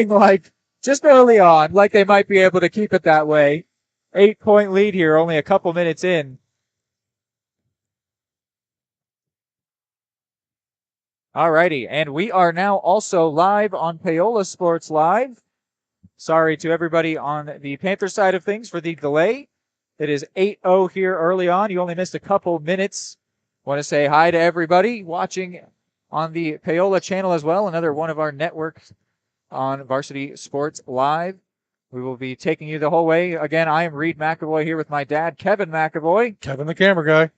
like just early on, like they might be able to keep it that way. 8-point lead here, only a couple minutes in. Alrighty, and we are now also live on Paola Sports Live. Sorry to everybody on the Panther side of things for the delay. It is 8:00 here early on. You only missed a couple minutes. Want to say hi to everybody watching on the Paola channel as well, another one of our networks on Varsity Sports Live. We will be taking you the whole way. Again, I am Reed McAvoy here with my dad, Kevin McAvoy. Kevin, the camera guy.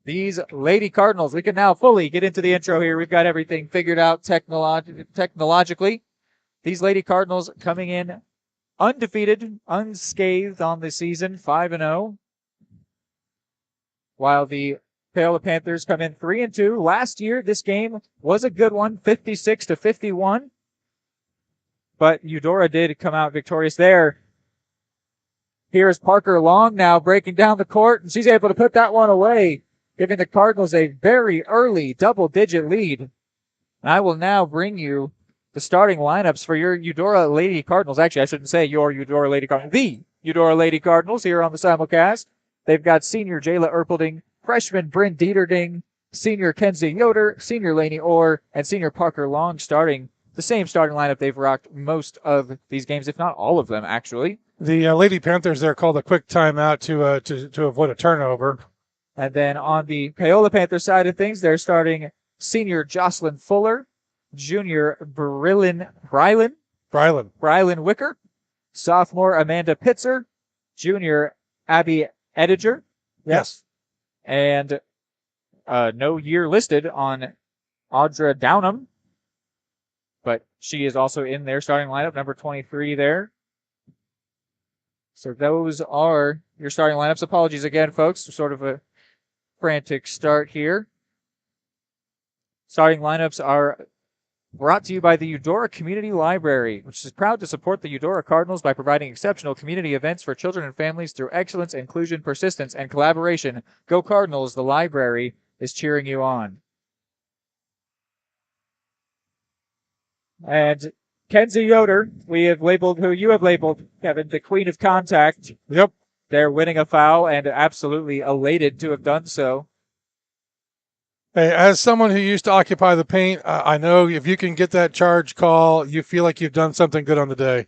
These Lady Cardinals, we can now fully get into the intro here. We've got everything figured out technologically. These Lady Cardinals coming in undefeated, unscathed on the season, 5-0. While the Paola Panthers come in 3-2. Last year, this game was a good one, 56-51. But Eudora did come out victorious there. Here's Parker Long now breaking down the court, and she's able to put that one away, giving the Cardinals a very early double-digit lead. And I will now bring you the starting lineups for your Eudora Lady Cardinals. Actually, I shouldn't say your Eudora Lady Cardinals. The Eudora Lady Cardinals here on the simulcast. They've got senior Jayla Erpelding, freshman Bryn Dieterding, senior Kenzie Yoder, senior Lainey Orr, and senior Parker Long starting the same starting lineup they've rocked most of these games, if not all of them, actually. The Lady Panthers there called a quick timeout to avoid a turnover. And then on the Paola Panther side of things, they're starting senior Jocelyn Fuller, junior Brylan Wicker, sophomore Amanda Pitzer, junior Abby Ediger. Yes. And no year listed on Audra Downham, but she is also in their starting lineup, number 23 there. So those are your starting lineups. Apologies again, folks, sort of a frantic start here. Starting lineups are brought to you by the Eudora Community Library, which is proud to support the Eudora Cardinals by providing exceptional community events for children and families through excellence, inclusion, persistence, and collaboration. Go Cardinals, the library is cheering you on. And Kenzie Yoder, we have labeled, who you have labeled, Kevin, the queen of contact. Yep. They're winning a foul and absolutely elated to have done so. Hey, as someone who used to occupy the paint, I know if you can get that charge call, you feel like you've done something good on the day.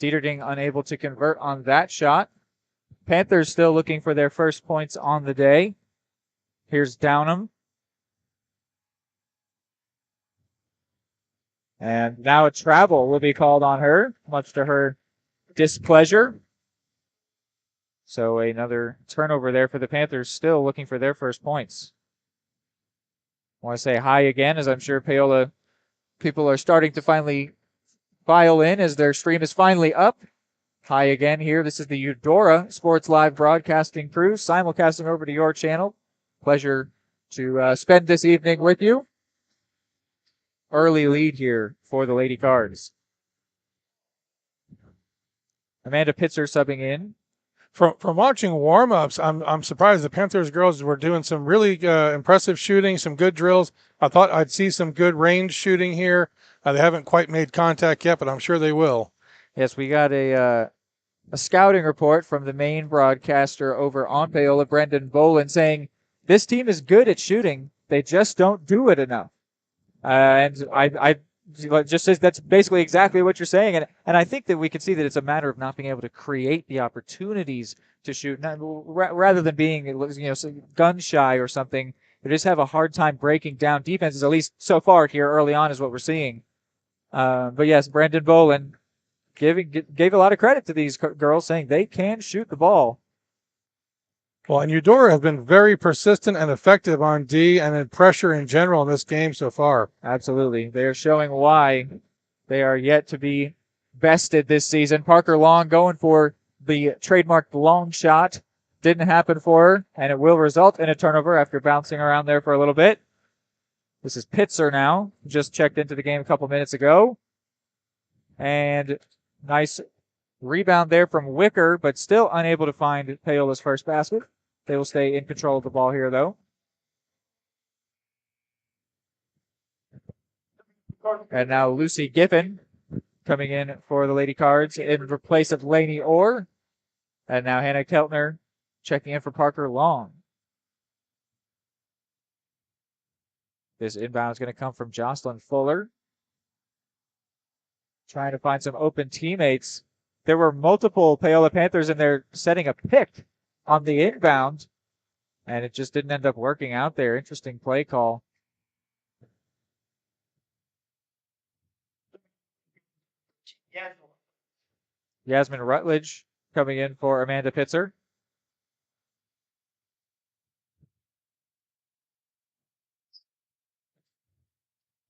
Dieterding unable to convert on that shot. Panthers still looking for their first points on the day. Here's Downham. And now a travel will be called on her, much to her displeasure. So another turnover there for the Panthers, still looking for their first points. I want to say hi again, as I'm sure Paola people are starting to finally file in as their stream is finally up. Hi again here. This is the Eudora Sports Live broadcasting crew, simulcasting over to your channel. Pleasure to spend this evening with you. Early lead here for the Lady Cards. Amanda Pitzer subbing in. From watching warm-ups, I'm surprised the Panthers girls were doing some really impressive shooting, some good drills. I thought I'd see some good range shooting here. They haven't quite made contact yet, but I'm sure they will. Yes, we got a scouting report from the main broadcaster over on Paola, Brendan Boland, saying this team is good at shooting. They just don't do it enough. And I just says that's basically exactly what you're saying. And I think that we can see that it's a matter of not being able to create the opportunities to shoot, rather than being gun shy or something. They just have a hard time breaking down defenses, at least so far here early on is what we're seeing. But yes, Brendan Boland gave a lot of credit to these girls, saying they can shoot the ball. Well, and Eudora have been very persistent and effective on D and in pressure in general in this game so far. Absolutely. They are showing why they are yet to be bested this season. Parker Long going for the trademarked long shot. Didn't happen for her, and it will result in a turnover after bouncing around there for a little bit. This is Pitzer now, just checked into the game a couple minutes ago. And nice rebound there from Wicker, but still unable to find Paola's first basket. They will stay in control of the ball here, though. And now Lucy Giffen coming in for the Lady Cards in place of Lainey Orr. And now Hannah Keltner checking in for Parker Long. This inbound is going to come from Jocelyn Fuller. Trying to find some open teammates. There were multiple Paola Panthers in there setting a pick on the inbound, and it just didn't end up working out there. Interesting play call. Yasmin Rutledge coming in for Amanda Pitzer.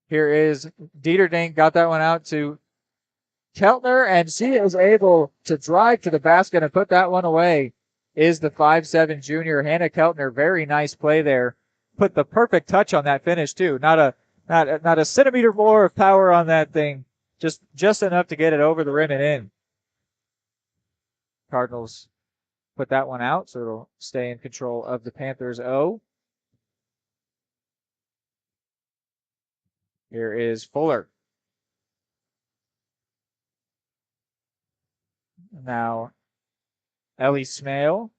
Here is Dieterding, got that one out to Keltner, and she is able to drive to the basket and put that one away. Is the 5'7" junior Hannah Keltner. Very nice play there. Put the perfect touch on that finish too. Not a centimeter more of power on that thing. Just enough to get it over the rim and in. Cardinals put that one out, so it'll stay in control of the Panthers O. Here is Fuller. Now, Ellie Smale.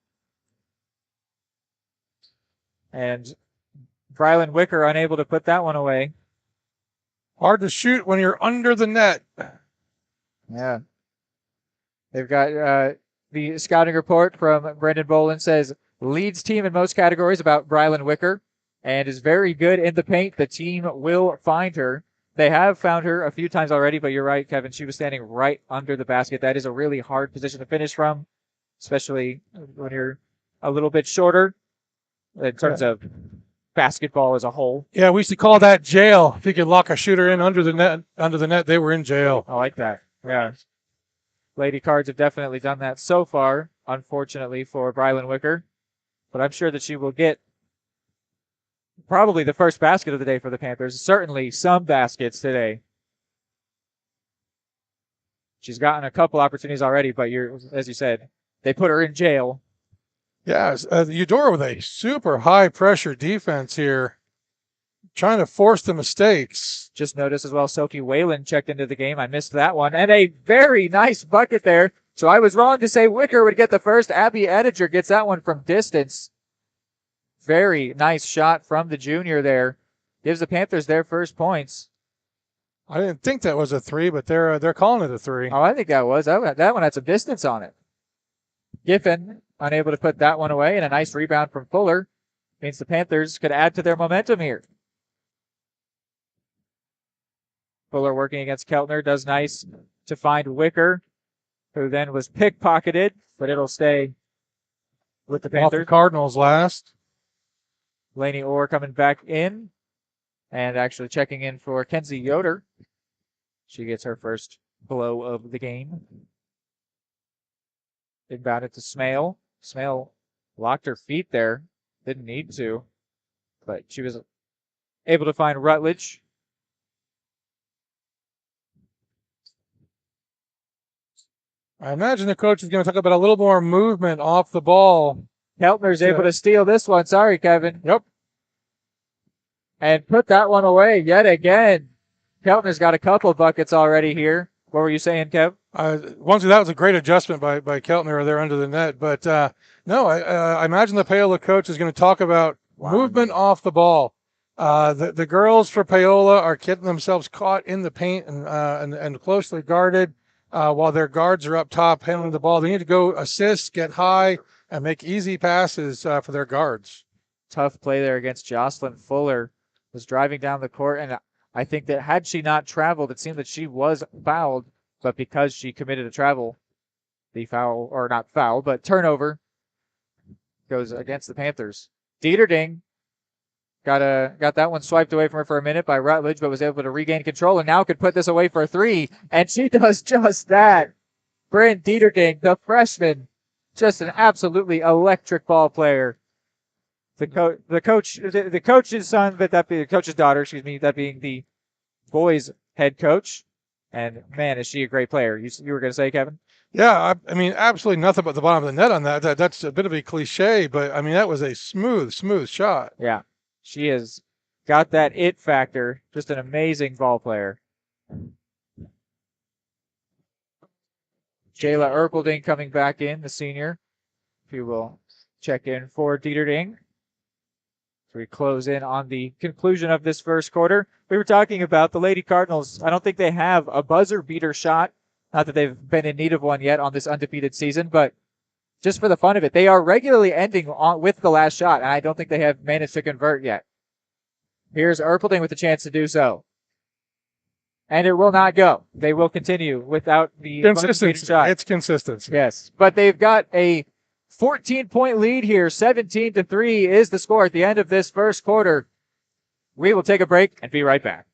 And Brylan Wicker unable to put that one away. Hard to shoot when you're under the net. Yeah. They've got the scouting report from Brendan Boland says leads team in most categories about Brylan Wicker and is very good in the paint. The team will find her. They have found her a few times already, but you're right, Kevin. She was standing right under the basket. That is a really hard position to finish from, especially when you're a little bit shorter in terms of basketball as a whole. Yeah, we used to call that jail. If you could lock a shooter in under the net, they were in jail. I like that. Yeah. Lady Cards have definitely done that so far, unfortunately for Brylan Wicker. But I'm sure that she will get probably the first basket of the day for the Panthers. Certainly some baskets today. She's gotten a couple opportunities already, but as you said, they put her in jail. Yeah, Eudora with a super high pressure defense here, trying to force the mistakes. Just noticed as well, Sophie Whalen checked into the game. I missed that one. And a very nice bucket there. So I was wrong to say Wicker would get the first. Abby Ediger gets that one from distance. Very nice shot from the junior there. Gives the Panthers their first points. I didn't think that was a three, but they're calling it a three. Oh, I think that was. That one had some distance on it. Giffen unable to put that one away, and a nice rebound from Fuller. Means the Panthers could add to their momentum here. Fuller working against Keltner, does nice to find Wicker, who then was pickpocketed, but it'll stay with the Panthers. Off the Cardinals last. Lainey Orr coming back in, and actually checking in for Kenzie Yoder. She gets her first blow of the game. Inbounded to Smale. Smale locked her feet there. Didn't need to, but she was able to find Rutledge. I imagine the coach is going to talk about a little more movement off the ball. Keltner's able to steal this one. Sorry, Kevin. Yep. And put that one away yet again. Keltner's got a couple buckets already here. What were you saying, Kev? That was a great adjustment by Keltner there under the net. But no, I imagine the Paola coach is going to talk about movement off the ball. The girls for Paola are getting themselves caught in the paint and closely guarded while their guards are up top handling the ball. They need to go assist, get high, and make easy passes for their guards. Tough play there against Jocelyn Fuller. Was driving down the court, and I think that had she not traveled, it seemed that she was fouled, but because she committed a travel, the foul, or not foul, but turnover goes against the Panthers. Dieterding got that one swiped away from her for a minute by Rutledge, but was able to regain control and now could put this away for a three, and she does just that. Bryn Dieterding, the freshman, just an absolutely electric ball player. The coach's son, but the coach's daughter, excuse me, that being the boys' head coach. And man, is she a great player. You were going to say, Kevin? Yeah, I mean, absolutely nothing but the bottom of the net on that. That's a bit of a cliche, but I mean, that was a smooth shot. Yeah, she has got that it factor. Just an amazing ball player. Jayla Erpelding coming back in, the senior. If you will check in for Dieterding. So we close in on the conclusion of this first quarter. We were talking about the Lady Cardinals. I don't think they have a buzzer beater shot. Not that they've been in need of one yet on this undefeated season, but just for the fun of it, they are regularly ending with the last shot, and I don't think they have managed to convert yet. Here's Erpelding with a chance to do so. And it will not go. They will continue without the Consistency. shot. It's consistency. Yes, but they've got a 14-point lead here. 17-3 is the score at the end of this first quarter. We will take a break and be right back.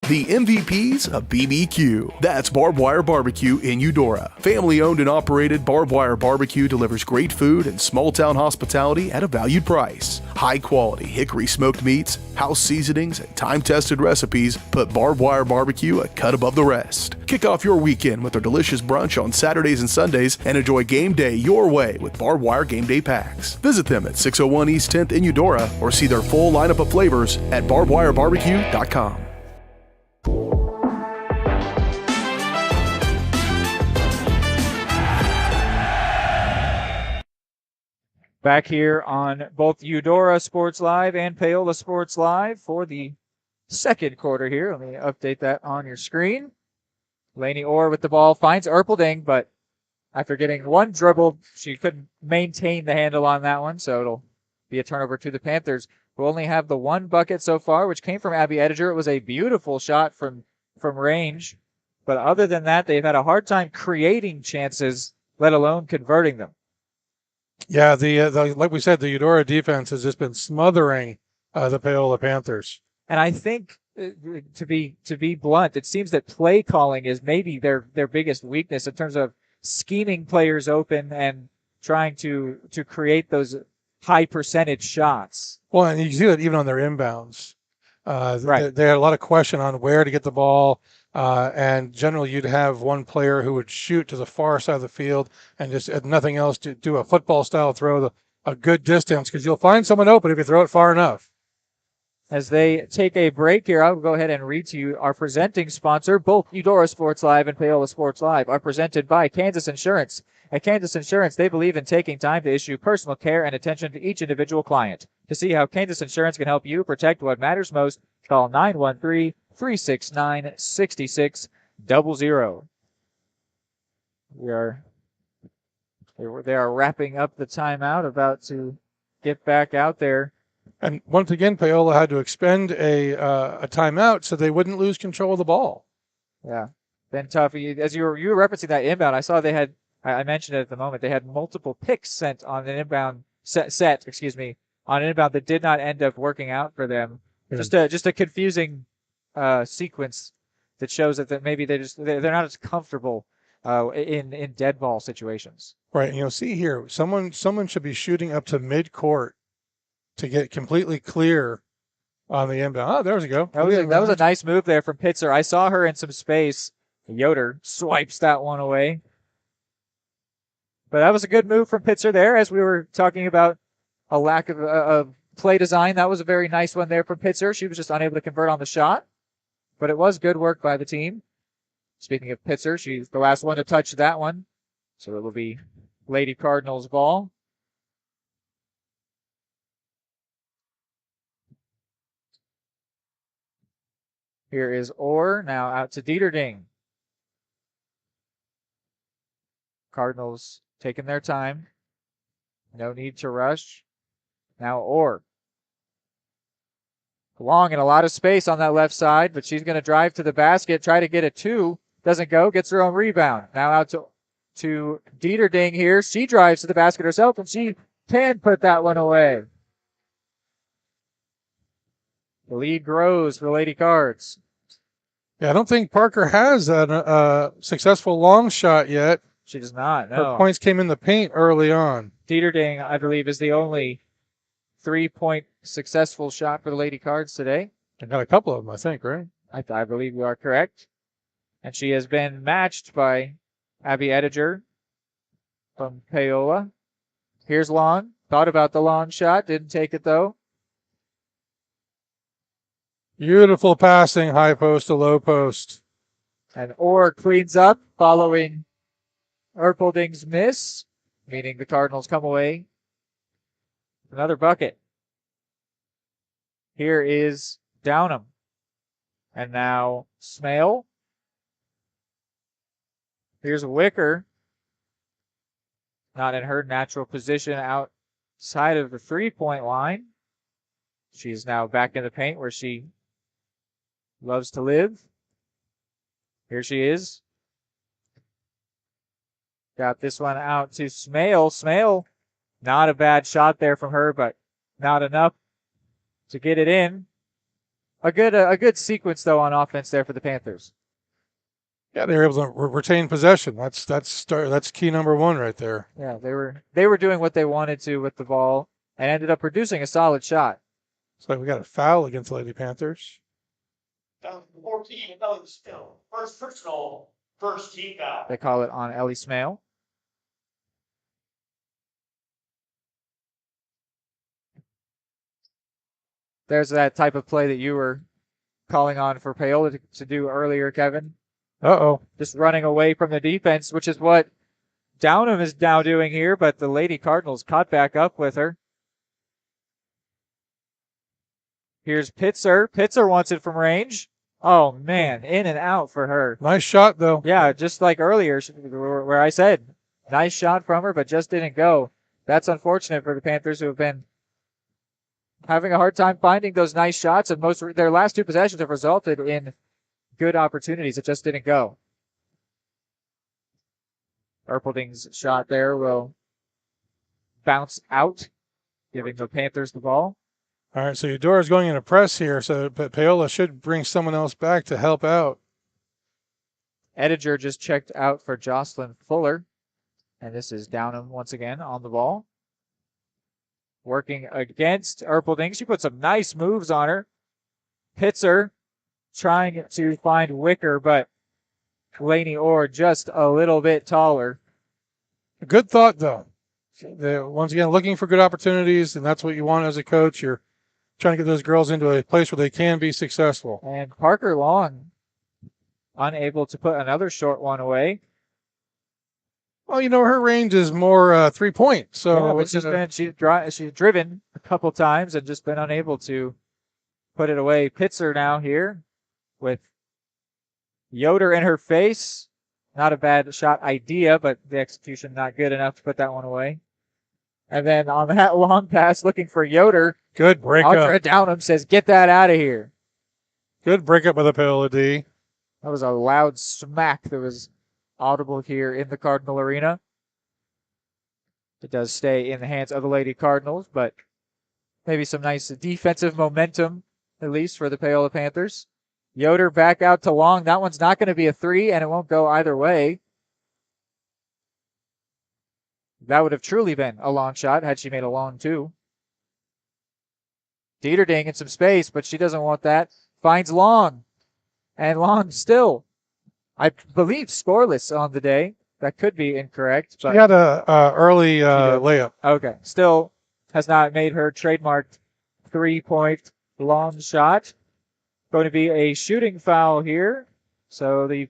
The MVPs of BBQ. That's Barbed Wire Barbecue in Eudora. Family owned and operated, Barbed Wire Barbecue delivers great food and small town hospitality at a valued price. High quality hickory smoked meats, house seasonings, and time tested recipes put Barbed Wire Barbecue a cut above the rest. Kick off your weekend with their delicious brunch on Saturdays and Sundays and enjoy game day your way with Barbed Wire Game Day Packs. Visit them at 601 East 10th in Eudora or see their full lineup of flavors at barbedwirebarbecue.com. Back here on both Eudora Sports Live and Paola Sports Live for the second quarter here. Let me update that on your screen. Lainey Orr with the ball finds Erpelding, but after getting one dribble, she couldn't maintain the handle on that one, so it'll be a turnover to the Panthers, who only have the one bucket so far, which came from Abby Ediger. It was a beautiful shot from range, but other than that, they've had a hard time creating chances, let alone converting them. Yeah, the like we said, the Eudora defense has just been smothering the Paola Panthers. And I think, to be blunt, it seems that play calling is maybe their biggest weakness in terms of scheming players open and trying to create those high percentage shots. Well, and you see that even on their inbounds. Right. They had a lot of question on where to get the ball. And generally, you'd have one player who would shoot to the far side of the field and just had nothing else to do a football style throw a good distance, because you'll find someone open if you throw it far enough. As they take a break here, I'll go ahead and read to you our presenting sponsor. Both Eudora Sports Live and Paola Sports Live are presented by Kansas Insurance. At Kansas Insurance, they believe in taking time to issue personal care and attention to each individual client. To see how Kansas Insurance can help you protect what matters most, call 913-369-6600. They are wrapping up the timeout, about to get back out there. And once again, Paola had to expend a timeout so they wouldn't lose control of the ball. Yeah, been tough. As you were referencing that inbound, I saw they had, I mentioned it at the moment, they had multiple picks sent on an inbound on an inbound that did not end up working out for them. Yeah. Just a confusing sequence that shows that maybe they're not as comfortable in dead ball situations. Right. And you'll see here, someone should be shooting up to midcourt to get completely clear on the inbound. Oh, there we go. That was a nice move there from Pitzer. I saw her in some space. Yoder swipes that one away. But that was a good move from Pitzer there, as we were talking about a lack of play design. That was a very nice one there from Pitzer. She was just unable to convert on the shot, but it was good work by the team. Speaking of Pitzer, she's the last one to touch that one, so it will be Lady Cardinals ball. Here is Orr, now out to Dieterding. Cardinals taking their time. No need to rush. Now Orr. Long and a lot of space on that left side, but she's going to drive to the basket, try to get a two. Doesn't go, gets her own rebound. Now out to Dieterding here. She drives to the basket herself, and she can put that one away. The lead grows for Lady Cards. Yeah, I don't think Parker has a successful long shot yet. She does not, Her no. points came in the paint early on. Dieterding, I believe, is the only 3-point successful shot for the Lady Cards today. I got a couple of them, I think, right? I believe you are correct. And she has been matched by Abby Ediger from Paola. Here's Long. Thought about the long shot. Didn't take it, though. Beautiful passing, high post to low post. And Orr cleans up following Erpelding's miss, meaning the Cardinals come away with another bucket. Here is Downham. And now Smale. Here's Wicker. Not in her natural position outside of the 3-point line. She's now back in the paint where she loves to live. Here she is. Got this one out to Smale. Smale, not a bad shot there from her, but not enough to get it in. A good sequence though on offense there for the Panthers. Yeah, they were able to retain possession. That's key number one right there. Yeah, they were doing what they wanted to with the ball and ended up producing a solid shot. So we got a foul against the Lady Panthers. Down to 14, another spill. First personal, first team foul. They call it on Ellie Smale. There's that type of play that you were calling on for Paola to do earlier, Kevin. Uh-oh. Just running away from the defense, which is what Downham is now doing here, but the Lady Cardinals caught back up with her. Here's Pitzer. Pitzer wants it from range. Oh, man, in and out for her. Nice shot, though. Yeah, just like earlier where I said, nice shot from her, but just didn't go. That's unfortunate for the Panthers, who have been having a hard time finding those nice shots, and their last two possessions have resulted in good opportunities. It just didn't go. Erpelding's shot there will bounce out, giving the Panthers the ball. All right, so Eudora's going into press here, but Paola should bring someone else back to help out. Ediger just checked out for Jocelyn Fuller. And this is Downham once again on the ball. Working against Erpelding. She put some nice moves on her. Pitzer trying to find Wicker, but Laney Orr just a little bit taller. A good thought, though. They're, once again, looking for good opportunities, and that's what you want as a coach. You're trying to get those girls into a place where they can be successful. And Parker Long unable to put another short one away. Well, you know, her range is more 3-point. So yeah, but she's driven a couple times and just been unable to put it away. Pitzer now here with Yoder in her face. Not a bad shot idea, but the execution not good enough to put that one away. And then on that long pass, looking for Yoder. Good breakup. Audra Downham says, get that out of here. Good breakup by the Paola D. That was a loud smack that was audible here in the Cardinal Arena. It does stay in the hands of the Lady Cardinals, but maybe some nice defensive momentum, at least for the Paola Panthers. Yoder back out to Long. That one's not going to be a 3, and it won't go either way. That would have truly been a long shot had she made a long 2. Dieterding in some space, but she doesn't want that. Finds Long. And Long still, I believe, scoreless on the day. That could be incorrect. But She had a early layup. okay. Still has not made her trademarked 3-point long shot. Going to be a shooting foul here. So the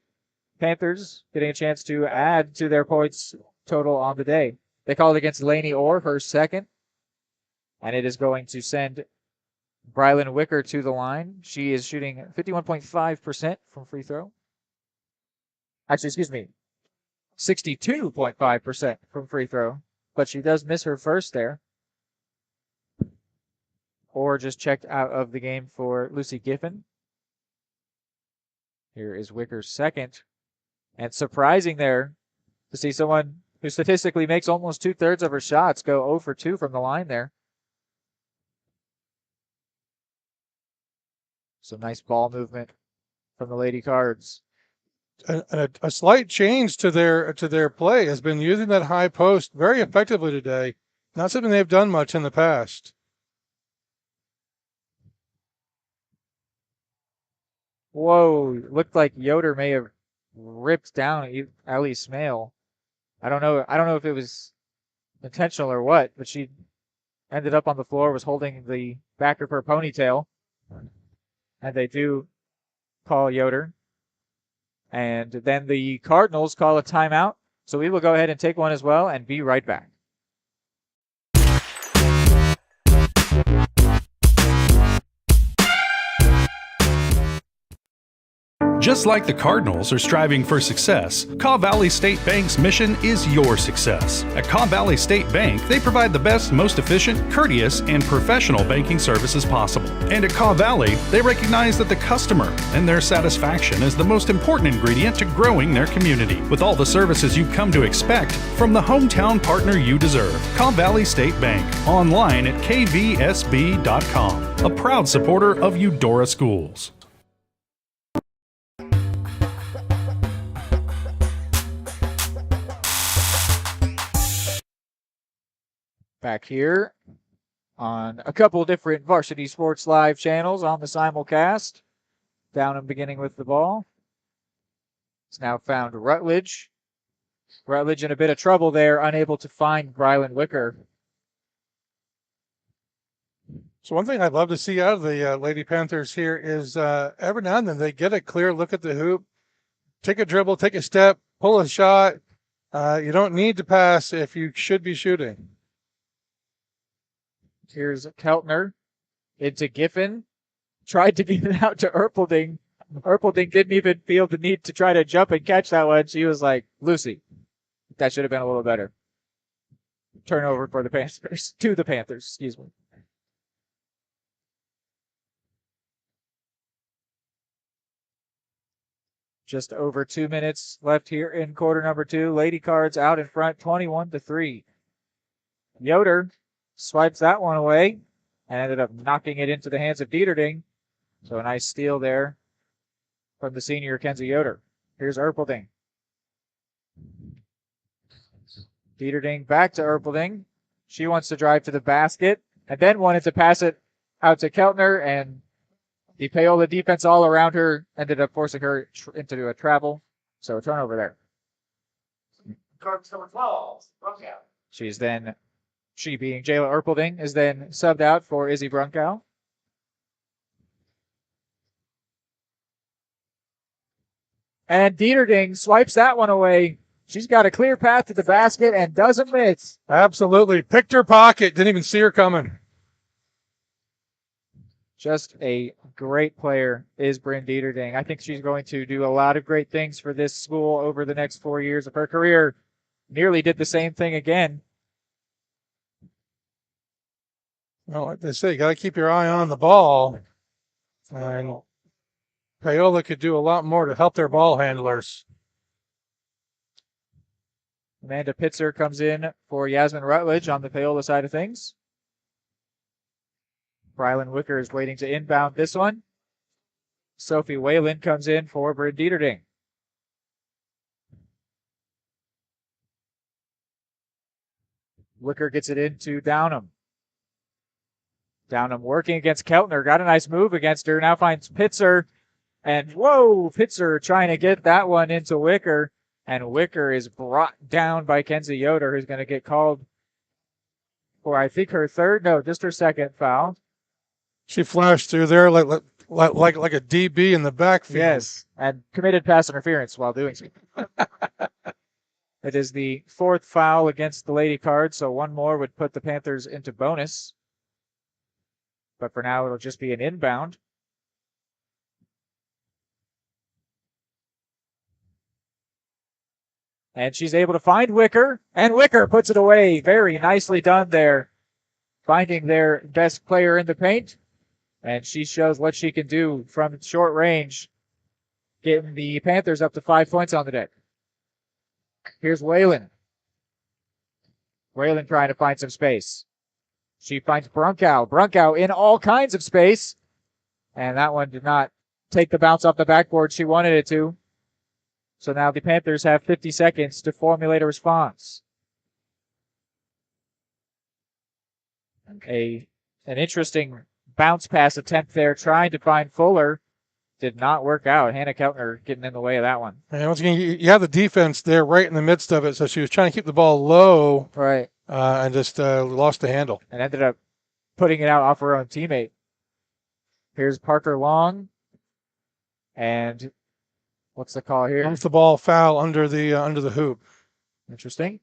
Panthers getting a chance to add to their points total on the day. They called against Laney Orr, her second. And it is going to send Brylan Wicker to the line. She is shooting 51.5% from free throw. Actually, excuse me, 62.5% from free throw. But she does miss her first there. Or just checked out of the game for Lucy Giffen. Here is Wicker's second. And surprising there to see someone who statistically makes almost 2/3 of her shots, go 0 for 2 from the line there. Some nice ball movement from the Lady Cards. A slight change to their play has been using that high post very effectively today. Not something they've done much in the past. Whoa, looked like Yoder may have ripped down Ellie Smale. I don't know if it was intentional or what, but she ended up on the floor, was holding the back of her ponytail. And they do call Yoder. And then the Cardinals call a timeout. So we will go ahead and take one as well and be right back. Just like the Cardinals are striving for success, Kaw Valley State Bank's mission is your success. At Kaw Valley State Bank, they provide the best, most efficient, courteous, and professional banking services possible. And at Kaw Valley, they recognize that the customer and their satisfaction is the most important ingredient to growing their community. With all the services you've come to expect from the hometown partner you deserve, Kaw Valley State Bank, online at kvsb.com, a proud supporter of Eudora Schools. Back here on a couple different Varsity Sports Live channels on the simulcast. Downham beginning with the ball. It's now found Rutledge. Rutledge in a bit of trouble there, unable to find Brylan Wicker. So one thing I'd love to see out of the Lady Panthers here is every now and then they get a clear look at the hoop, take a dribble, take a step, pull a shot. You don't need to pass if you should be shooting. Here's Keltner into Giffen. Tried to get it out to Erpelding. Erpelding didn't even feel the need to try to jump and catch that one. She was like, Lucy, that should have been a little better. Turnover for the Panthers. To the Panthers, excuse me. Just over 2 minutes left here in quarter number 2. Lady Cards out in front, 21-3. Yoder swipes that one away and ended up knocking it into the hands of Dieterding. So a nice steal there from the senior Kenzie Yoder. Here's Erpelding. Dieterding back to Erpelding. She wants to drive to the basket and then wanted to pass it out to Keltner, and the Paola defense all around her ended up forcing her into a travel. So a turnover there. Cards number 12, Brunkow. She being Jayla Erpelding is then subbed out for Izzy Brunkow. And Dieterding swipes that one away. She's got a clear path to the basket and doesn't miss. Absolutely. Picked her pocket. Didn't even see her coming. Just a great player is Bryn Dieterding. I think she's going to do a lot of great things for this school over the next 4 years of her career. Nearly did the same thing again. Well, like they say, you got to keep your eye on the ball. And Paola could do a lot more to help their ball handlers. Amanda Pitzer comes in for Yasmin Rutledge on the Paola side of things. Brylan Wicker is waiting to inbound this one. Sophie Whalen comes in for Bryn Dieterding. Wicker gets it into Downham. Downham working against Keltner. Got a nice move against her. Now finds Pitzer. And whoa, Pitzer trying to get that one into Wicker. And Wicker is brought down by Kenzie Yoder, who's going to get called for, I think, just her second foul. She flashed through there like a DB in the backfield. Yes, and committed pass interference while doing so. It is the 4th foul against the Lady Cards, so one more would put the Panthers into bonus. But for now, it'll just be an inbound. And she's able to find Wicker, and Wicker puts it away. Very nicely done there. Finding their best player in the paint. And she shows what she can do from short range, getting the Panthers up to 5 points on the day. Here's Whalen. Whalen trying to find some space. She finds Brunkow. Brunkow in all kinds of space. And that one did not take the bounce off the backboard she wanted it to. So now the Panthers have 50 seconds to formulate a response. An interesting bounce pass attempt there, trying to find Fuller. Did not work out. Hannah Keltner getting in the way of that one. And once again, you have the defense there right in the midst of it. So she was trying to keep the ball low. Right. And just lost the handle. And ended up putting it out off her own teammate. Here's Parker Long. And what's the call here? Comes the ball foul under the hoop. Interesting.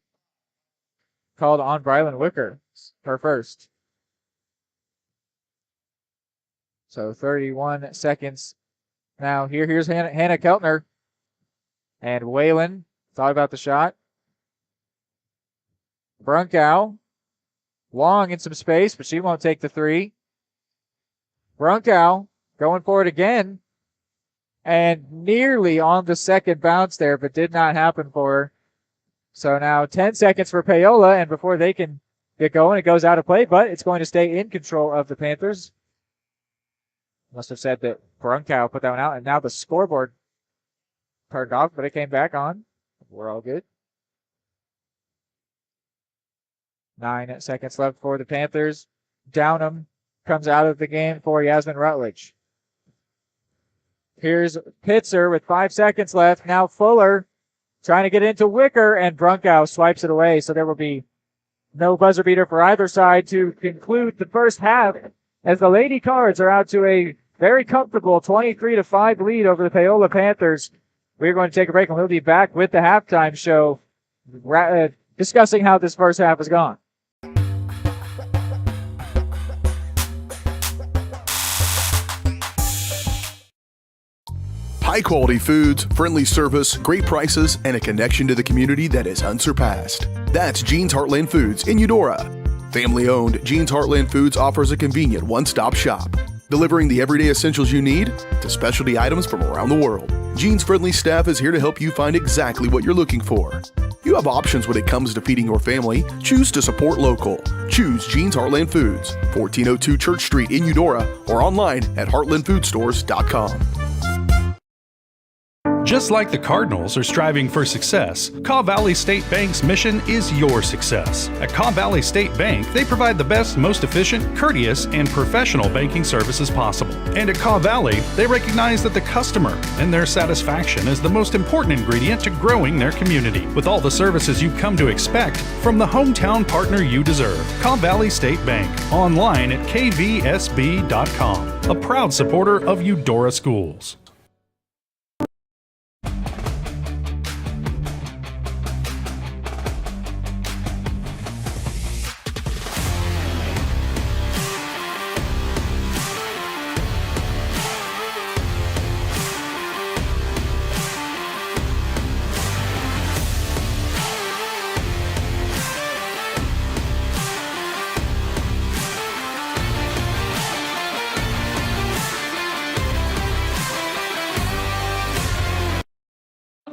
Called on Brylan Wicker. Her first. So 31 seconds. Now here's Hannah Keltner. And Whalen thought about the shot. Brunkow. Long in some space, but she won't take the three. Brunkow going for it again. And nearly on the second bounce there, but did not happen for her. So now 10 seconds for Paola, and before they can get going, it goes out of play, but it's going to stay in control of the Panthers. Must have said that Brunkow put that one out, and now the scoreboard turned off, but it came back on. We're all good. 9 seconds left for the Panthers. Downham comes out of the game for Yasmin Rutledge. Here's Pitzer with 5 seconds left. Now Fuller trying to get into Wicker, and Brunkow swipes it away. So there will be no buzzer beater for either side to conclude the first half, as the Lady Cards are out to a very comfortable 23-5 lead over the Paola Panthers. We're going to take a break, and we'll be back with the halftime show discussing how this first half has gone. High-quality foods, friendly service, great prices, and a connection to the community that is unsurpassed. That's Jean's Heartland Foods in Eudora. Family-owned, Jean's Heartland Foods offers a convenient one-stop shop, delivering the everyday essentials you need to specialty items from around the world. Jean's friendly staff is here to help you find exactly what you're looking for. You have options when it comes to feeding your family. Choose to support local. Choose Jean's Heartland Foods, 1402 Church Street in Eudora, or online at heartlandfoodstores.com. Just like the Cardinals are striving for success, Kaw Valley State Bank's mission is your success. At Kaw Valley State Bank, they provide the best, most efficient, courteous, and professional banking services possible. And at Kaw Valley, they recognize that the customer and their satisfaction is the most important ingredient to growing their community. With all the services you've come to expect from the hometown partner you deserve, Kaw Valley State Bank, online at kvsb.com, a proud supporter of Eudora Schools.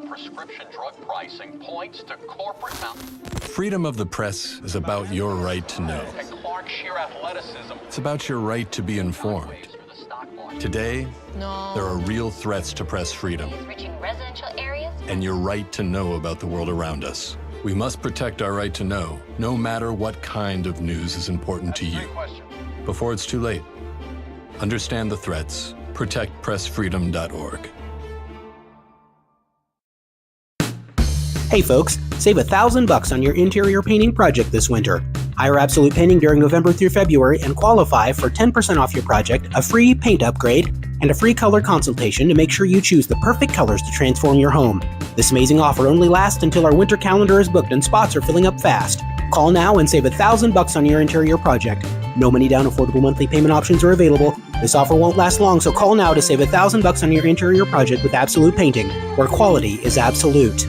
Prescription drug pricing points to corporate Freedom of the press is about your right to know. and Clark sheer athleticism. It's about your right to be informed. For the stock market. Today, there are real threats to press freedom reaching residential areas. and your right to know about the world around us. We must protect our right to know, no matter what kind of news is important to you. Before it's too late, understand the threats. ProtectPressFreedom.org. Hey folks, save $1,000 on your interior painting project this winter. Hire Absolute Painting during November through February and qualify for 10% off your project, a free paint upgrade, and a free color consultation to make sure you choose the perfect colors to transform your home. This amazing offer only lasts until our winter calendar is booked and spots are filling up fast. Call now and save $1,000 on your interior project. No money down, affordable monthly payment options are available. This offer won't last long, so call now to save $1,000 on your interior project with Absolute Painting, where quality is absolute.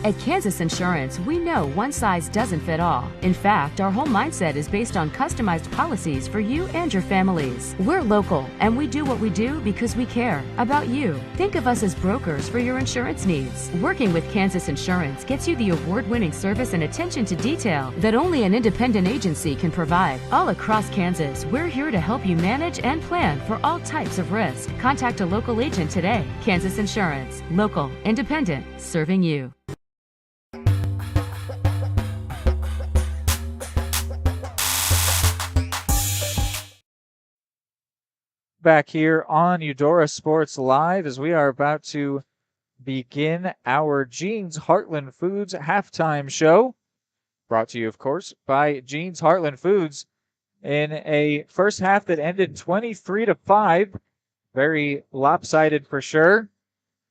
At Kansas Insurance, we know one size doesn't fit all. In fact, our whole mindset is based on customized policies for you and your families. We're local, and we do what we do because we care about you. Think of us as brokers for your insurance needs. Working with Kansas Insurance gets you the award-winning service and attention to detail that only an independent agency can provide. All across Kansas, we're here to help you manage and plan for all types of risk. Contact a local agent today. Kansas Insurance. Local, independent, serving you. Back here on Eudora Sports Live as we are about to begin our Jean's Heartland Foods halftime show. Brought to you, of course, by Jean's Heartland Foods in a first half that ended 23-5. Very lopsided for sure.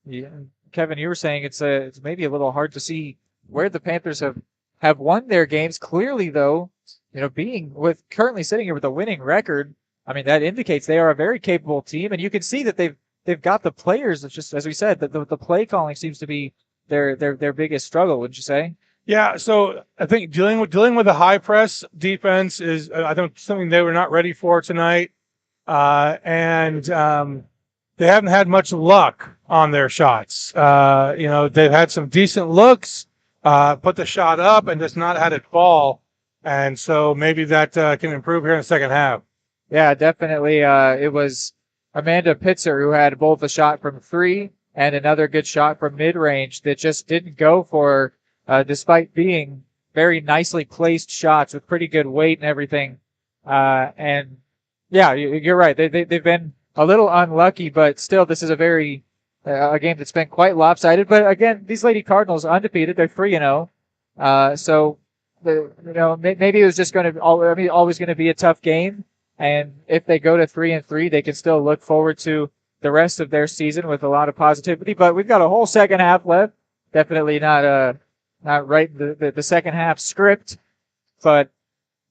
Yeah, Kevin, you were saying it's maybe a little hard to see where the Panthers have won their games. Clearly, though, being currently sitting here with a winning record, I mean, that indicates they are a very capable team, and you can see that they've got the players. It's just, as we said, that the play calling seems to be their biggest struggle. Wouldn't you say? Yeah. So I think dealing with the high press defense is, I think, something they were not ready for tonight, and they haven't had much luck on their shots. They've had some decent looks, put the shot up, and just not had it fall, and so maybe that can improve here in the second half. Yeah, definitely. It was Amanda Pitzer who had both a shot from three and another good shot from mid-range that just didn't go for her, despite being very nicely placed shots with pretty good weight and everything. And yeah, you're right. They've been a little unlucky, but still, this is a game that's been quite lopsided. But again, these Lady Cardinals undefeated. They're 3-0. So maybe it was just always going to be a tough game. And if they go to 3-3, they can still look forward to the rest of their season with a lot of positivity. But we've got a whole second half left. Definitely not right the second half script, but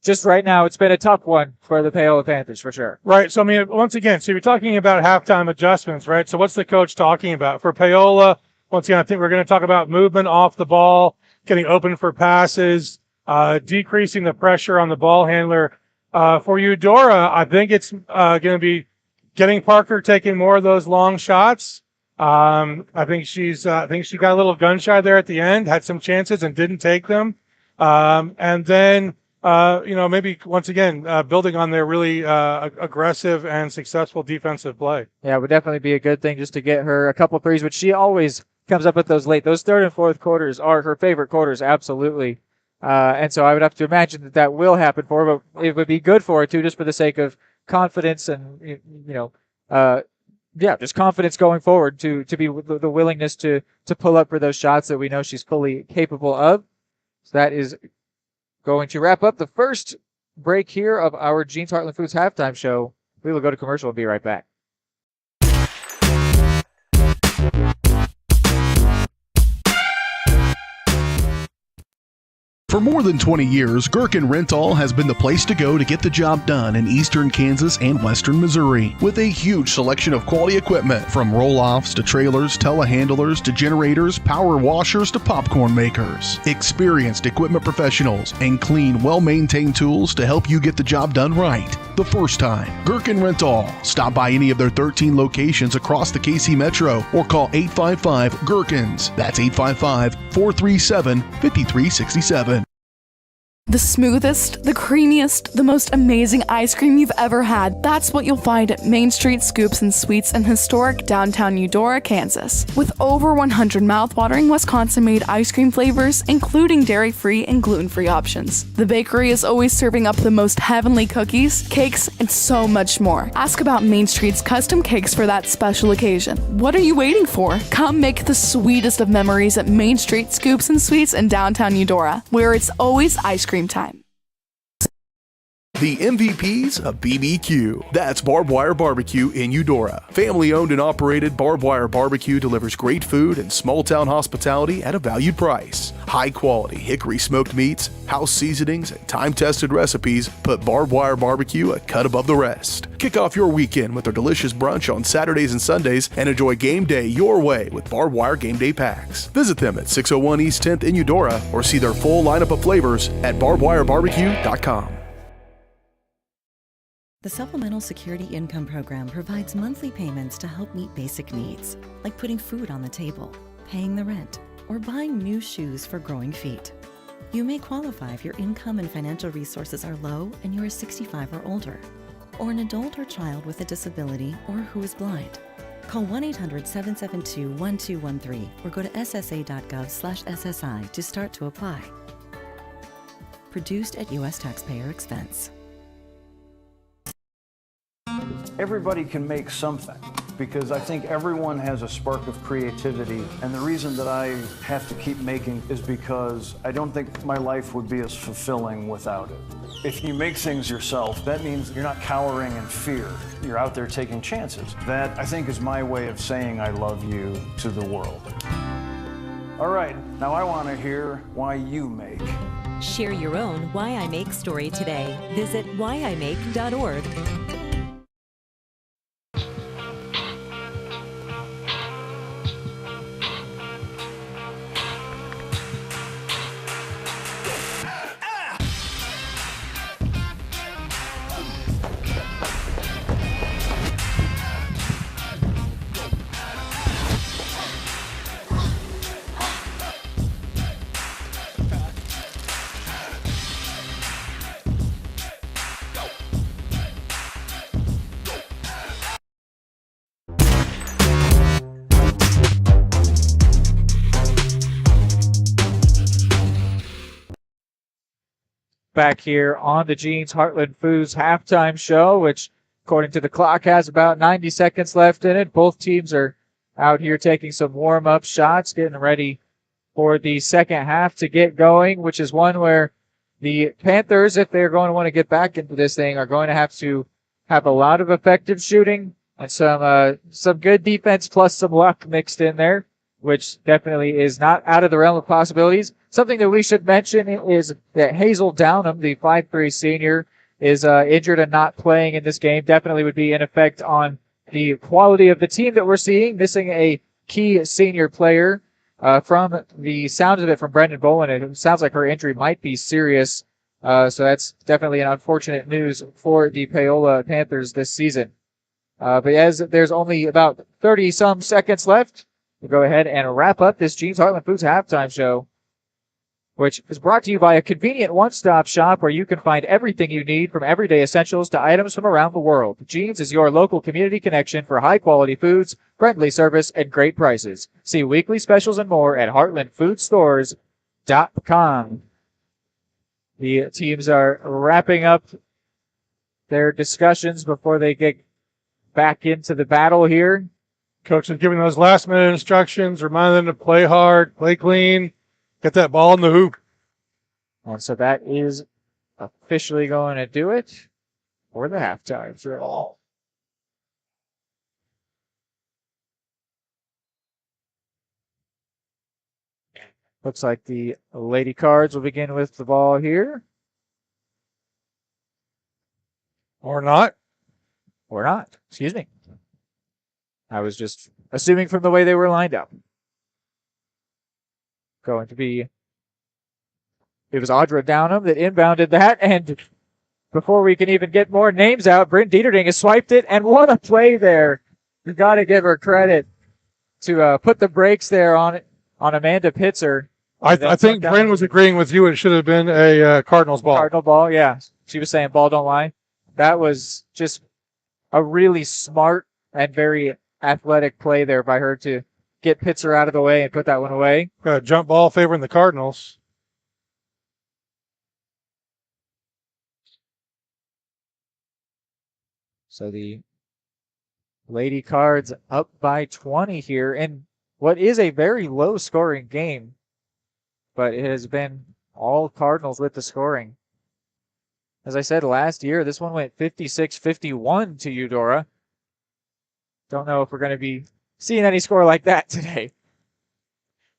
just right now it's been a tough one for the Paola Panthers for sure. Right. So I mean, once again, so you're talking about halftime adjustments, right? So what's the coach talking about for Paola? Once again, I think we're going to talk about movement off the ball, getting open for passes, decreasing the pressure on the ball handler. For Eudora, I think it's going to be getting Parker taking more of those long shots. I think she got a little gun shy there at the end, had some chances and didn't take them. And then, maybe once again, building on their really aggressive and successful defensive play. Yeah, it would definitely be a good thing just to get her a couple threes, which she always comes up with those late. Those third and fourth quarters are her favorite quarters, absolutely. And so I would have to imagine that will happen for her, but it would be good for her too, just for the sake of confidence and, just confidence going forward to be the willingness to pull up for those shots that we know she's fully capable of. So that is going to wrap up the first break here of our Jean's Heartland Foods halftime show. We will go to commercial and be right back. For more than 20 years, Gherkin Rental has been the place to go to get the job done in eastern Kansas and western Missouri. With a huge selection of quality equipment, from roll-offs to trailers, telehandlers to generators, power washers to popcorn makers. Experienced equipment professionals and clean, well-maintained tools to help you get the job done right the first time. Gherkin Rental. Stop by any of their 13 locations across the KC Metro or call 855-GHERKINS. That's 855-437-5367. The smoothest, the creamiest, the most amazing ice cream you've ever had. That's what you'll find at Main Street Scoops and Sweets in historic downtown Eudora, Kansas. With over 100 mouthwatering Wisconsin-made ice cream flavors, including dairy-free and gluten-free options. The bakery is always serving up the most heavenly cookies, cakes, and so much more. Ask about Main Street's custom cakes for that special occasion. What are you waiting for? Come make the sweetest of memories at Main Street Scoops and Sweets in downtown Eudora, where it's always ice cream time. The MVPs of BBQ. That's Barbed Wire Barbecue in Eudora. Family owned and operated, Barbed Wire Barbecue delivers great food and small town hospitality at a valued price. High quality hickory smoked meats, house seasonings, and time tested recipes put Barbed Wire Barbecue a cut above the rest. Kick off your weekend with their delicious brunch on Saturdays and Sundays and enjoy game day your way with Barbed Wire Game Day Packs. Visit them at 601 East 10th in Eudora or see their full lineup of flavors at barbedwirebarbecue.com. The Supplemental Security Income Program provides monthly payments to help meet basic needs, like putting food on the table, paying the rent, or buying new shoes for growing feet. You may qualify if your income and financial resources are low and you are 65 or older, or an adult or child with a disability or who is blind. Call 1-800-772-1213 or go to ssa.gov/SSI to start to apply. Produced at U.S. taxpayer expense. Everybody can make something, because I think everyone has a spark of creativity, and the reason that I have to keep making is because I don't think my life would be as fulfilling without it. If you make things yourself, that means you're not cowering in fear. You're out there taking chances. That, I think, is my way of saying I love you to the world. All right, now I want to hear why you make. Share your own Why I Make story today. Visit whyimake.org. Back here on the Jeans Heartland Foods halftime show, which according to the clock has about 90 seconds left in it. Both teams are out here taking some warm-up shots, getting ready for the second half to get going, which is one where the Panthers, if they're going to want to get back into this thing, are going to have a lot of effective shooting and some good defense plus some luck mixed in there, which definitely is not out of the realm of possibilities. Something that we should mention is that Hazel Downham, the 5'3" senior, is injured and not playing in this game. Definitely would be an effect on the quality of the team that we're seeing, missing a key senior player. From the sound of it from Brendan Bolin, it sounds like her injury might be serious. So that's definitely an unfortunate news for the Paola Panthers this season. But as there's only about 30-some seconds left, we'll go ahead and wrap up this Jeans Heartland Foods halftime show, which is brought to you by a convenient one-stop shop where you can find everything you need, from everyday essentials to items from around the world. Jeans is your local community connection for high-quality foods, friendly service, and great prices. See weekly specials and more at heartlandfoodstores.com. The teams are wrapping up their discussions before they get back into the battle here. Coach is giving those last-minute instructions, reminding them to play hard, play clean, get that ball in the hoop. And so that is officially going to do it for the halftime drill. Looks like the Lady Cards will begin with the ball here. Or not. Or not. Excuse me. I was just assuming from the way they were lined up. Going to be... It was Audra Downham that inbounded that, and before we can even get more names out, Bryn Dieterding has swiped it, and what a play there. You got to give her credit to put the brakes there on Amanda Pitzer. I think Bryn was agreeing with you. It should have been a Cardinals ball. Cardinal ball, yeah. She was saying ball don't lie. That was just a really smart and very athletic play there by her to get Pitzer out of the way and put that one away. Got a jump ball favoring the Cardinals. So the Lady Cards up by 20 here in what is a very low scoring game, but it has been all Cardinals with the scoring. As I said last year, this one went 56-51 to Eudora. Don't know if we're going to be seeing any score like that today.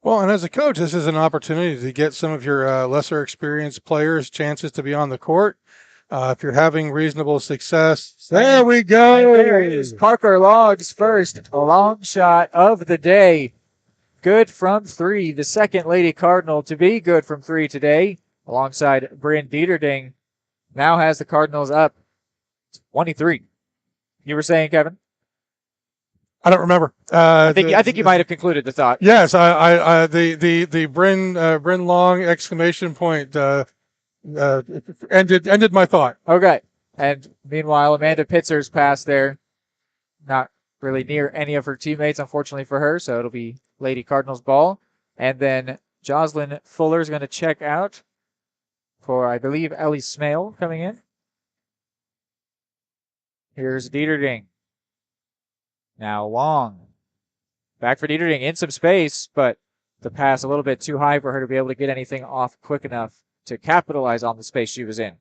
Well, and as a coach, this is an opportunity to get some of your lesser experienced players chances to be on the court. If you're having reasonable success, there we go. And there is Parker Long's first long shot of the day. Good from three. The second Lady Cardinal to be good from three today, alongside Bryn Dieterding. Now has the Cardinals up 23. You were saying, Kevin? I don't remember. I think you might have concluded the thought. Yes, the Bryn Long exclamation point ended my thought. Okay. And meanwhile, Amanda Pitzer's pass there, not really near any of her teammates, unfortunately for her, so it'll be Lady Cardinals ball. And then Jocelyn Fuller is going to check out for, I believe, Ellie Smale coming in. Here's Dieterding. Now Long. Back for Dieterding in some space, but the pass a little bit too high for her to be able to get anything off quick enough to capitalize on the space she was in.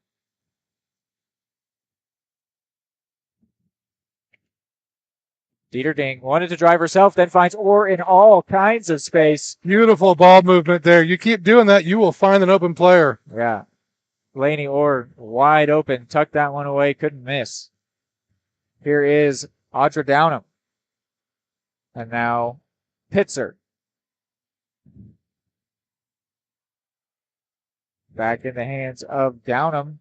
Dieterding wanted to drive herself, then finds Orr in all kinds of space. Beautiful ball movement there. You keep doing that, you will find an open player. Yeah. Lainey Orr wide open, tucked that one away, couldn't miss. Here is Audra Downham. And now Pitzer. Back in the hands of Downham.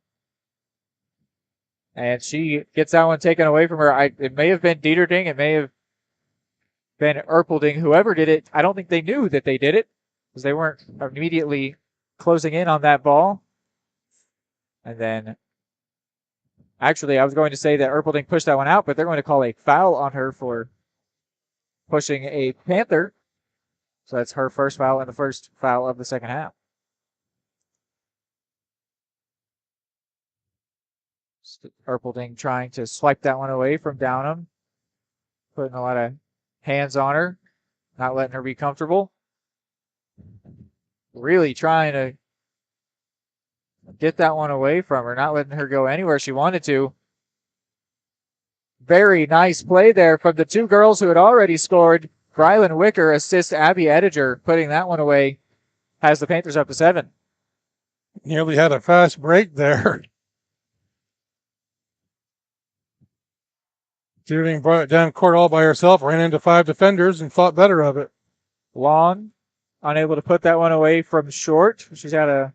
And she gets that one taken away from her. It may have been Dieterding. It may have been Erpelding. Whoever did it, I don't think they knew that they did it because they weren't immediately closing in on that ball. And then, actually, I was going to say that Erpelding pushed that one out, but they're going to call a foul on her for pushing a Panther. So that's her first foul and the first foul of the second half. Erpelding trying to swipe that one away from Downham. Putting a lot of hands on her. Not letting her be comfortable. Really trying to get that one away from her. Not letting her go anywhere she wanted to. Very nice play there from the two girls who had already scored. Brylan Wicker assists Abby Ediger. Putting that one away. Has the Panthers up to 7. Nearly had a fast break there. Dieterding brought it down court all by herself, ran into 5 defenders, and thought better of it. Long, unable to put that one away from short. She's had a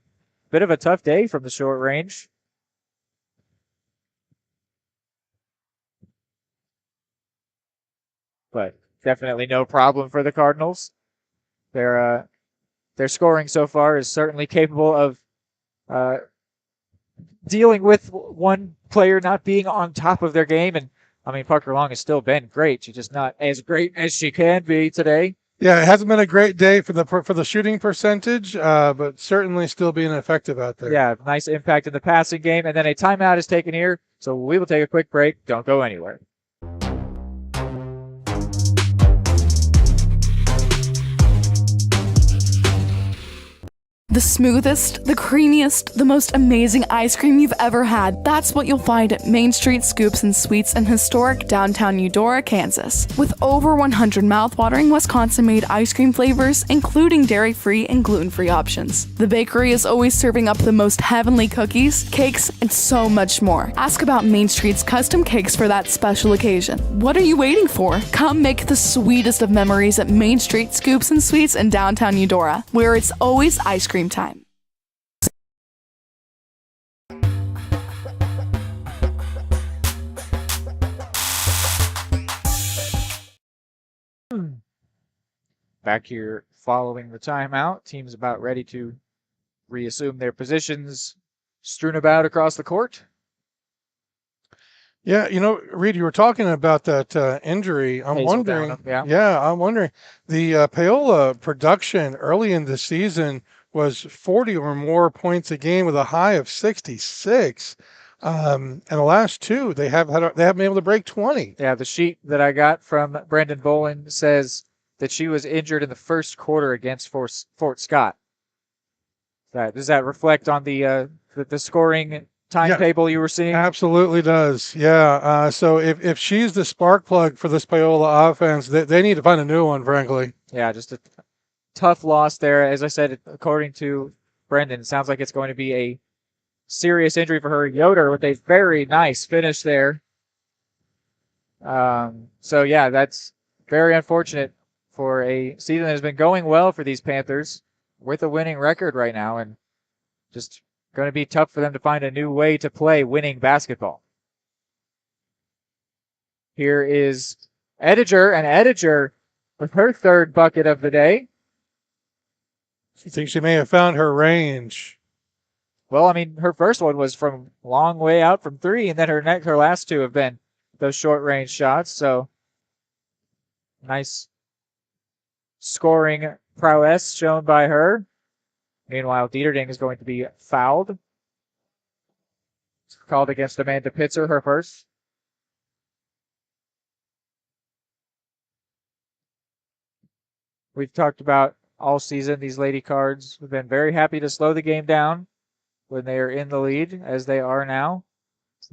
bit of a tough day from the short range. But definitely no problem for the Cardinals. Their scoring so far is certainly capable of dealing with one player not being on top of their game. And I mean, Parker Long has still been great. She's just not as great as she can be today. Yeah, it hasn't been a great day for the shooting percentage, but certainly still being effective out there. Yeah, nice impact in the passing game. And then a timeout is taken here. So we will take a quick break. Don't go anywhere. The smoothest, the creamiest, the most amazing ice cream you've ever had. That's what you'll find at Main Street Scoops and Sweets in historic downtown Eudora, Kansas. With over 100 mouthwatering Wisconsin-made ice cream flavors, including dairy-free and gluten-free options. The bakery is always serving up the most heavenly cookies, cakes, and so much more. Ask about Main Street's custom cakes for that special occasion. What are you waiting for? Come make the sweetest of memories at Main Street Scoops and Sweets in downtown Eudora, where it's always ice cream time. Back here following the timeout. Team's about ready to reassume their positions, strewn about across the court. Yeah, Reed, you were talking about that injury. I'm wondering. I'm wondering. The Paola production early in the season was 40 or more points a game with a high of 66. And the last two, they haven't been able to break 20. Yeah, the sheet that I got from Brandon Bolin says that she was injured in the first quarter against Fort Scott. Does that reflect on the scoring timetable you were seeing? Absolutely does. Yeah. So if she's the spark plug for this Paola offense, they need to find a new one, frankly. Yeah, just a tough loss there. As I said, according to Brendan, it sounds like it's going to be a serious injury for her. Yoder with a very nice finish there. So, yeah, that's very unfortunate for a season that has been going well for these Panthers with a winning record right now, and just going to be tough for them to find a new way to play winning basketball. Here is Ediger, and Ediger with her third bucket of the day. I think she may have found her range. Well, I mean, her first one was from long way out from three, and then her last two have been those short range shots. So nice scoring prowess shown by her. Meanwhile, Dieterding is going to be fouled. It's called against Amanda Pitzer, her first. We've talked about all season, these Lady Cards have been very happy to slow the game down when they are in the lead, as they are now.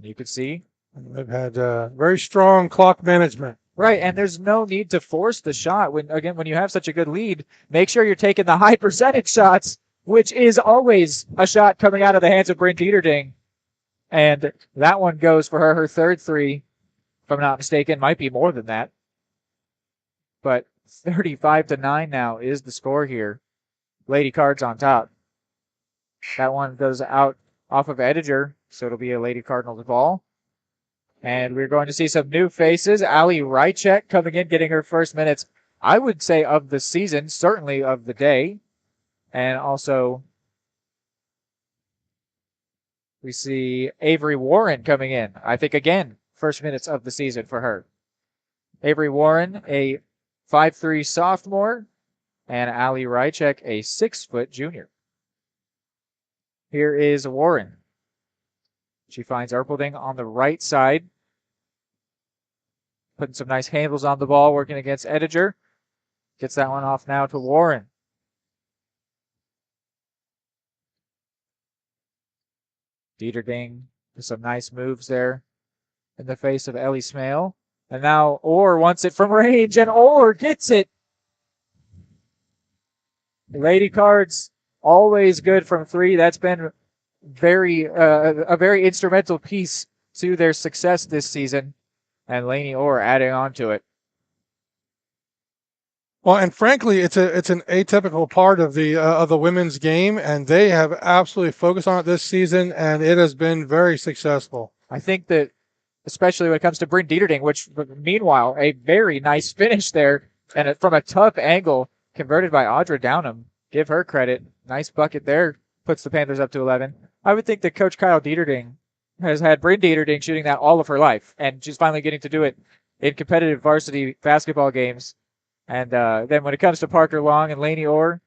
You can see. They've had very strong clock management. Right, and there's no need to force the shot. When you have such a good lead, make sure you're taking the high percentage shots, which is always a shot coming out of the hands of Bryn Dieterding. And that one goes for her third three, if I'm not mistaken. Might be more than that. But 35-9 now is the score here. Lady Cards on top. That one goes out off of Ediger, so it'll be a Lady Cardinals ball. And we're going to see some new faces. Ali Rychek coming in, getting her first minutes, I would say, of the season, certainly of the day. And also, we see Avery Warren coming in. I think, again, first minutes of the season for her. Avery Warren, a 5'3" sophomore, and Ali Rychek, a 6-foot junior. Here is Warren. She finds Erpelding on the right side. Putting some nice handles on the ball, working against Ediger. Gets that one off now to Warren. Dieterding with some nice moves there in the face of Ellie Smale. And now Orr wants it from range, and Orr gets it. Lady Cards, always good from three. That's been a very instrumental piece to their success this season. And Lainey Orr adding on to it. Well, and frankly, it's an atypical part of the women's game, and they have absolutely focused on it this season, and it has been very successful. I think that, especially when it comes to Bryn Dieterding, which, meanwhile, a very nice finish there, and from a tough angle, converted by Audra Downham. Give her credit. Nice bucket there. Puts the Panthers up to 11. I would think that Coach Kyle Dieterding has had Bryn Dieterding shooting that all of her life, and she's finally getting to do it in competitive varsity basketball games. And then when it comes to Parker Long and Lainey Orr,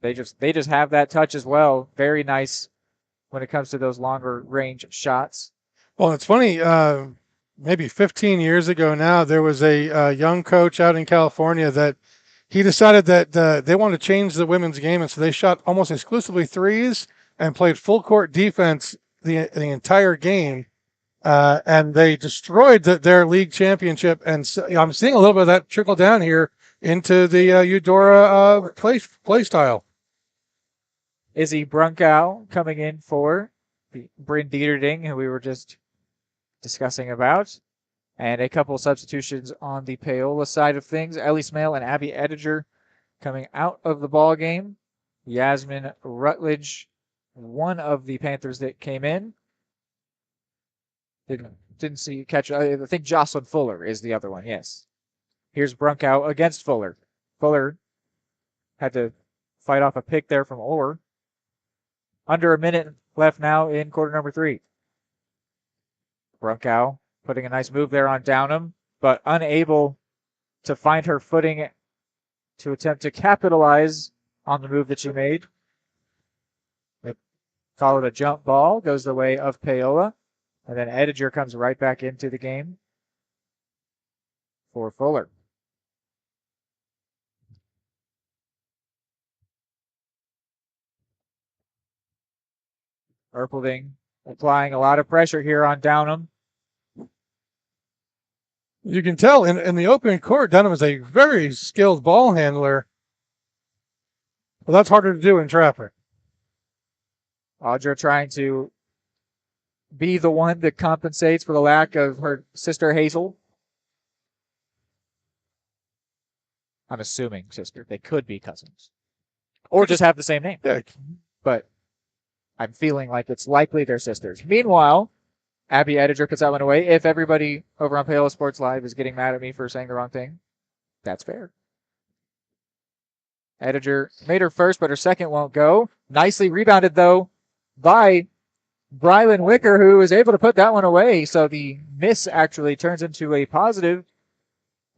they just have that touch as well. Very nice when it comes to those longer range shots. Well, it's funny. Maybe 15 years ago now, there was a young coach out in California that he decided that they wanted to change the women's game, and so they shot almost exclusively threes and played full court defense the entire game. And they destroyed their league championship. And so, I'm seeing a little bit of that trickle down here into the Eudora play style. Izzy Brunkow coming in for Bryn Dieterding, who we were just discussing about. And a couple substitutions on the Paola side of things. Ellie Smale and Abby Ediger coming out of the ball game. Yasmin Rutledge, one of the Panthers that came in. Didn't see you catch. I think Jocelyn Fuller is the other one. Yes. Here's Brunkow against Fuller. Fuller had to fight off a pick there from Orr. Under a minute left now in quarter number 3. Brunkow putting a nice move there on Downham, but unable to find her footing to attempt to capitalize on the move that she made. They call it a jump ball. Goes the way of Paola. And then Ediger comes right back into the game for Fuller. Erpelding applying a lot of pressure here on Downham. You can tell in the open court, Dunham is a very skilled ball handler. Well, that's harder to do in traffic. Audra trying to be the one that compensates for the lack of her sister Hazel. I'm assuming sister. They could be cousins. Or just have the same name. Yeah. But I'm feeling like it's likely they're sisters. Meanwhile, Abby Ediger puts that one away. If everybody over on Paola Sports Live is getting mad at me for saying the wrong thing, that's fair. Ediger made her first, but her second won't go. Nicely rebounded, though, by Brylan Wicker, who was able to put that one away. So the miss actually turns into a positive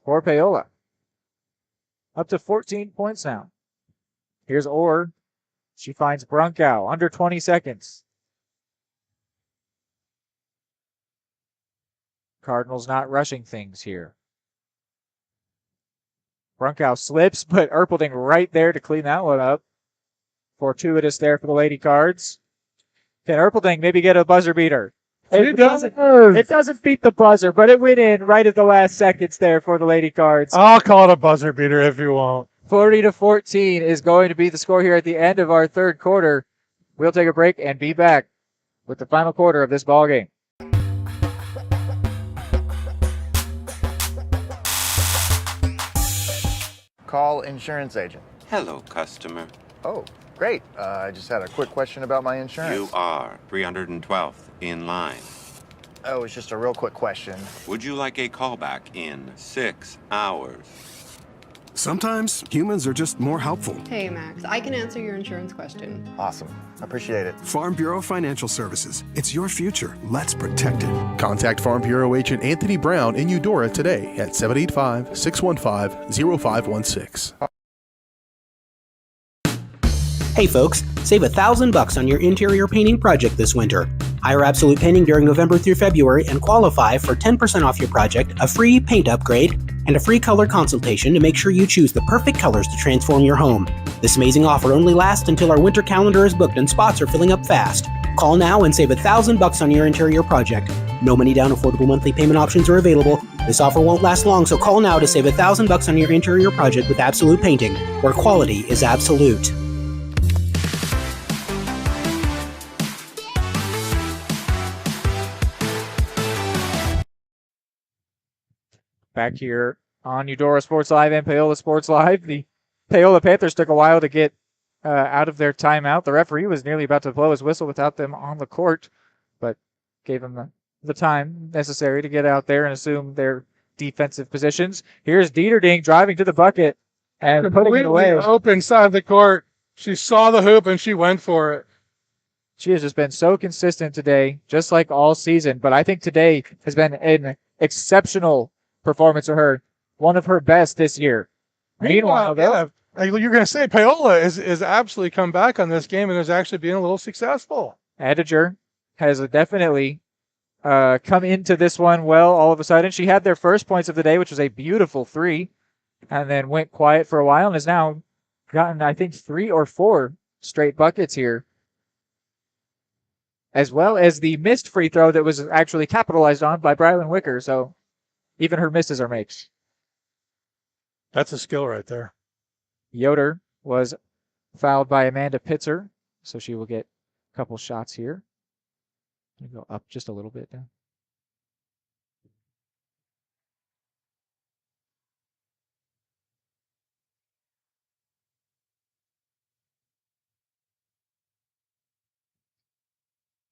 for Paola. Up to 14 points now. Here's Orr. She finds Brunkow. Under 20 seconds. Cardinals not rushing things here. Brunkow slips, but Erpelding right there to clean that one up. Fortuitous there for the Lady Cards. Can Erpelding maybe get a buzzer beater? It doesn't beat the buzzer, but it went in right at the last seconds there for the Lady Cards. I'll call it a buzzer beater if you want. 40-14 is going to be the score here at the end of our third quarter. We'll take a break and be back with the final quarter of this ball game. Call insurance agent. Hello, customer. Oh, great. I just had a quick question about my insurance. You are 312th in line. Oh, it's just a real quick question. Would you like a callback in 6 hours? Sometimes humans are just more helpful. Hey, Max, I can answer your insurance question. Awesome. Appreciate it. Farm Bureau Financial Services. It's your future. Let's protect it. Contact Farm Bureau agent Anthony Brown in Eudora today at 785-615-0516. Hey folks, save $1,000 on your interior painting project this winter. Hire Absolute Painting during November through February and qualify for 10% off your project, a free paint upgrade, and a free color consultation to make sure you choose the perfect colors to transform your home. This amazing offer only lasts until our winter calendar is booked and spots are filling up fast. Call now and save $1,000 on your interior project. No money down, affordable monthly payment options are available. This offer won't last long, so call now to save $1,000 on your interior project with Absolute Painting, where quality is absolute. Back here on Eudora Sports Live and Paola Sports Live. The Paola Panthers took a while to get out of their timeout. The referee was nearly about to blow his whistle without them on the court, but gave them the time necessary to get out there and assume their defensive positions. Here's Dieterding driving to the bucket and putting it away. Open side of the court. She saw the hoop and she went for it. She has just been so consistent today, just like all season. But I think today has been an exceptional performance of her, one of her best this year. Meanwhile, you're going to say Paola is absolutely come back on this game and is actually being a little successful. Ediger has definitely come into this one well all of a sudden. She had their first points of the day, which was a beautiful 3, and then went quiet for a while and has now gotten, I think, 3 or 4 straight buckets here, as well as the missed free throw that was actually capitalized on by Brylan Wicker. So even her misses are makes. That's a skill right there. Yoder was fouled by Amanda Pitzer, so she will get a couple shots here. Go up just a little bit now.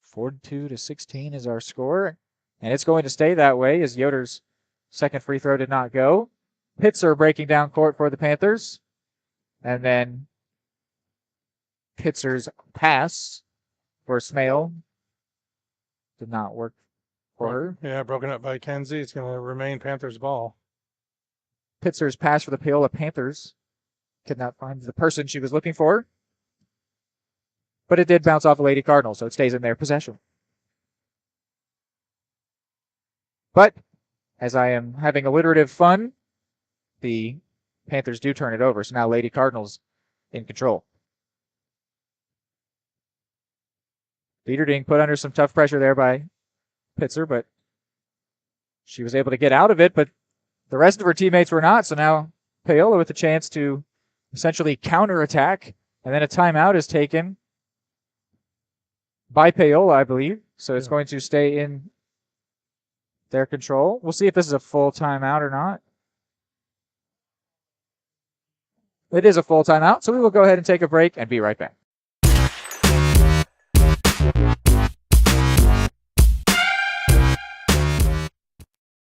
(42 to 16) is our score, and it's going to stay that way as Yoder's second free throw did not go. Pitzer breaking down court for the Panthers. And then Pitzer's pass for Smale did not work for her. Yeah, broken up by Kenzie. It's going to remain Panthers ball. Pitzer's pass for the Paola Panthers could not find the person she was looking for. But it did bounce off a Lady Cardinal, so it stays in their possession. But as I am having alliterative fun, the Panthers do turn it over. So now Lady Cardinals in control. Dieter put under some tough pressure there by Pitzer, but she was able to get out of it, but the rest of her teammates were not. So now Paola with a chance to essentially counterattack, and then a timeout is taken by Paola, I believe. So it's going to stay in their control. We'll see if this is a full timeout or not. It is a full timeout, so we will go ahead and take a break and be right back.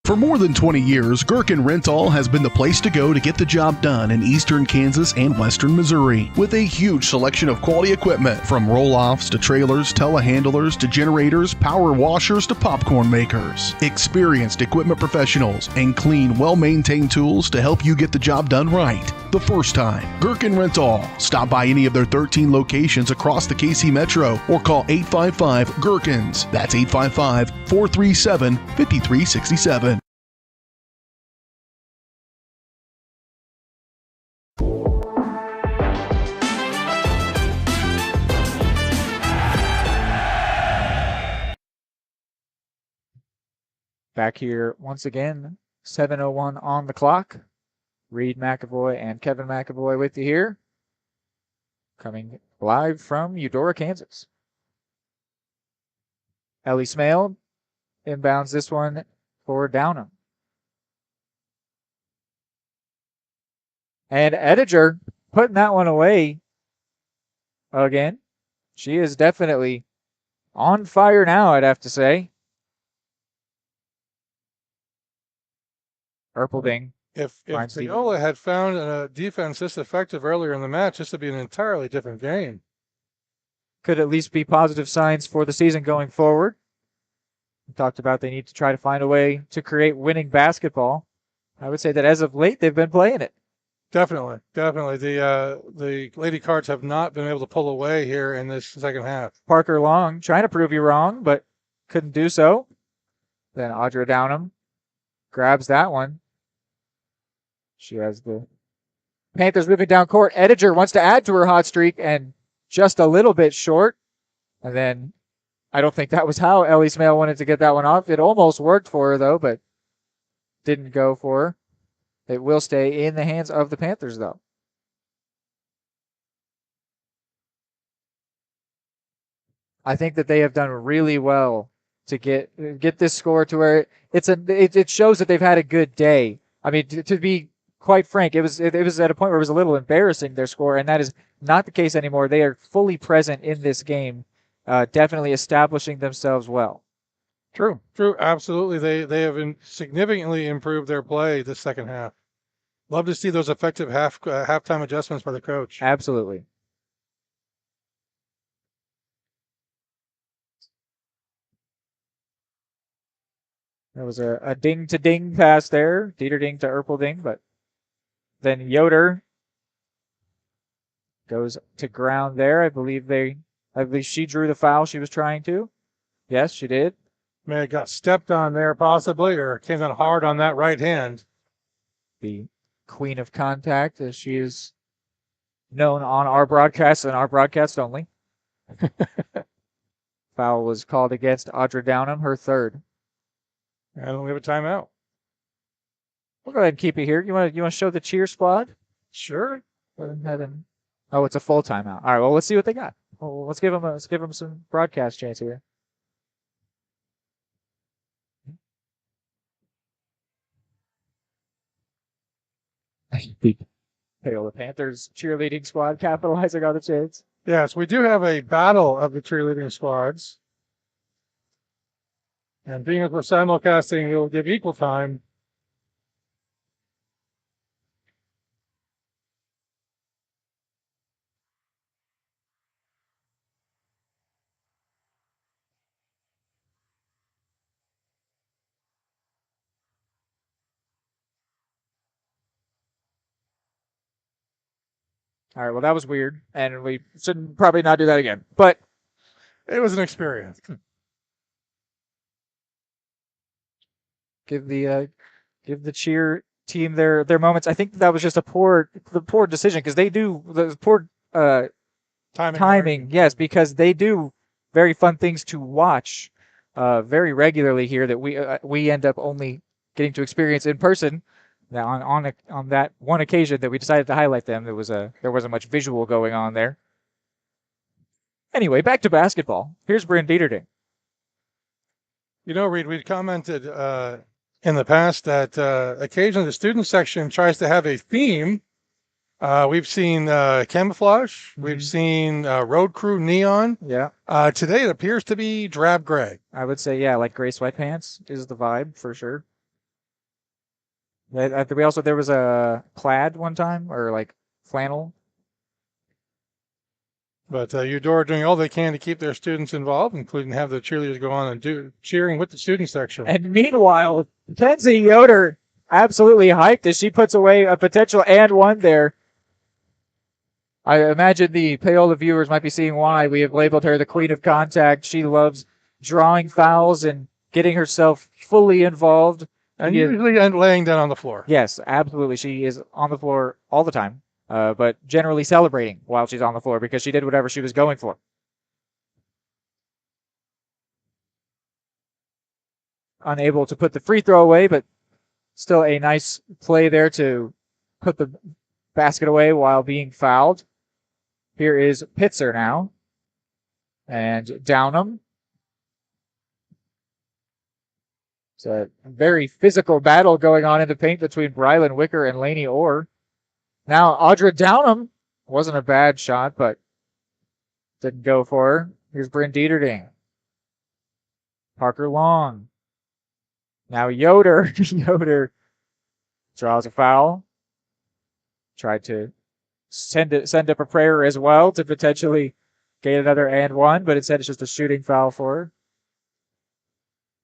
For more than 20 years, Gherkin Rental has been the place to go to get the job done in eastern Kansas and western Missouri. With a huge selection of quality equipment, from roll-offs to trailers, telehandlers to generators, power washers to popcorn makers. Experienced equipment professionals and clean, well-maintained tools to help you get the job done right the first time. Gherkin Rental. Stop by any of their 13 locations across the KC Metro or call 855-GHERKINS. That's 855-437-5367. Back here once again, 7:01 on the clock. Reed McAvoy and Kevin McAvoy with you here. Coming live from Eudora, Kansas. Ellie Smale inbounds this one for Downham. And Ediger putting that one away again. She is definitely on fire now, I'd have to say. Erpelding. If Paola had found a defense this effective earlier in the match, this would be an entirely different game. Could at least be positive signs for the season going forward. We talked about they need to try to find a way to create winning basketball. I would say that as of late, they've been playing it. Definitely. The Lady Cards have not been able to pull away here in this second half. Parker Long trying to prove you wrong, but couldn't do so. Then Audra Downham grabs that one. She has the Panthers moving down court. Ediger wants to add to her hot streak and just a little bit short. And then I don't think that was how Ellie Smale wanted to get that one off. It almost worked for her, though, but didn't go for her. It will stay in the hands of the Panthers, though. I think that they have done really well to get this score to where it shows that they've had a good day. I mean, to be quite frank, it was at a point where it was a little embarrassing, their score, and that is not the case anymore. They are fully present in this game, definitely establishing themselves well. True, absolutely. They have significantly improved their play this second half. Love to see those effective halftime adjustments by the coach. Absolutely. There was a ding-to-ding pass there. Dieter ding to Erpelding, but then Yoder goes to ground there. I believe she drew the foul she was trying to. Yes, she did. May have got stepped on there possibly, or came down hard on that right hand. The queen of contact, as she is known on our broadcast and our broadcast only. Foul was called against Audra Downham, her third. And we have a timeout. We'll go ahead and keep it here. You want to show the cheer squad? Sure. Go ahead and, it's a full timeout. All right. Well, let's see what they got. Well, let's give them some broadcast chance here. Paola Panthers cheerleading squad capitalizing on the chance. Yes, we do have a battle of the cheerleading squads. And being as we're simulcasting, we'll give equal time. All right, well, that was weird, and we should probably not do that again. But it was an experience. Give the cheer team their moments. I think that was just the poor decision because they do the poor timing. Yes, because they do very fun things to watch very regularly here that we end up only getting to experience in person. Now on that one occasion that we decided to highlight them, there wasn't much visual going on there. Anyway, back to basketball. Here's Bryn Dieterding. You know, Reed, we'd commented in the past that occasionally the student section tries to have a theme. We've seen camouflage. We've seen road crew neon. Yeah. Today it appears to be drab gray. I would say, yeah, like gray sweatpants is the vibe for sure. There was a plaid one time, or like flannel. But Eudora doing all they can to keep their students involved, including have the cheerleaders go on and do cheering with the student section. And meanwhile, Kenzie Yoder absolutely hyped as she puts away a potential and one there. I imagine the Paola viewers might be seeing why we have labeled her the queen of contact. She loves drawing fouls and getting herself fully involved. And usually laying down on the floor. Yes, absolutely. She is on the floor all the time, but generally celebrating while she's on the floor because she did whatever she was going for. Unable to put the free throw away, but still a nice play there to put the basket away while being fouled. Here is Pitzer now. And Downham. It's a very physical battle going on in the paint between Brylan Wicker and Lainey Orr. Now, Audra Downham wasn't a bad shot, but didn't go for her. Here's Bryn Dieterding. Parker Long. Now Yoder. Yoder draws a foul. Tried to send up a prayer as well to potentially get another and one, but instead it's just a shooting foul for her.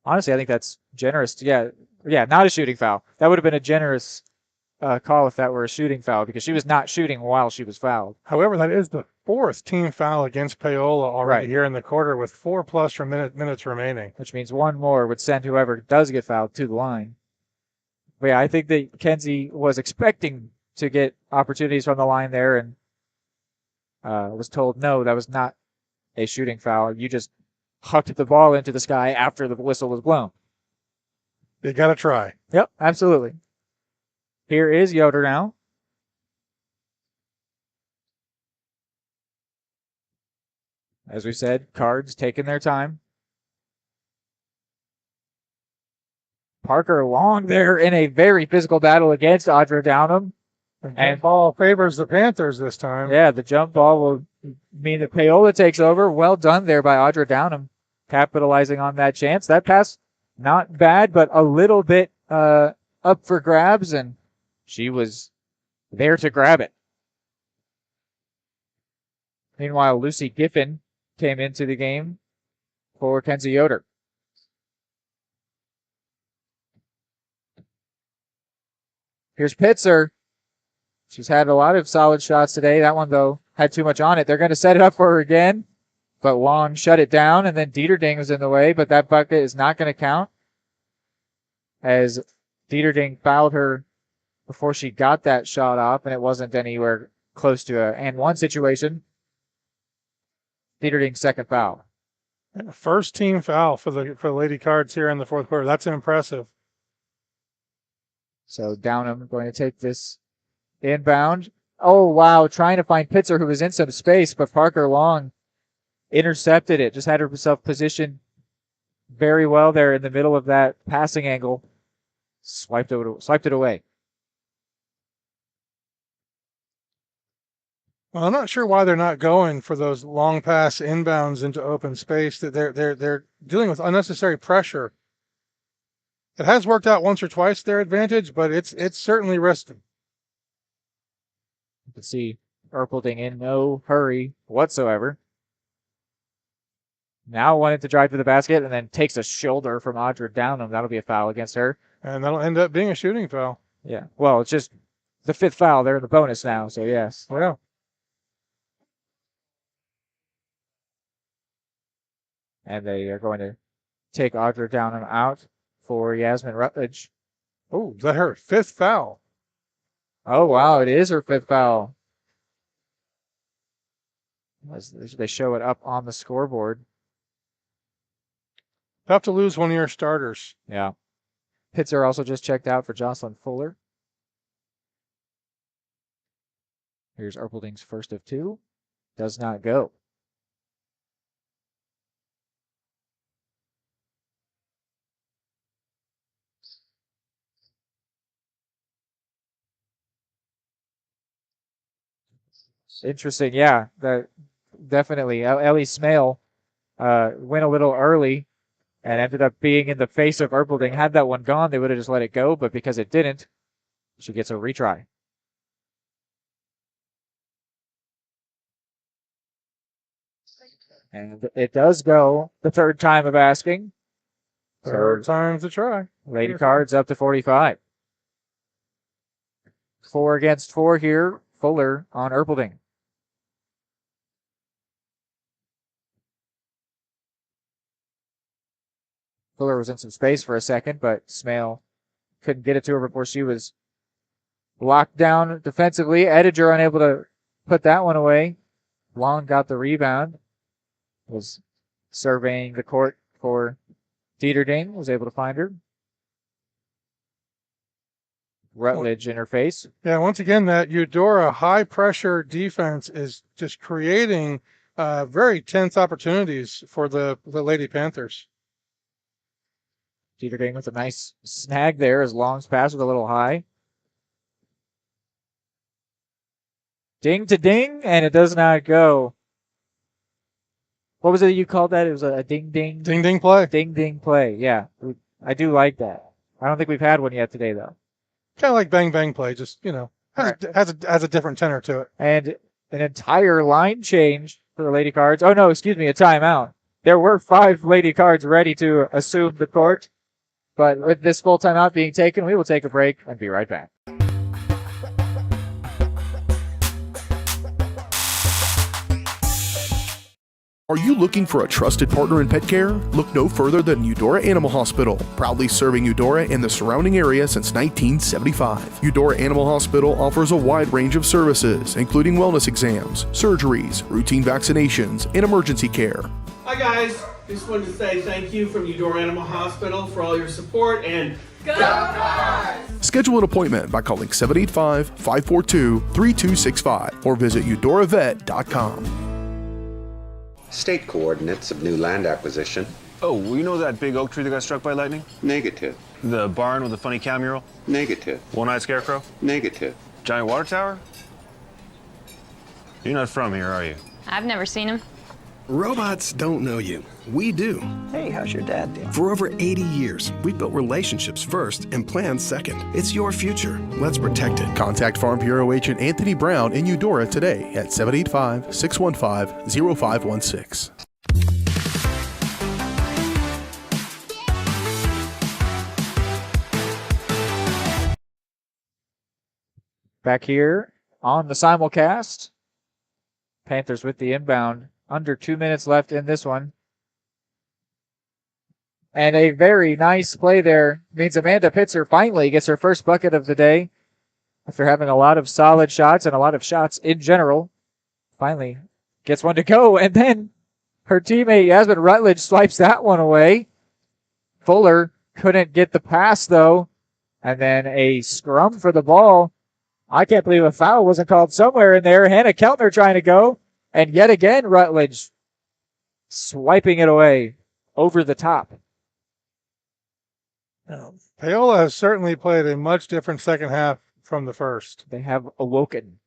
Honestly, I think that's generous. Yeah, not a shooting foul. That would have been a generous call if that were a shooting foul because she was not shooting while she was fouled. However, that is the fourth team foul against Paola already here in the quarter with 4+ minutes remaining. Which means one more would send whoever does get fouled to the line. But yeah, I think that Kenzie was expecting to get opportunities from the line there and was told, no, that was not a shooting foul. You just hucked the ball into the sky after the whistle was blown. You got to try. Yep, absolutely. Here is Yoder now. As we said, Cards taking their time. Parker Long there in a very physical battle against Audra Downham. And ball favors the Panthers this time. Yeah, the jump ball will mean that Paola takes over. Well done there by Audra Downham, capitalizing on that chance. That pass, not bad, but a little bit up for grabs, and she was there to grab it. Meanwhile, Lucy Giffen came into the game for Kenzie Yoder. Here's Pitzer. She's had a lot of solid shots today. That one, though, had too much on it. They're going to set it up for her again, but Long shut it down, and then Dieterding was in the way, but that bucket is not going to count as Dieterding fouled her before she got that shot off, and it wasn't anywhere close to a and one situation. Dieterding's second foul. First team foul for the Lady Cards here in the fourth quarter. That's impressive. So Downham going to take this inbound. Oh, wow. Trying to find Pitzer, who was in some space, but Parker Long intercepted it. Just had herself positioned very well there in the middle of that passing angle. Swiped it away. Well, I'm not sure why they're not going for those long pass inbounds into open space. That they're dealing with unnecessary pressure. It has worked out once or twice to their advantage, but it's certainly risky. You can see Erpelding in no hurry whatsoever. Now wanted to drive to the basket and then takes a shoulder from Audra Downham. That'll be a foul against her. And that'll end up being a shooting foul. Yeah. Well, it's just the fifth foul. They're in the bonus now, so yes. Well. And they are going to take Audra Downham out for Yasmin Rutledge. Oh, is that her fifth foul? Oh, wow. It is her fifth foul. As they show it up on the scoreboard. Tough to lose one of your starters. Yeah. Pitzer also just checked out for Jocelyn Fuller. Here's Erpelding's first of 2. Does not go. Interesting. Yeah, definitely. Ellie Smale went a little early and ended up being in the face of Erpelding. Had that one gone, they would have just let it go, but because it didn't, she gets a retry. And it does go the third time of asking. Third time's a try. Lady Cards up to 45. 4 against 4 here. Fuller on Erpelding. Fuller was in some space for a second, but Smale couldn't get it to her before she was locked down defensively. Ediger unable to put that one away. Long got the rebound. Was surveying the court for Dieterding. Was able to find her. Rutledge in her face. Yeah, once again, that Eudora high-pressure defense is just creating very tense opportunities for the Lady Panthers. Dieterding with a nice snag there as Long's pass was a little high. Ding to ding, and it does not go. What was it you called that? It was a ding ding. Ding ding play. Ding ding play. Yeah, I do like that. I don't think we've had one yet today though. Kind of like bang bang play, just has a different tenor to it. And an entire line change for the Lady Cards. Oh no, excuse me, a timeout. There were 5 Lady Cards ready to assume the court, but with this full timeout being taken, we will take a break and be right back. Are you looking for a trusted partner in pet care? Look no further than Eudora Animal Hospital, proudly serving Eudora and the surrounding area since 1975. Eudora Animal Hospital offers a wide range of services, including wellness exams, surgeries, routine vaccinations, and emergency care. Hi guys, just wanted to say thank you from Eudora Animal Hospital for all your support and go Cards! Schedule an appointment by calling 785-542-3265 or visit eudoravet.com. State coordinates of new land acquisition. Oh, you know that big oak tree that got struck by lightning? Negative. The barn with the funny cow mural? Negative. One-eyed scarecrow? Negative. Giant water tower? You're not from here, are you? I've never seen him. Robots don't know you. We do. Hey, how's your dad doing? For over 80 years, we've built relationships first and plans second. It's your future. Let's protect it. Contact Farm Bureau Agent Anthony Brown in Eudora today at 785-615-0516. Back here on the simulcast, Panthers with the inbound. Under 2 minutes left in this one. And a very nice play there means Amanda Pitzer finally gets her first bucket of the day after having a lot of solid shots and a lot of shots in general. Finally gets one to go, and then her teammate Yasmin Rutledge swipes that one away. Fuller couldn't get the pass though, and then a scrum for the ball. I can't believe a foul wasn't called somewhere in there. Hannah Keltner trying to go. And yet again, Rutledge swiping it away over the top. Paola has certainly played a much different second half from the first. They have awoken.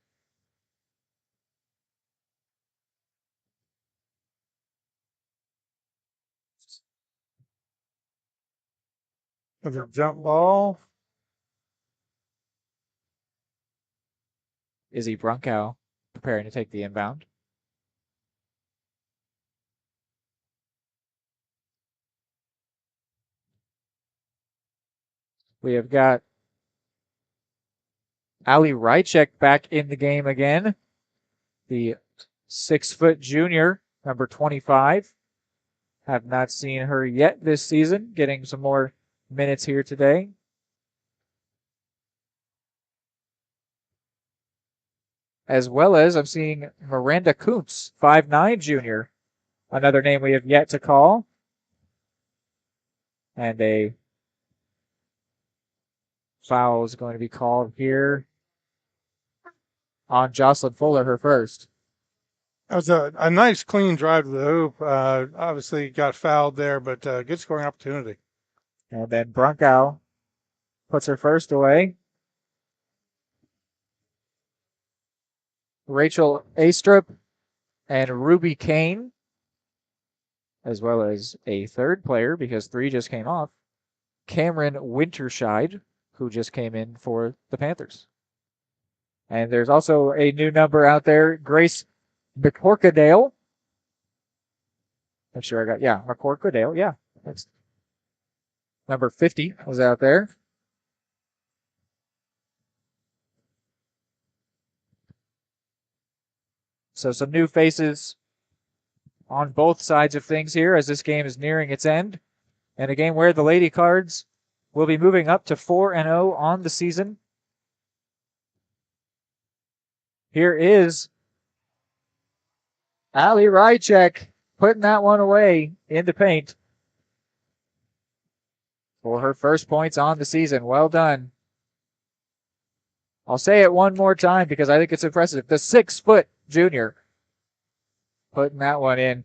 Another jump ball. Izzy Brunkow preparing to take the inbound. We have got Ali Rychek back in the game again. The 6-foot junior, number 25. Have not seen her yet this season. Getting some more minutes here today. As well as I'm seeing Miranda Kuntz, 5'9" junior. Another name we have yet to call. And a foul is going to be called here on Jocelyn Fuller, her first. That was a nice, clean drive to the hoop. Obviously got fouled there, but good scoring opportunity. And then Brunkow puts her first away. Rachel Astrup and Ruby Kane, as well as a third player, because 3 just came off, Cameron Winterscheid, who just came in for the Panthers. And there's also a new number out there, Grace McCorkadale. I'm sure I got, yeah, McCorkadale, yeah. That's number 50 was out there. So some new faces on both sides of things here as this game is nearing its end. And a game where the Lady Cards will be moving up to 4-0 on the season. Here is Ali Rychek putting that one away in the paint for her first points on the season. Well done. I'll say it one more time because I think it's impressive. The 6-foot junior putting that one in.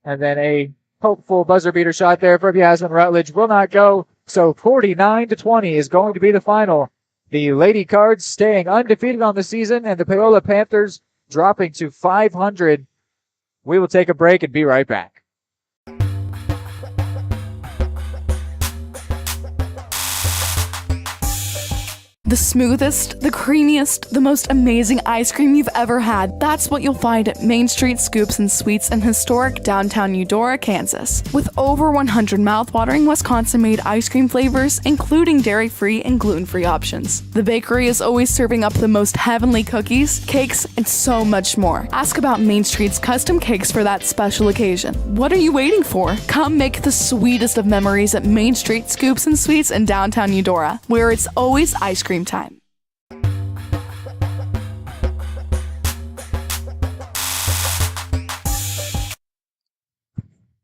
And then a hopeful buzzer beater shot there from Yasmin Rutledge will not go. So 49-20 is going to be the final. The Lady Cards staying undefeated on the season and the Paola Panthers dropping to 500. We will take a break and be right back. The smoothest, the creamiest, the most amazing ice cream you've ever had. That's what you'll find at Main Street Scoops and Sweets in historic downtown Eudora, Kansas. With over 100 mouthwatering Wisconsin-made ice cream flavors, including dairy-free and gluten-free options. The bakery is always serving up the most heavenly cookies, cakes, and so much more. Ask about Main Street's custom cakes for that special occasion. What are you waiting for? Come make the sweetest of memories at Main Street Scoops and Sweets in downtown Eudora, where it's always ice cream time.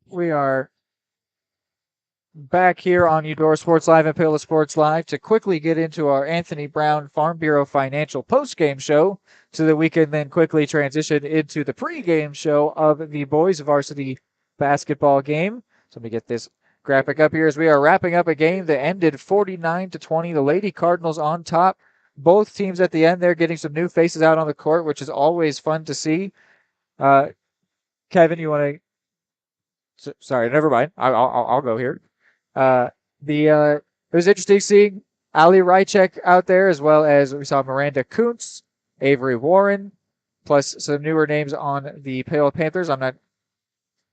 We are back here on Eudora Sports Live and Paola Sports Live to quickly get into our Anthony Brown Farm Bureau Financial postgame show so that we can then quickly transition into the pregame show of the boys varsity basketball game. So let me get this graphic up here as we are wrapping up a game that ended 49-20. The Lady Cardinals on top. Both teams at the end there getting some new faces out on the court, which is always fun to see. Kevin, you want to? Sorry, never mind. I'll go here. It was interesting seeing Ali Rychek out there, as well as we saw Miranda Kuntz, Avery Warren, plus some newer names on the Paola Panthers. I'm not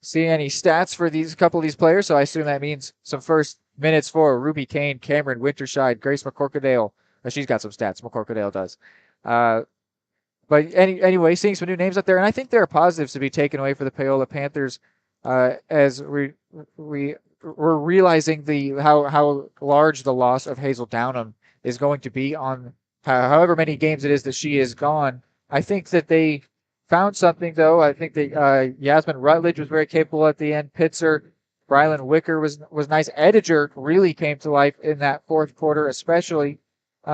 seeing any stats for these couple of these players, so I assume that means some first minutes for Ruby Kane, Cameron Winterscheid, Grace McCorkadale. She's got some stats. McCorkadale does. But anyway, seeing some new names out there, and I think there are positives to be taken away for the Paola Panthers as we're realizing how large the loss of Hazel Downham is going to be on however many games it is that she is gone. I think that they found something, though. I think that Yasmin Rutledge was very capable at the end. Pitzer, Brylan Wicker was nice. Ediger really came to life in that fourth quarter, especially.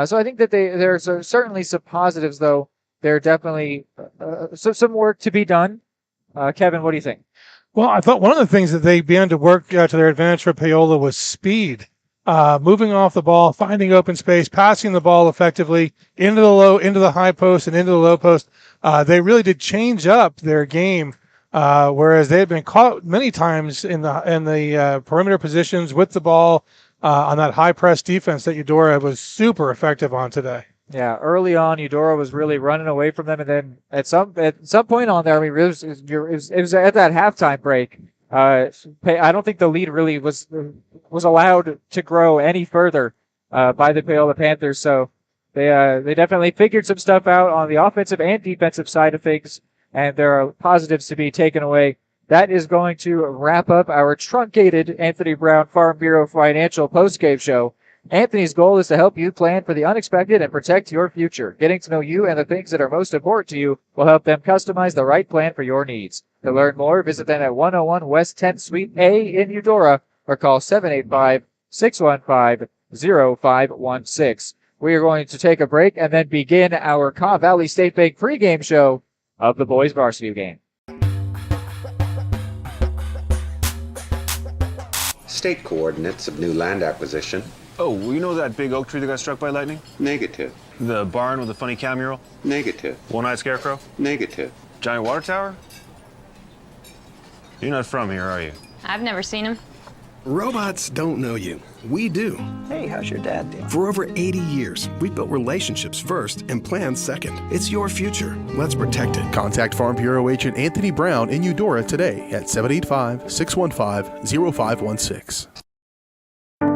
So I think that there's certainly some positives, though. There are definitely some work to be done. Kevin, what do you think? Well, I thought one of the things that they began to work to their advantage for Paola was speed. Moving off the ball, finding open space, passing the ball effectively into the high post and into the low post. They really did change up their game, whereas they had been caught many times in the perimeter positions with the ball on that high press defense that Eudora was super effective on today. Yeah, early on, Eudora was really running away from them, and then at some point on there, I mean, it was at that halftime break. I don't think the lead really was allowed to grow any further by the Paola Panthers. So they definitely figured some stuff out on the offensive and defensive side of things, and there are positives to be taken away. That is going to wrap up our truncated Anthony Brown Farm Bureau Financial postgame show. Anthony's goal is to help you plan for the unexpected and protect your future. Getting to know you and the things that are most important to you will help them customize the right plan for your needs. To learn more, visit them at 101 West 10th Suite A in Eudora or call 615-0516. We are going to take a break and then begin our Caw Valley State Bank pregame show of the boys varsity game. State coordinates of new land acquisition. Oh, well, you know that big oak tree that got struck by lightning? Negative. The barn with the funny cow mural? Negative. One-eyed scarecrow? Negative. Giant water tower? You're not from here, are you? I've never seen him. Robots don't know you. We do. Hey, how's your dad doing? For over 80 years, we've built relationships first and plans second. It's your future. Let's protect it. Contact Farm Bureau Agent Anthony Brown in Eudora today at 785-615-0516.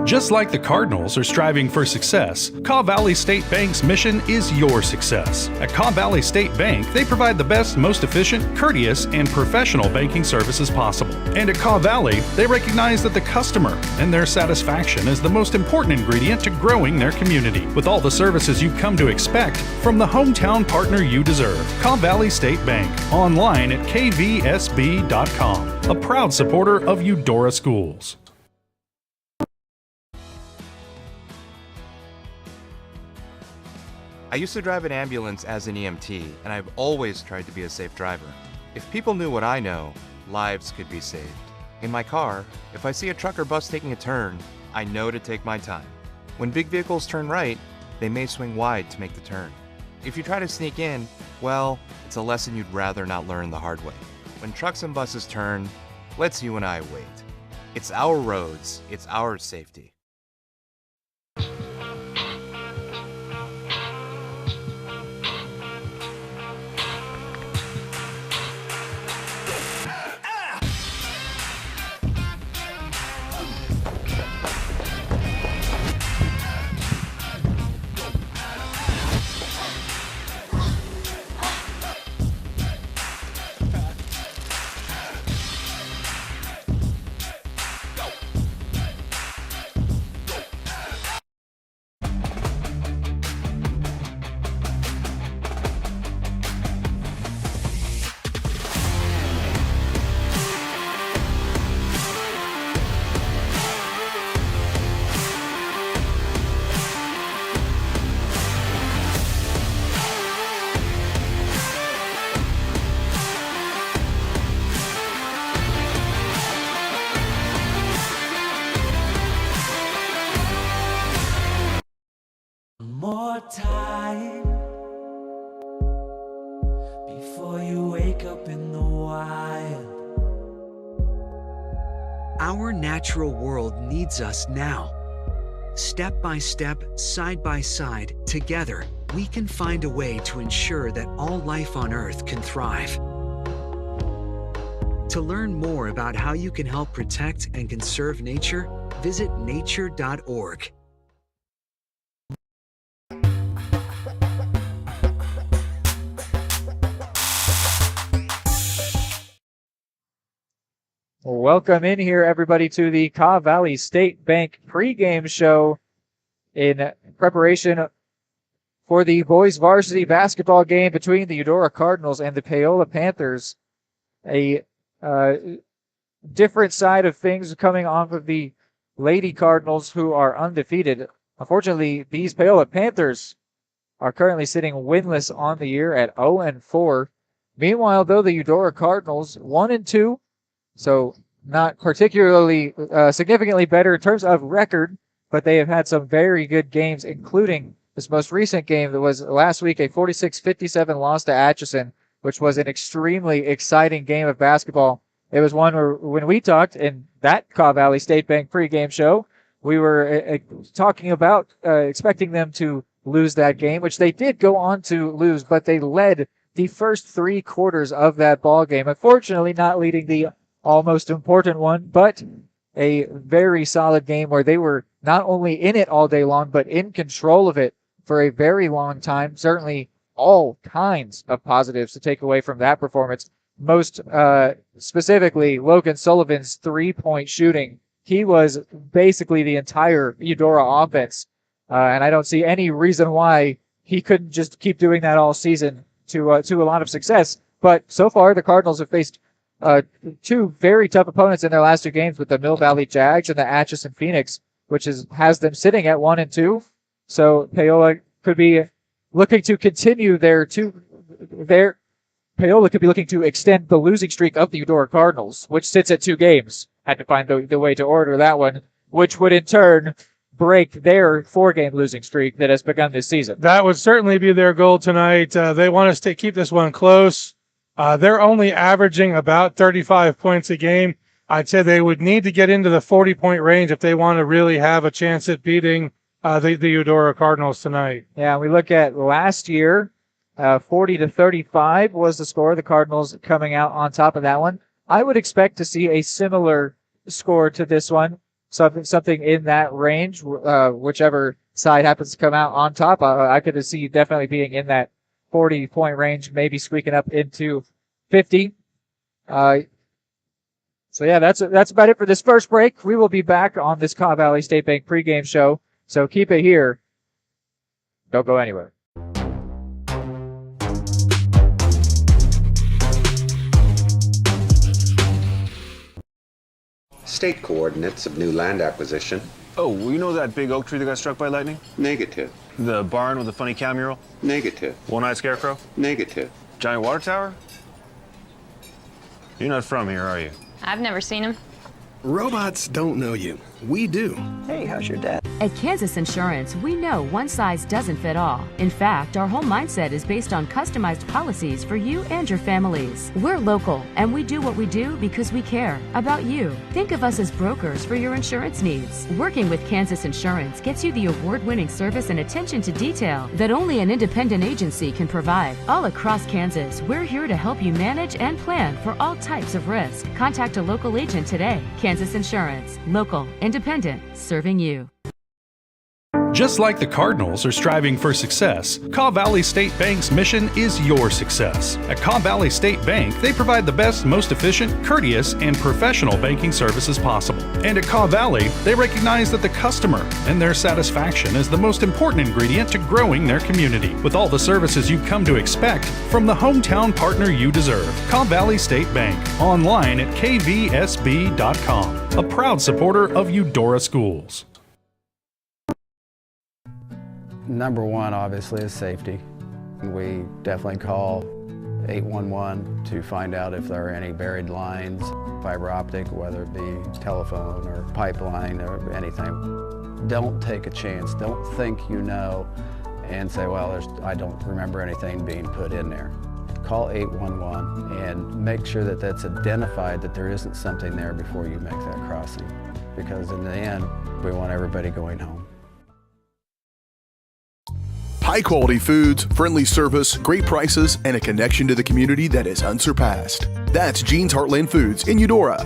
Just like the Cardinals are striving for success, Caw Valley State Bank's mission is your success. At Caw Valley State Bank, they provide the best, most efficient, courteous, and professional banking services possible. And at Caw Valley, they recognize that the customer and their satisfaction is the most important ingredient to growing their community. With all the services you've come to expect from the hometown partner you deserve, Caw Valley State Bank, online at kvsb.com, a proud supporter of Eudora Schools. I used to drive an ambulance as an EMT, and I've always tried to be a safe driver. If people knew what I know, lives could be saved. In my car, if I see a truck or bus taking a turn, I know to take my time. When big vehicles turn right, they may swing wide to make the turn. If you try to sneak in, well, it's a lesson you'd rather not learn the hard way. When trucks and buses turn, let's you and I wait. It's our roads, it's our safety. More time before you wake up in the wild. Our natural world needs us now. Step by step, side by side, together, we can find a way to ensure that all life on Earth can thrive. To learn more about how you can help protect and conserve nature, visit nature.org. Welcome in here, everybody, to the Caw Valley State Bank pregame show in preparation for the boys varsity basketball game between the Eudora Cardinals and the Paola Panthers. A different side of things coming off of the Lady Cardinals, who are undefeated. Unfortunately, these Paola Panthers are currently sitting winless on the year at 0-4. Meanwhile, though, the Eudora Cardinals 1-2. So not particularly significantly better in terms of record, but they have had some very good games, including this most recent game that was last week, a 46-57 loss to Atchison, which was an extremely exciting game of basketball. It was one where when we talked in that Caw Valley State Bank pregame show, we were talking about expecting them to lose that game, which they did go on to lose, but they led the first 3 quarters of that ball game. Unfortunately, not leading the almost important one, but a very solid game where they were not only in it all day long, but in control of it for a very long time. Certainly all kinds of positives to take away from that performance. Most specifically, Logan Sullivan's 3-point shooting. He was basically the entire Eudora offense, and I don't see any reason why he couldn't just keep doing that all season to a lot of success. But so far, the Cardinals have faced 2 very tough opponents in their last 2 games with the Mill Valley Jags and the Atchison Phoenix, which has them sitting at 1-2. So Paola could be looking to continue Paola could be looking to extend the losing streak of the Eudora Cardinals, which sits at 2 games. Had to find the way to order that one, which would in turn break their 4-game losing streak that has begun this season. That would certainly be their goal tonight. They want us to keep this one close. They're only averaging about 35 points a game. I'd say they would need to get into the 40-point range if they want to really have a chance at beating the Eudora Cardinals tonight. Yeah, we look at last year, 40-35 was the score. The Cardinals coming out on top of that one. I would expect to see a similar score to this one, something in that range, whichever side happens to come out on top. I could see definitely being in that 40-point range, maybe squeaking up into 50. So yeah, that's about it for this first break. We will be back on this Cobb Valley State Bank pregame show. So keep it here. Don't go anywhere. State coordinates of new land acquisition. Oh, you know that big oak tree that got struck by lightning? Negative. The barn with the funny cow mural? Negative. One-eyed scarecrow? Negative. Giant water tower? You're not from here, are you? I've never seen him. Robots don't know you. We do. Hey, how's your dad? At Kansas Insurance, we know one size doesn't fit all. In fact, our whole mindset is based on customized policies for you and your families. We're local, and we do what we do because we care about you. Think of us as brokers for your insurance needs. Working with Kansas Insurance gets you the award-winning service and attention to detail that only an independent agency can provide. All across Kansas, we're here to help you manage and plan for all types of risk. Contact a local agent today. Kansas Insurance. Local, independent, serving you. Just like the Cardinals are striving for success, Cobb Valley State Bank's mission is your success. At Cobb Valley State Bank, they provide the best, most efficient, courteous, and professional banking services possible. And at Cobb Valley, they recognize that the customer and their satisfaction is the most important ingredient to growing their community. With all the services you've come to expect from the hometown partner you deserve, Cobb Valley State Bank, online at kvsb.com, a proud supporter of Eudora Schools. Number one, obviously, is safety. We definitely call 811 to find out if there are any buried lines, fiber optic, whether it be telephone or pipeline or anything. Don't take a chance. Don't think you know and say, well, I don't remember anything being put in there. Call 811 and make sure that that's identified, that there isn't something there before you make that crossing. Because in the end, we want everybody going home. High quality foods, friendly service, great prices, and a connection to the community that is unsurpassed. That's Jean's Heartland Foods in Eudora.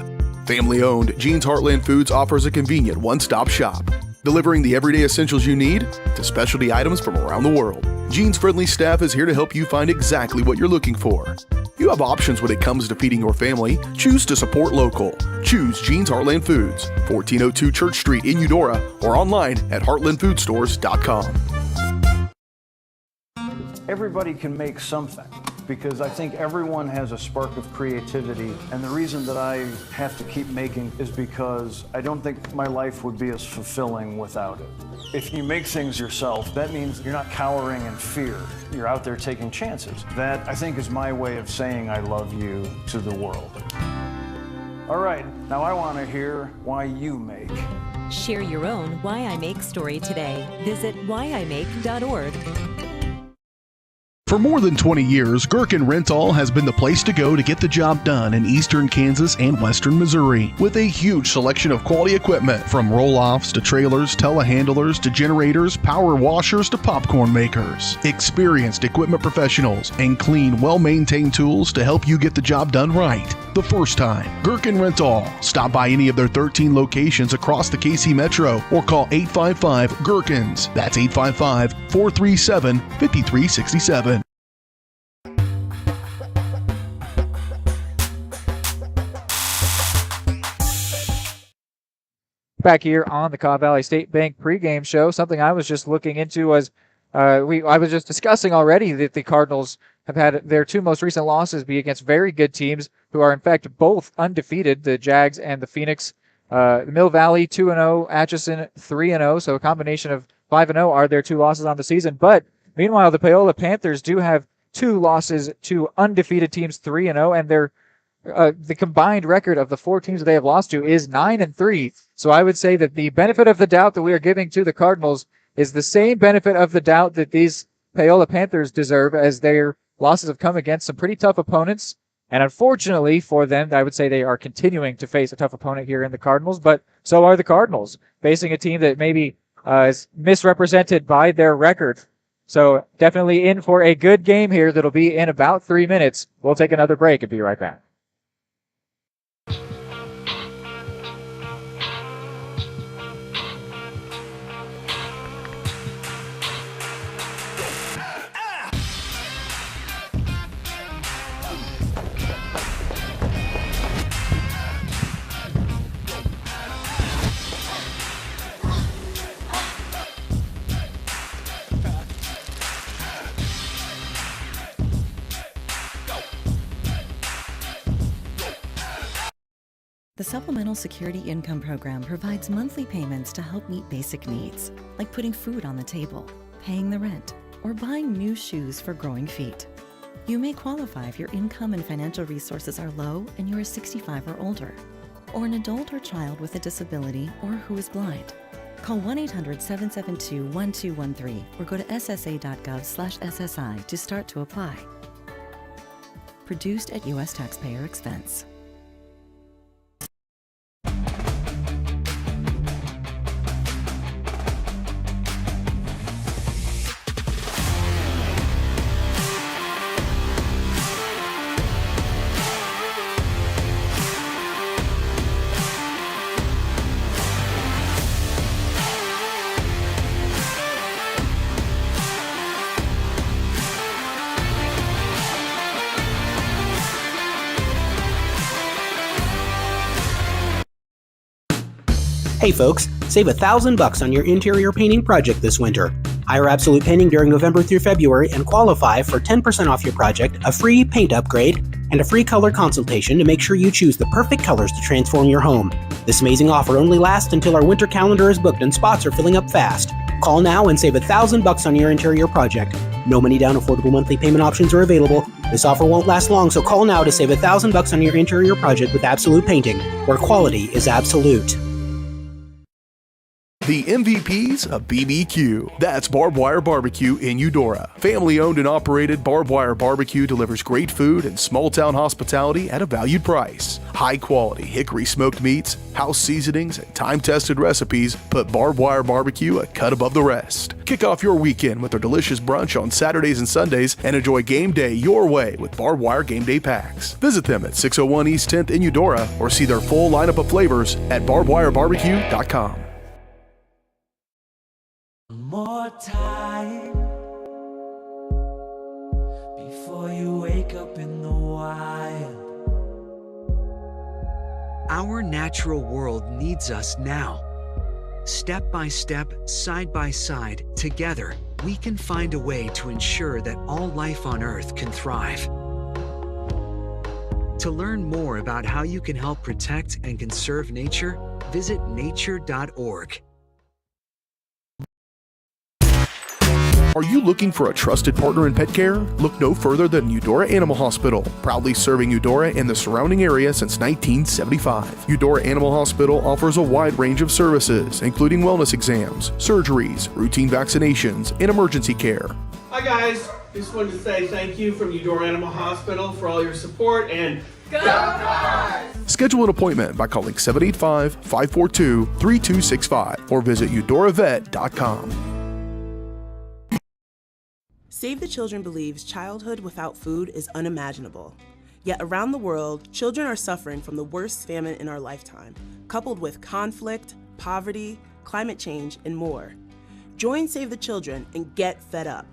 Family owned, Jean's Heartland Foods offers a convenient one-stop shop, delivering the everyday essentials you need to specialty items from around the world. Jean's friendly staff is here to help you find exactly what you're looking for. You have options when it comes to feeding your family. Choose to support local. Choose Jean's Heartland Foods, 1402 Church Street in Eudora, or online at heartlandfoodstores.com. Everybody can make something, because I think everyone has a spark of creativity, and the reason that I have to keep making is because I don't think my life would be as fulfilling without it. If you make things yourself, that means you're not cowering in fear. You're out there taking chances. That, I think, is my way of saying I love you to the world. All right, now I want to hear why you make. Share your own Why I Make story today. Visit whyimake.org. For more than 20 years, Gherkin Rental has been the place to go to get the job done in eastern Kansas and western Missouri. With a huge selection of quality equipment, from roll-offs to trailers, telehandlers to generators, power washers to popcorn makers. Experienced equipment professionals and clean, well-maintained tools to help you get the job done right the first time. Gherkin Rental. Stop by any of their 13 locations across the KC Metro or call 855-GHERKINS. That's 855-437-5367. Back here on the Cobb Valley State Bank pregame show, something I was just looking into was I was just discussing already that the Cardinals have had their 2 most recent losses be against very good teams who are in fact both undefeated, the Jags and the Phoenix Mill Valley 2-0, Atchison 3-0. So a combination of 5-0 are their 2 losses on the season. But meanwhile, the Paola Panthers do have 2 losses to undefeated teams, 3-0, and their the combined record of the 4 teams that they have lost to is 9-3. So I would say that the benefit of the doubt that we are giving to the Cardinals is the same benefit of the doubt that these Paola Panthers deserve, as their losses have come against some pretty tough opponents. And unfortunately for them, I would say they are continuing to face a tough opponent here in the Cardinals, but so are the Cardinals, facing a team that maybe is misrepresented by their record. So definitely in for a good game here that'll be in about 3 minutes. We'll take another break and be right back. The Supplemental Security Income Program provides monthly payments to help meet basic needs, like putting food on the table, paying the rent, or buying new shoes for growing feet. You may qualify if your income and financial resources are low and you are 65 or older, or an adult or child with a disability or who is blind. Call 1-800-772-1213 or go to ssa.gov/SSI to start to apply. Produced at U.S. taxpayer expense. Hey folks, save $1,000 on your interior painting project this winter. Hire Absolute Painting during November through February and qualify for 10% off your project, a free paint upgrade, and a free color consultation to make sure you choose the perfect colors to transform your home. This amazing offer only lasts until our winter calendar is booked and spots are filling up fast. Call now and save $1,000 on your interior project. No money down, affordable monthly payment options are available. This offer won't last long, so call now to save $1,000 on your interior project with Absolute Painting, where quality is absolute. The MVPs of BBQ. That's Barbed Wire Barbecue in Eudora. Family owned and operated, Barbed Wire Barbecue delivers great food and small town hospitality at a valued price. High quality hickory smoked meats, house seasonings, and time tested recipes put Barbed Wire Barbecue a cut above the rest. Kick off your weekend with their delicious brunch on Saturdays and Sundays and enjoy game day your way with Barbed Wire Game Day Packs. Visit them at 601 East 10th in Eudora or see their full lineup of flavors at barbedwirebarbecue.com. More time before you wake up in the wild. Our natural world needs us now. Step by step, side by side, together, we can find a way to ensure that all life on Earth can thrive. To learn more about how you can help protect and conserve nature, visit nature.org. Are you looking for a trusted partner in pet care? Look no further than Eudora Animal Hospital, proudly serving Eudora and the surrounding area since 1975. Eudora Animal Hospital offers a wide range of services, including wellness exams, surgeries, routine vaccinations, and emergency care. Hi guys, just wanted to say thank you from Eudora Animal Hospital for all your support and go Cards! Schedule an appointment by calling 785-542-3265 or visit eudoravet.com. Save the Children believes childhood without food is unimaginable. Yet around the world, children are suffering from the worst famine in our lifetime, coupled with conflict, poverty, climate change, and more. Join Save the Children and get fed up.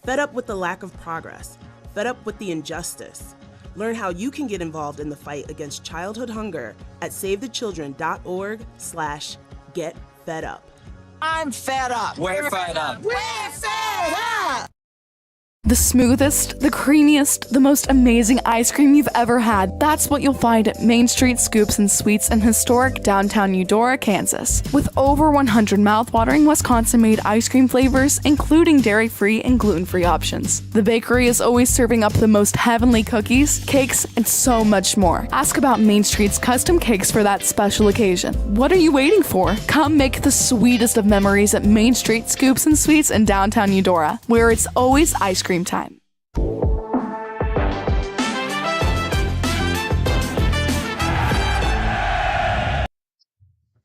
Fed up with the lack of progress. Fed up with the injustice. Learn how you can get involved in the fight against childhood hunger at savethechildren.org/getfedup. I'm fed up. We're fed up. We're fed up. The smoothest, the creamiest, the most amazing ice cream you've ever had. That's what you'll find at Main Street Scoops and Sweets in historic downtown Eudora, Kansas. With over 100 mouthwatering Wisconsin-made ice cream flavors, including dairy-free and gluten-free options. The bakery is always serving up the most heavenly cookies, cakes, and so much more. Ask about Main Street's custom cakes for that special occasion. What are you waiting for? Come make the sweetest of memories at Main Street Scoops and Sweets in downtown Eudora, where it's always ice cream time.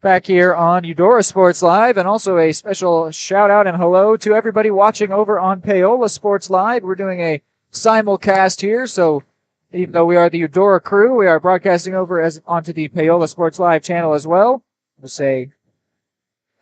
Back here on Eudora Sports Live, and also a special shout out and hello to everybody watching over on Paola Sports Live. We're doing a simulcast here, so even though we are the Eudora crew, we are broadcasting over onto the Paola Sports Live channel as well. We'll say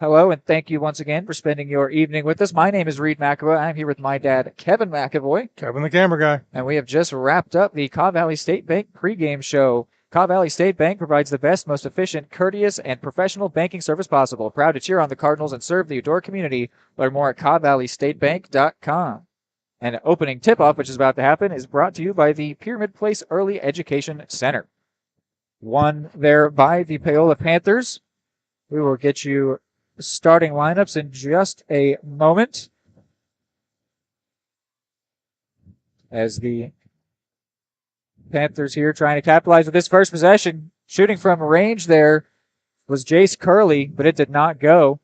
hello and thank you once again for spending your evening with us. My name is Reed McAvoy. I'm here with my dad, Kevin McAvoy. Kevin the camera guy. And we have just wrapped up the Cobb Valley State Bank pregame show. Cobb Valley State Bank provides the best, most efficient, courteous, and professional banking service possible. Proud to cheer on the Cardinals and serve the Eudora community. Learn more at cobbvalleystatebank.com. And opening tip-off, which is about to happen, is brought to you by the Pyramid Place Early Education Center. Won there by the Paola Panthers. We will get you starting lineups in just a moment, as the Panthers here trying to capitalize with this first possession. Shooting from range there was Jace Curley, but it did not go.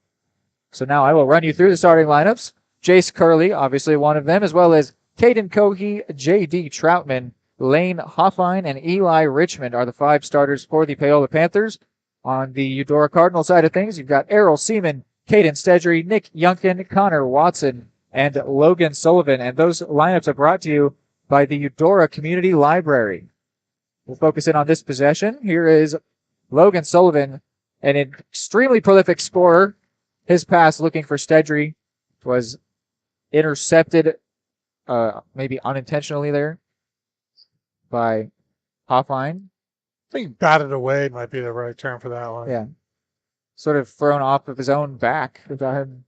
So now I will run you through the starting lineups. Jace Curley, obviously one of them, as well as Caden Cohey, J.D. Troutman, Lane Hoffine, and Eli Richmond are the 5 starters for the Paola Panthers. On the Eudora Cardinal side of things, you've got Errol Seaman, Caden Stedgery, Nick Youngkin, Connor Watson, and Logan Sullivan. And those lineups are brought to you by the Eudora Community Library. We'll focus in on this possession. Here is Logan Sullivan, an extremely prolific scorer. His pass looking for Stedgery was intercepted, maybe unintentionally there, by Hoffine. I think batted away might be the right term for that one. Yeah. Sort of thrown off of his own back without him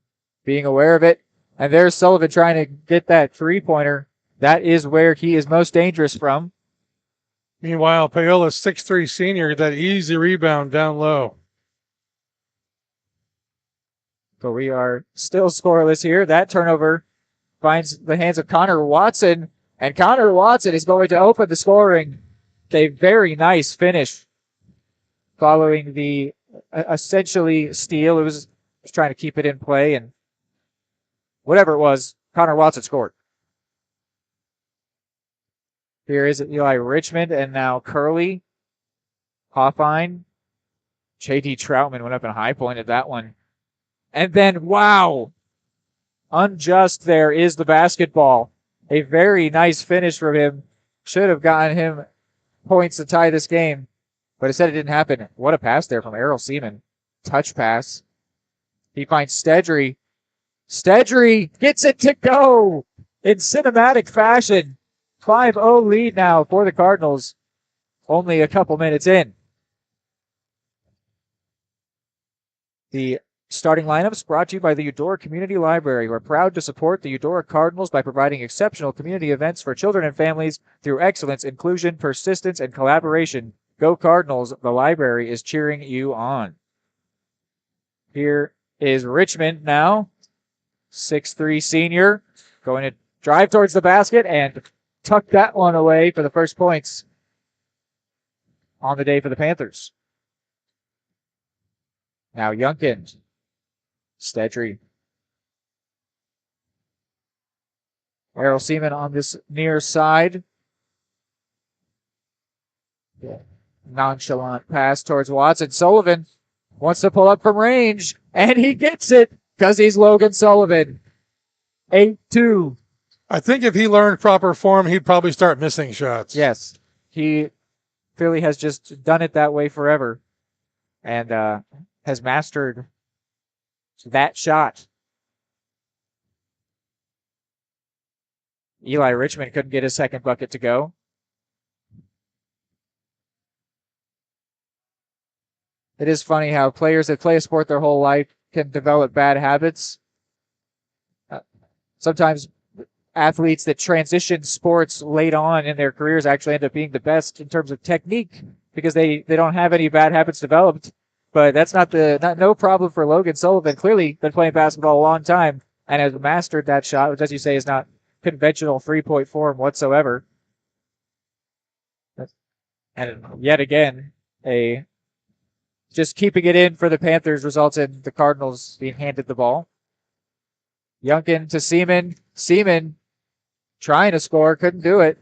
being aware of it. And there's Sullivan trying to get that three-pointer. That is where he is most dangerous from. Meanwhile, Paola's 6'3" senior, that easy rebound down low. But we are still scoreless here. That turnover finds the hands of Connor Watson. And Connor Watson is going to open the scoring. A very nice finish following the essentially steal. It was trying to keep it in play, and whatever it was, Connor Watson scored. Here is Eli Richmond, and now Curley, Hoffine, J.D. Troutman went up and high pointed that one. And then, wow, unjust there is the basketball. A very nice finish from him. Should have gotten him points to tie this game, but instead it didn't happen. What a pass there from Errol Seaman. Touch pass. He finds Stedgery. Stedgery gets it to go in cinematic fashion. 5-0 lead now for the Cardinals. Only a couple minutes in. The starting lineups brought to you by the Eudora Community Library. We're proud to support the Eudora Cardinals by providing exceptional community events for children and families through excellence, inclusion, persistence, and collaboration. Go Cardinals, the library is cheering you on. Here is Richmond now, 6'3" senior, going to drive towards the basket and tuck that one away for the first points on the day for the Panthers. Now Youngkin. Stedgery. Errol Seaman on this near side. Yeah. Nonchalant pass towards Watson. Sullivan wants to pull up from range, and he gets it because he's Logan Sullivan. 8-2. I think if he learned proper form, he'd probably start missing shots. Yes. He clearly has just done it that way forever and has mastered that shot. Eli Richmond couldn't get his second bucket to go. It is funny how players that play a sport their whole life can develop bad habits. Sometimes athletes that transition sports late on in their careers actually end up being the best in terms of technique because they don't have any bad habits developed. But that's not no problem for Logan Sullivan. Clearly been playing basketball a long time and has mastered that shot, which, as you say, is not conventional three-point form whatsoever. And yet again, just keeping it in for the Panthers results in the Cardinals being handed the ball. Youngkin to Seaman. Seaman trying to score, couldn't do it.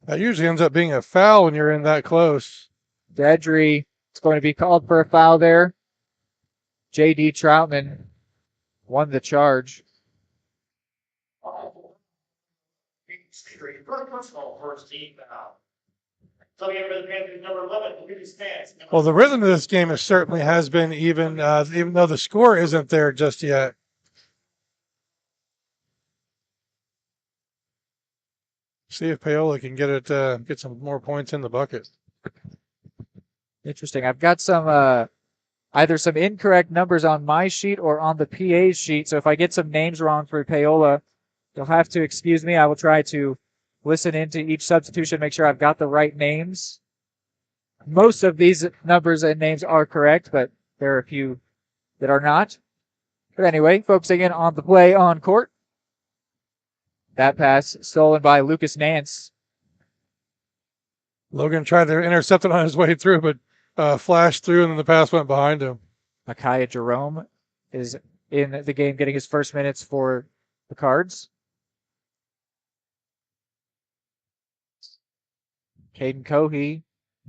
That usually ends up being a foul when you're in that close. Dedry, it's going to be called for a foul there. J.D. Troutman won the charge. Well, the rhythm of this game certainly has been even though the score isn't there just yet. See if Paola can get some more points in the bucket. Interesting. I've got some either some incorrect numbers on my sheet or on the PA's sheet. So if I get some names wrong for Paola, you'll have to excuse me. I will try to listen into each substitution, make sure I've got the right names. Most of these numbers and names are correct, but there are a few that are not. But anyway, focusing in on the play on court. That pass stolen by Lucas Nance. Logan tried to intercept it on his way through, but flashed through, and then the pass went behind him. Micaiah Jerome is in the game, getting his first minutes for the Cards. Caden Cohey,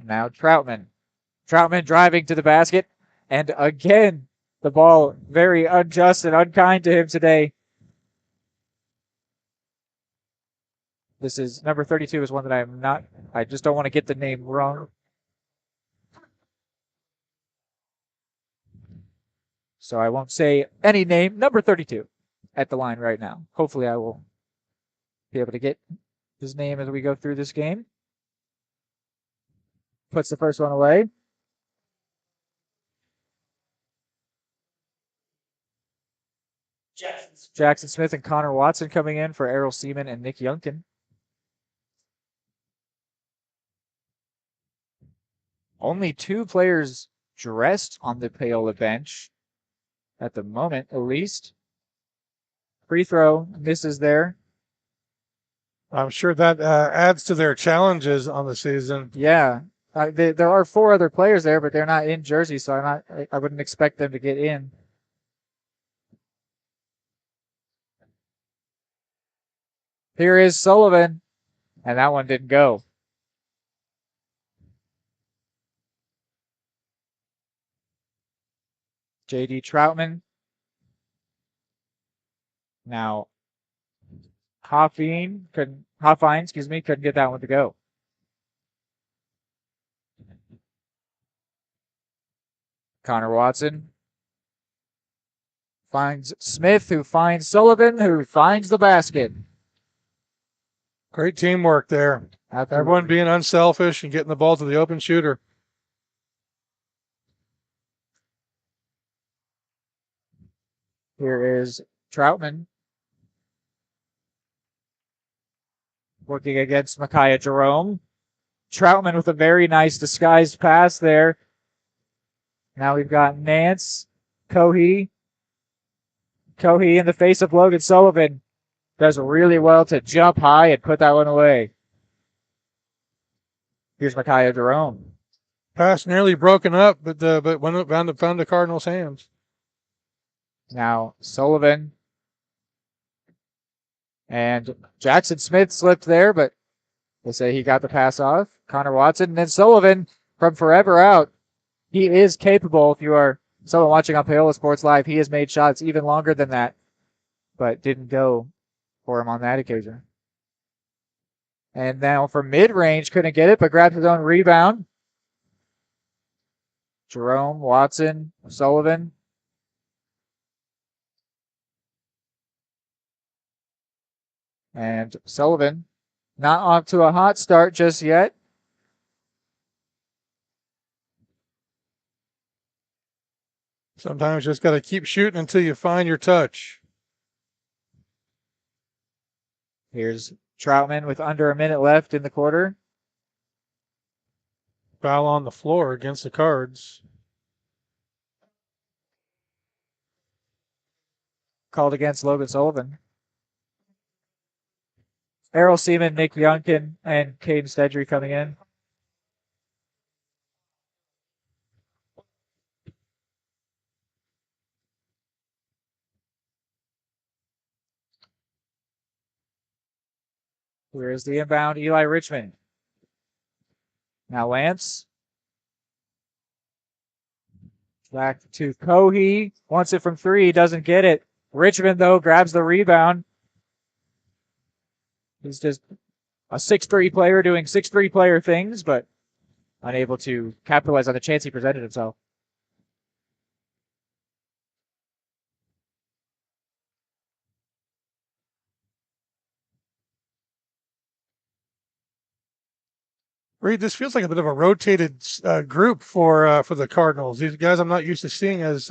now Troutman. Troutman driving to the basket, and again, the ball very unjust and unkind to him today. This is number 32 is one that I just don't want to get the name wrong. So I won't say any name. Number 32 at the line right now. Hopefully I will be able to get his name as we go through this game. Puts the first one away. Jackson Smith and Connor Watson coming in for Errol Seaman and Nick Youngkin. Only 2 players dressed on the Paola bench at the moment, at least. Free throw misses there. I'm sure that adds to their challenges on the season. Yeah. There are 4 other players there, but they're not in jersey, so I wouldn't expect them to get in. Here is Sullivan, and that one didn't go. J.D. Troutman. Now, Hoffine couldn't get that one to go. Connor Watson finds Smith, who finds Sullivan, who finds the basket. Great teamwork there. Absolutely. Everyone being unselfish and getting the ball to the open shooter. Here is Troutman working against Micaiah Jerome. Troutman with a very nice disguised pass there. Now we've got Nance, Cohey. Cohey in the face of Logan Sullivan. Does really well to jump high and put that one away. Here's Micaiah Jerome. Pass nearly broken up, but when it found the Cardinals' hands. Now Sullivan. And Jackson Smith slipped there, but they say he got the pass off. Connor Watson, and then Sullivan from forever out. He is capable. If you are someone watching on Paola Sports Live, he has made shots even longer than that, but didn't go for him on that occasion. And now from mid-range, couldn't get it, but grabbed his own rebound. Jerome, Watson, Sullivan. And Sullivan not off to a hot start just yet. Sometimes you just got to keep shooting until you find your touch. Here's Troutman with under a minute left in the quarter. Foul on the floor against the Cards. Called against Logan Sullivan. Errol Seaman, Nick Youngkin, and Caden Stedry coming in. Here is the inbound, Eli Richmond. Now Lance. Back to Cohee. Wants it from three. Doesn't get it. Richmond, though, grabs the rebound. He's just a 6'3" player doing 6'3" player things, but unable to capitalize on the chance he presented himself. Reed, this feels like a bit of a rotated group for the Cardinals. These guys I'm not used to seeing as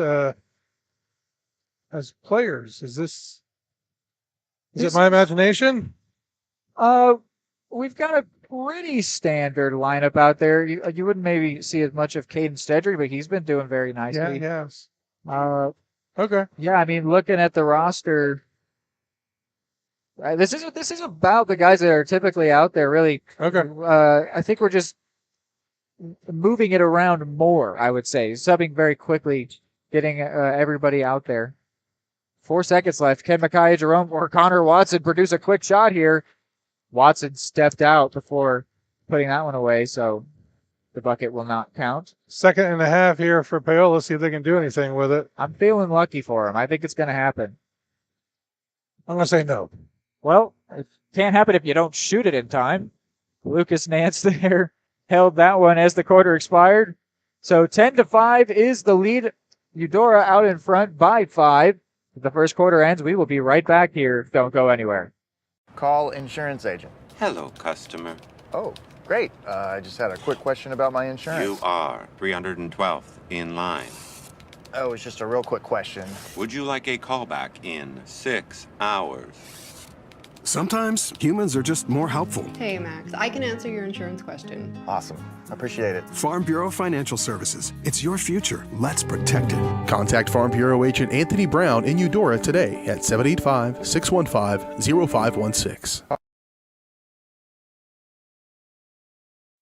players. Is it my imagination? We've got a pretty standard lineup out there. You wouldn't maybe see as much of Caden Stedry, but he's been doing very nicely. Yeah, yes. Okay. Yeah, I mean, looking at the roster, this is about the guys that are typically out there. Really. Okay. I think we're just moving it around more. I would say subbing very quickly, getting everybody out there. 4 seconds left. Can Micaiah Jerome or Connor Watson produce a quick shot here? Watson stepped out before putting that one away, so the bucket will not count. 1.5 seconds here for Paola. See if they can do anything with it. I'm feeling lucky for him. I think it's going to happen. I'm going to say no. Well, it can't happen if you don't shoot it in time. Lucas Nance there held that one as the quarter expired. So 10-5 is the lead. Eudora out in front by 5. If the first quarter ends, we will be right back here. Don't go anywhere. Call insurance agent. Hello, customer. Oh, great. I just had a quick question about my insurance. You are 312th in line. Oh, it's just a real quick question. Would you like a callback in 6 hours? Sometimes humans are just more helpful. Hey, Max, I can answer your insurance question. Awesome. Appreciate it. Farm Bureau Financial Services. It's your future. Let's protect it. Contact Farm Bureau agent Anthony Brown in Eudora today at 785-615-0516.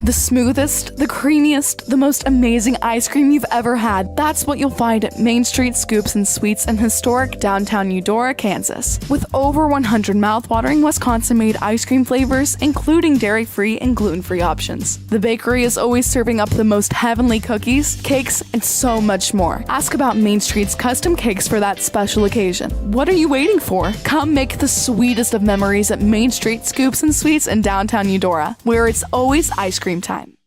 The smoothest, the creamiest, the most amazing ice cream you've ever had. That's what you'll find at Main Street Scoops and Sweets in historic downtown Eudora, Kansas. With over 100 mouthwatering Wisconsin-made ice cream flavors, including dairy-free and gluten-free options. The bakery is always serving up the most heavenly cookies, cakes, and so much more. Ask about Main Street's custom cakes for that special occasion. What are you waiting for? Come make the sweetest of memories at Main Street Scoops and Sweets in downtown Eudora, where it's always ice cream time.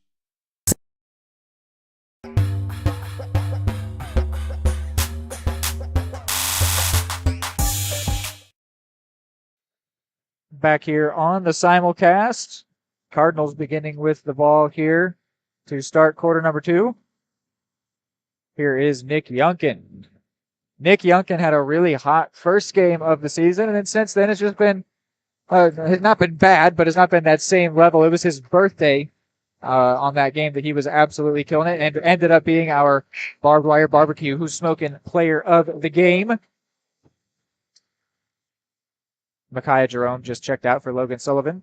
Back here on the simulcast, Cardinals beginning with the ball here to start quarter number 2. Here is Nick Youngkin. Nick Youngkin had a really hot first game of the season, and then since then it's just been, has not been bad, but it's not been that same level. It was his birthday on that game that he was absolutely killing it, and ended up being our barbed wire barbecue who's smoking player of the game. Micaiah Jerome just checked out for Logan Sullivan,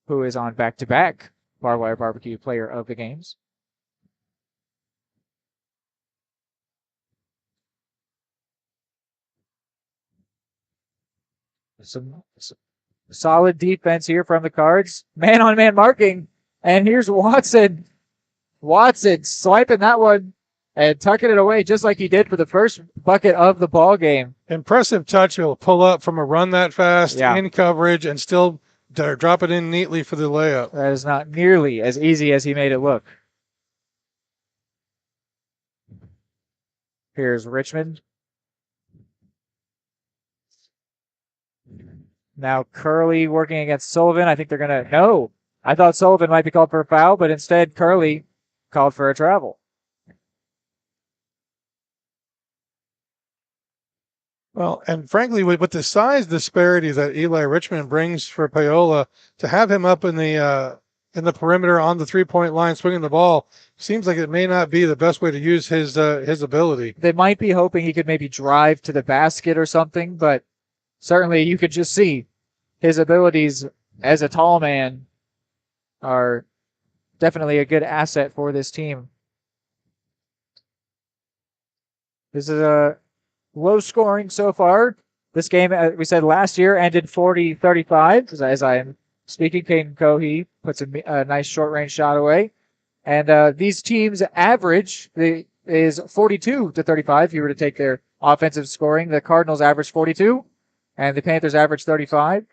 who is on back-to-back barbed wire barbecue player of the games. Some solid defense here from the Cards. Man-on-man marking. And here's Watson. Watson swiping that one and tucking it away just like he did for the first bucket of the ball game. Impressive touch. He'll pull up from a run that fast in coverage and still drop it in neatly for the layup. That is not nearly as easy as he made it look. Here's Richmond. Now Curley working against Sullivan. I think they're going to... No. I thought Sullivan might be called for a foul, but instead Curley called for a travel. Well, and frankly, with the size disparity that Eli Richmond brings for Paola, to have him up in the perimeter on the 3-point line swinging the ball seems like it may not be the best way to use his ability. They might be hoping he could maybe drive to the basket or something, but certainly you could just see his abilities as a tall man are definitely a good asset for this team. This is a low scoring so far. This game, we said last year, ended 40-35. As I am speaking, Caden Cohey puts a nice short-range shot away. And these teams' average is 42-35 if you were to take their offensive scoring. The Cardinals average 42, and the Panthers average 35.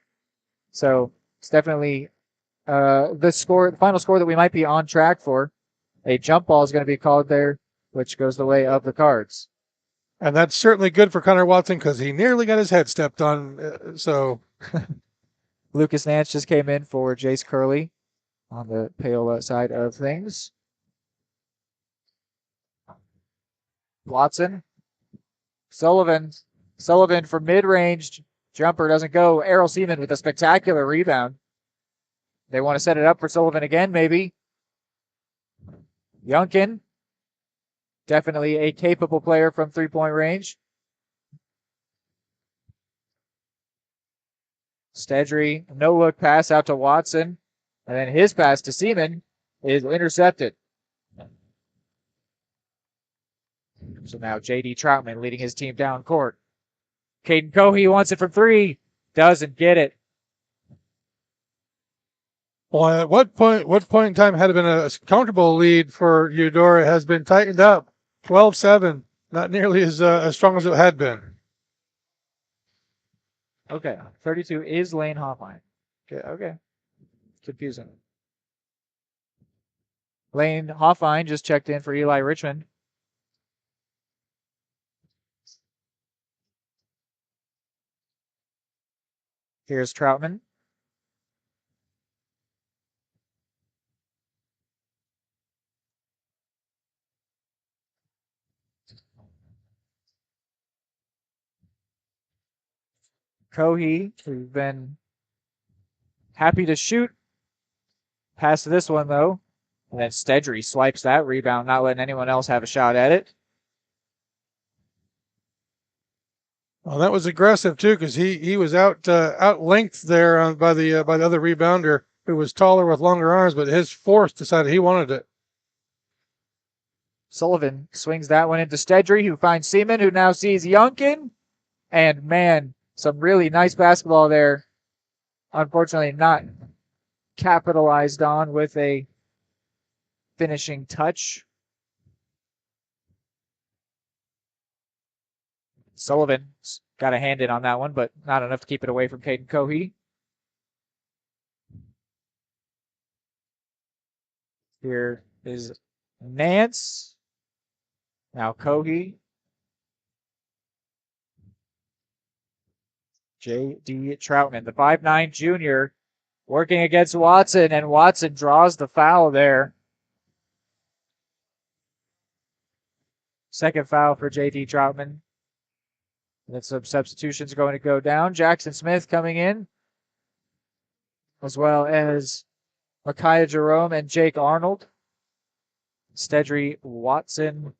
So it's definitely the final score that we might be on track for. A jump ball is going to be called there, which goes the way of the Cards. And that's certainly good for Connor Watson because he nearly got his head stepped on. So Lucas Nance just came in for Jace Curley on the Paola side of things. Watson. Sullivan for mid-range jumper doesn't go. Errol Seaman with a spectacular rebound. They want to set it up for Sullivan again, maybe. Youngkin. Definitely a capable player from three-point range. Stedry, no-look pass out to Watson. And then his pass to Seaman is intercepted. So now J.D. Troutman leading his team down court. Caden Cohey wants it from three. Doesn't get it. Well, at what point in time had it been a comfortable lead for Eudora has been tightened up. 12-7, not nearly as strong as it had been. Okay, 32 is Lane Hoffine. Okay. Confusing. Lane Hoffine just checked in for Eli Richmond. Here's Troutman. Cohey, who's been happy to shoot. Pass to this one, though. And then Stedry swipes that rebound, not letting anyone else have a shot at it. Well, that was aggressive, too, because he was out length there by the other rebounder who was taller with longer arms, but his force decided he wanted it. Sullivan swings that one into Stedry, who finds Seaman, who now sees Youngkin. And, man, some really nice basketball there. Unfortunately, not capitalized on with a finishing touch. Sullivan's got a hand in on that one, but not enough to keep it away from Caden Cohey. Here is Nance. Now Cohey. J.D. Troutman, the 5'9 junior, working against Watson, and Watson draws the foul there. Second foul for J.D. Troutman. And some substitutions going to go down. Jackson Smith coming in, as well as Micaiah Jerome and Jake Arnold. Stedry Watson.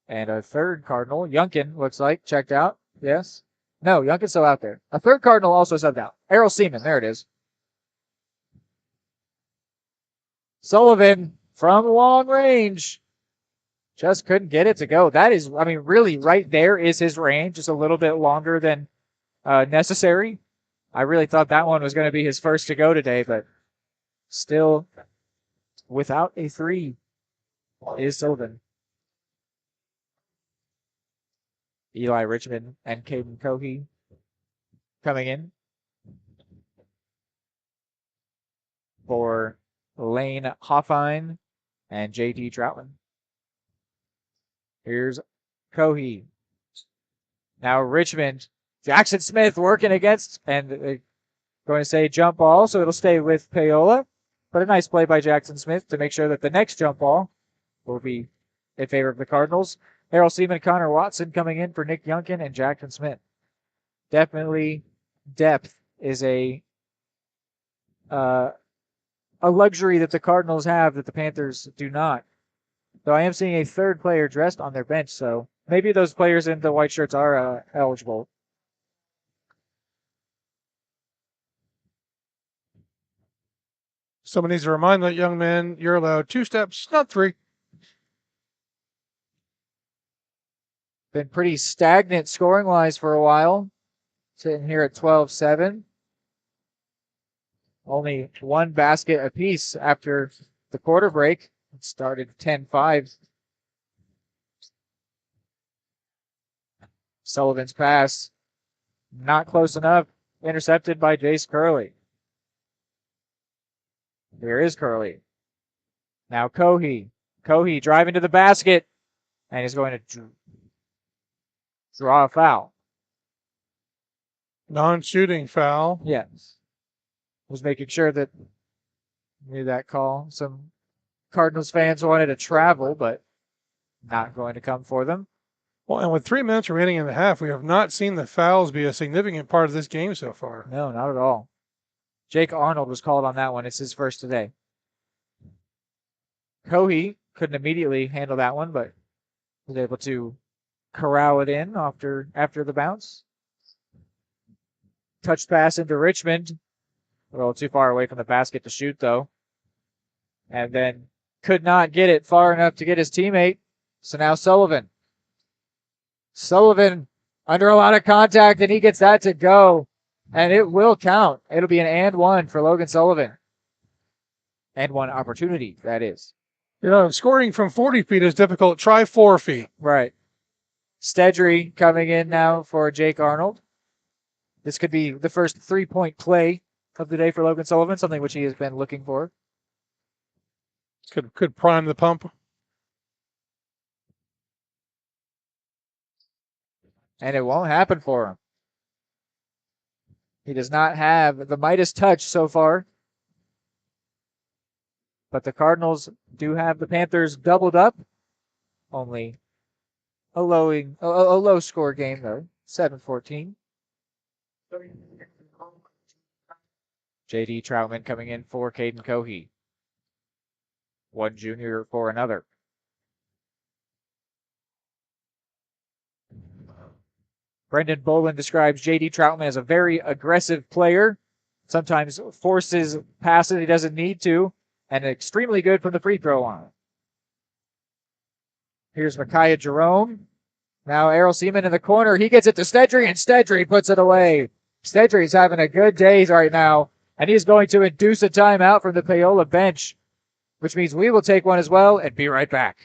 And a third Cardinal, Youngkin, looks like, checked out. Yes. No, Youngkin's still out there. A third Cardinal also subbed out. Errol Seaman, there it is. Sullivan from long range. Just couldn't get it to go. That is, I mean, really right there is his range. Just a little bit longer than necessary. I really thought that one was going to be his first to go today, but still without a three is Sullivan. Eli Richmond and Caden Cohey coming in for Lane Hoffine and J.D. Troutman. Here's Cohey. Now Richmond. Jackson Smith working against, and going to say jump ball, so it'll stay with Paola. But a nice play by Jackson Smith to make sure that the next jump ball will be in favor of the Cardinals. Harold Seaman, Connor Watson coming in for Nick Youngkin and Jackson Smith. Definitely depth is a luxury that the Cardinals have that the Panthers do not. Though I am seeing a third player dressed on their bench, so maybe those players in the white shirts are eligible. Someone needs to remind that young man you're allowed 2 steps, not 3. Been pretty stagnant scoring-wise for a while. Sitting here at 12-7. Only 1 basket apiece after the quarter break. It started 10-5. Sullivan's pass, not close enough. Intercepted by Jace Curley. Here is Curley. Now Cohey. Cohey driving to the basket. And he's going to draw a foul. Non-shooting foul. Yes. Was making sure that knew that call. Some Cardinals fans wanted to travel, but not going to come for them. Well, and with 3 minutes remaining in the half, we have not seen the fouls be a significant part of this game so far. No, not at all. Jake Arnold was called on that one. It's his first today. Cohey couldn't immediately handle that one, but was able to corral it in after the bounce. Touch pass into Richmond. A little too far away from the basket to shoot, though. And then could not get it far enough to get his teammate. So now Sullivan. Sullivan under a lot of contact, and he gets that to go. And it will count. It'll be an and 1 for Logan Sullivan. And 1 opportunity, that is. You know, scoring from 40 feet is difficult. Try 4 feet. Right. Stedry coming in now for Jake Arnold. This could be the first 3-point play of the day for Logan Sullivan, something which he has been looking for. Could prime the pump. And it won't happen for him. He does not have the Midas touch so far. But the Cardinals do have the Panthers doubled up. Only a low score game, though. 7-14. J.D. Troutman coming in for Caden Cohey. 1 junior for another. Brendan Bolin describes J.D. Troutman as a very aggressive player. Sometimes forces passes he doesn't need to. And extremely good from the free throw line. Here's Micaiah Jerome. Now Errol Seaman in the corner. He gets it to Stedry, and Stedry puts it away. Stedry's having a good day right now. And he's going to induce a timeout from the Paola bench, which means we will take one as well and be right back.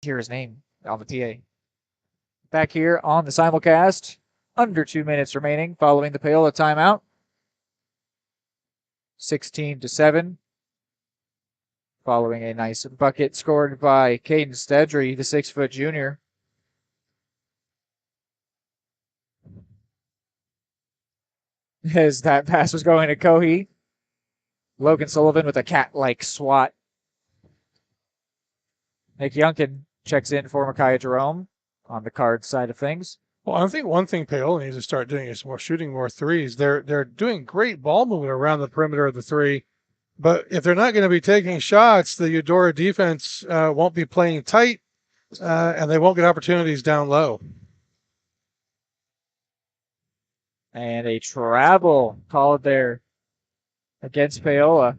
Hear his name on the PA. Back here on the simulcast, under 2 minutes remaining following the Paola timeout. 16-7. Following a nice bucket scored by Caden Stedry, the 6-foot junior. As that pass was going to Cohey. Logan Sullivan with a cat-like swat. Nick Youngkin checks in for Micaiah Jerome on the card side of things. Well, I think one thing Paola needs to start doing is shooting more threes. They're doing great ball movement around the perimeter of the 3, but if they're not going to be taking shots, the Eudora defense won't be playing tight, and they won't get opportunities down low. And a travel called there against Paola.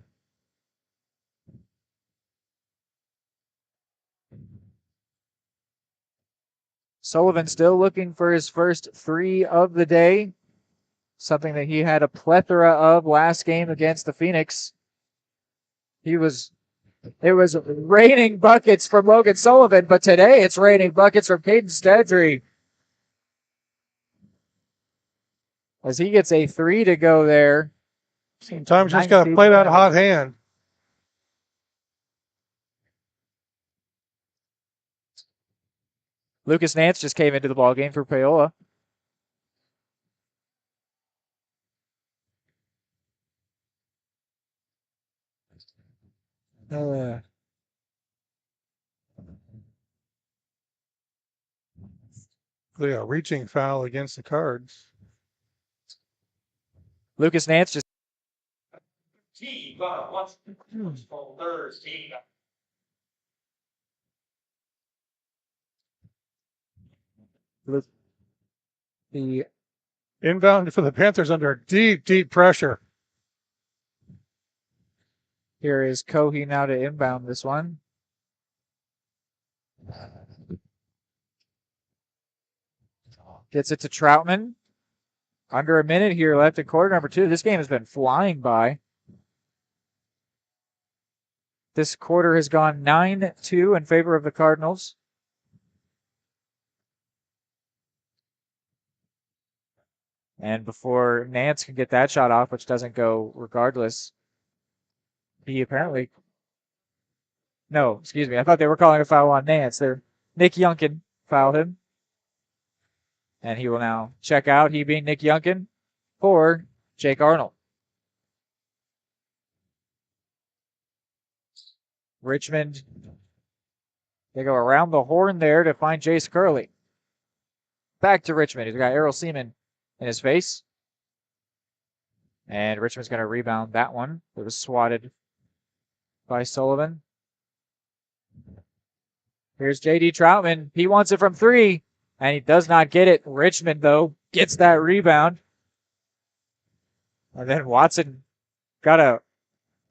Sullivan still looking for his first 3 of the day, something that he had a plethora of last game against the Phoenix. It was raining buckets from Logan Sullivan, but today it's raining buckets from Caden Stedry. As he gets a 3 to go there. Sometimes you just got to play that hot hand. Lucas Nance just came into the ball game for Paola. Yeah, reaching foul against the Cards. Lucas Nance just. The inbound for the Panthers under deep pressure. Here is Cohey now to inbound this one. Gets it to Troutman. Under a minute here left in quarter number 2. This game has been flying by. This quarter has gone 9-2 in favor of the Cardinals. And before Nance can get that shot off, which doesn't go regardless, he apparently... No, excuse me. I thought they were calling a foul on Nance. Nick Youngkin fouled him. And he will now check out, he being Nick Youngkin, for Jake Arnold. Richmond, they go around the horn there to find Jace Curley. Back to Richmond. He's got Errol Seaman in his face. And Richmond's going to rebound that one. It was swatted by Sullivan. Here's J.D. Troutman. He wants it from 3. And he does not get it. Richmond, though, gets that rebound. And then Watson got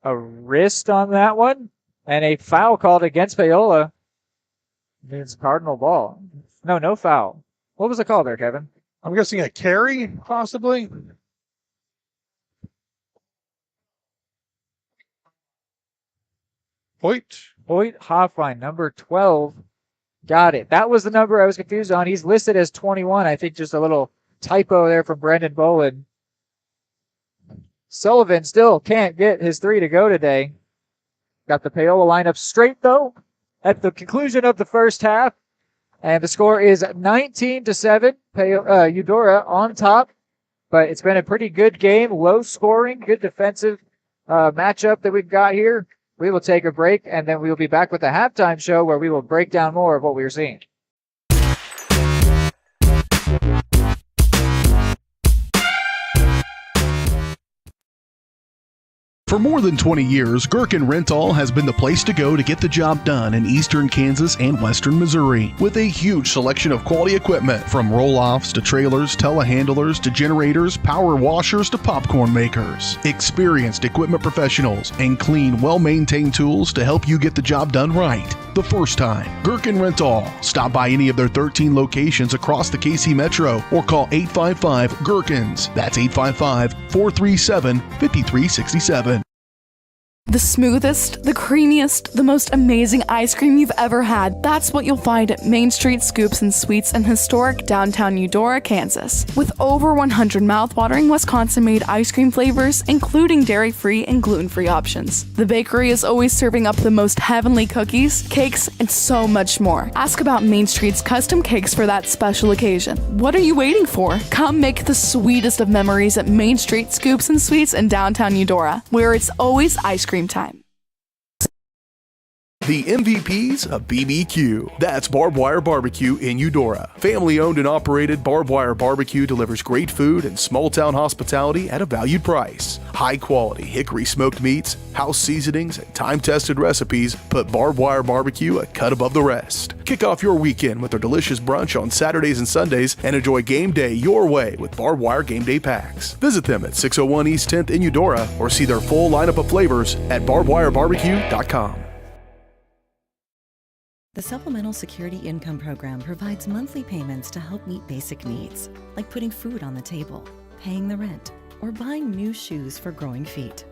a wrist on that one. And a foul called against Paola. Means Cardinal ball. No foul. What was the call there, Kevin? I'm guessing a carry, possibly. Hoyt Hoffline, number 12. Got it. That was the number I was confused on. He's listed as 21. I think just a little typo there from Brendan Boland. Sullivan still can't get his 3 to go today. Got the Paola lineup straight, though, at the conclusion of the first half. And the score is 19-7. Eudora on top. But it's been a pretty good game. Low scoring, good defensive matchup that we've got here. We will take a break, and then we will be back with the halftime show where we will break down more of what we were seeing. For more than 20 years, Gherkin Rental has been the place to go to get the job done in eastern Kansas and western Missouri. With a huge selection of quality equipment, from roll-offs to trailers, telehandlers to generators, power washers to popcorn makers. Experienced equipment professionals and clean, well-maintained tools to help you get the job done right the first time. Gherkin Rental. Stop by any of their 13 locations across the KC Metro or call 855-GHERKINS. That's 855-437-5367. The smoothest, the creamiest, the most amazing ice cream you've ever had. That's what you'll find at Main Street Scoops and Sweets in historic downtown Eudora, Kansas. With over 100 mouthwatering Wisconsin-made ice cream flavors, including dairy-free and gluten-free options. The bakery is always serving up the most heavenly cookies, cakes, and so much more. Ask about Main Street's custom cakes for that special occasion. What are you waiting for? Come make the sweetest of memories at Main Street Scoops and Sweets in downtown Eudora, where it's always ice cream time. The MVPs of BBQ. That's Barbed Wire Barbecue in Eudora. Family owned and operated, Barbed Wire Barbecue delivers great food and small town hospitality at a valued price. High quality hickory smoked meats, house seasonings, and time tested recipes put Barbed Wire Barbecue a cut above the rest. Kick off your weekend with their delicious brunch on Saturdays and Sundays and enjoy game day your way with Barbed Wire Game Day Packs. Visit them at 601 East 10th in Eudora or see their full lineup of flavors at barbedwirebarbecue.com. The Supplemental Security Income Program provides monthly payments to help meet basic needs, like putting food on the table, paying the rent, or buying new shoes for growing feet.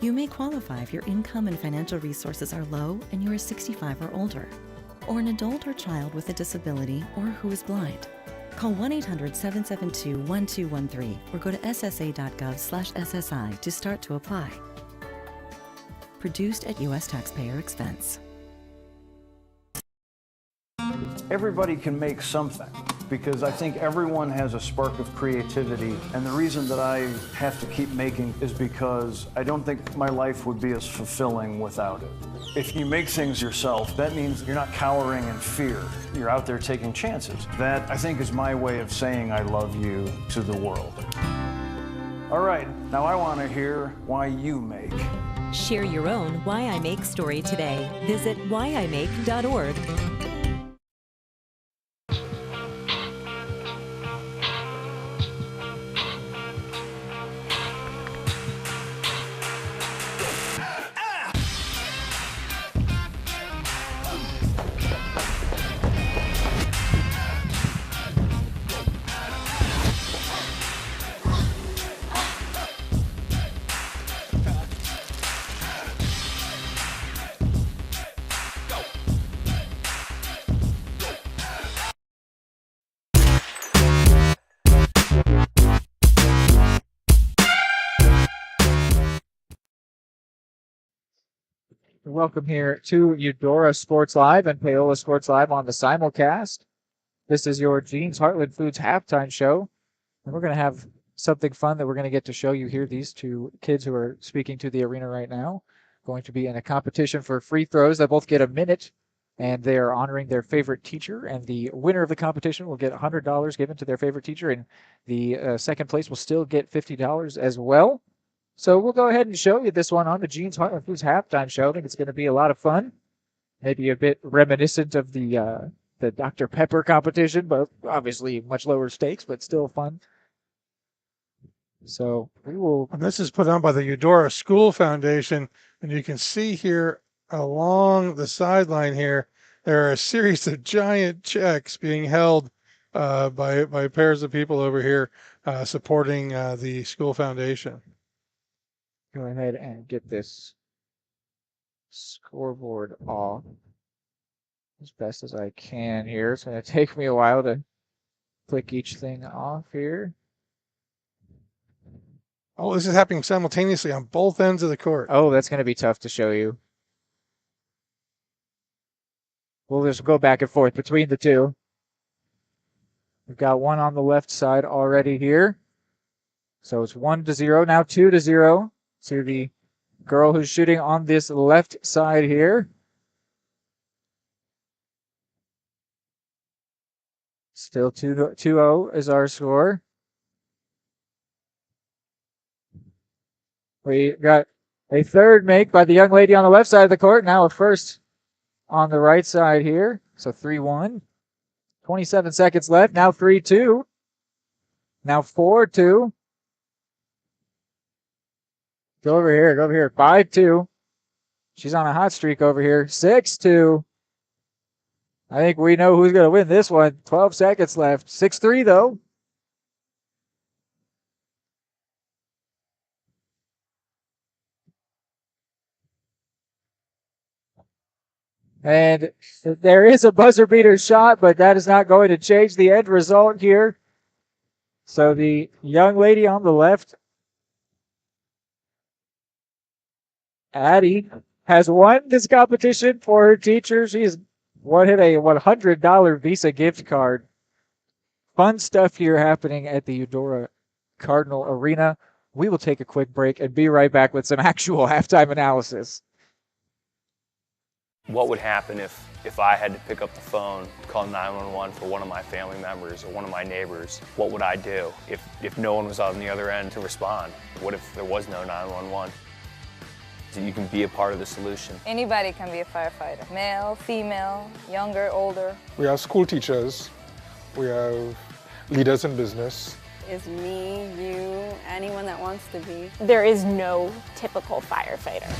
You may qualify if your income and financial resources are low and you are 65 or older, or an adult or child with a disability or who is blind. Call 1-800-772-1213 or go to ssa.gov/SSI to start to apply. Produced at U.S. taxpayer expense. Everybody can make something, because I think everyone has a spark of creativity, and the reason that I have to keep making is because I don't think my life would be as fulfilling without it. If you make things yourself, that means you're not cowering in fear. You're out there taking chances. That, I think, is my way of saying I love you to the world. All right, now I want to hear why you make. Share your own Why I Make story today. Visit whyimake.org. Welcome here to Eudora Sports Live and Paola Sports Live on the simulcast. This is your Gene's Heartland Foods halftime show. And we're going to have something fun that we're going to get to show you here. These two kids who are speaking to the arena right now going to be in a competition for free throws. They both get a minute, and they are honoring their favorite teacher. And the winner of the competition will get $100 given to their favorite teacher, and the second place will still get $50 as well. So we'll go ahead and show you this one on the Gene's Heartland Foods halftime show. I think it's going to be a lot of fun. Maybe a bit reminiscent of the Dr. Pepper competition, but obviously much lower stakes, but still fun. So we will. And this is put on by the Eudora School Foundation, and you can see here along the sideline here, there are a series of giant checks being held by pairs of people over here supporting the school foundation. Go ahead and get this scoreboard off as best as I can here. It's going to take me a while to click each thing off here. Oh, this is happening simultaneously on both ends of the court. Oh, that's going to be tough to show you. We'll just go back and forth between the two. We've got one on the left side already here. So it's 1-0, now 2-0 to the girl who's shooting on this left side here. Still 2-0 is our score. We got a third make by the young lady on the left side of the court. Now a first on the right side here. So 3-1. 27 seconds left. Now 3-2. Now 4-2. Go over here. Go over here. 5-2. She's on a hot streak over here. 6-2. I think we know who's going to win this one. 12 seconds left. 6-3 though. And there is a buzzer beater shot, but that is not going to change the end result here. So the young lady on the left, Addie, has won this competition for her teacher. She's won a $100 Visa gift card. Fun stuff here happening at the Eudora Cardinal Arena. We will take a quick break and be right back with some actual halftime analysis. What would happen if I had to pick up the phone, call 911 for one of my family members or one of my neighbors? What would I do if no one was on the other end to respond? What if there was no 911? So you can be a part of the solution. Anybody can be a firefighter. Male, female, younger, older. We have school teachers. We have leaders in business. Is me, you, anyone that wants to be. There is no typical firefighter.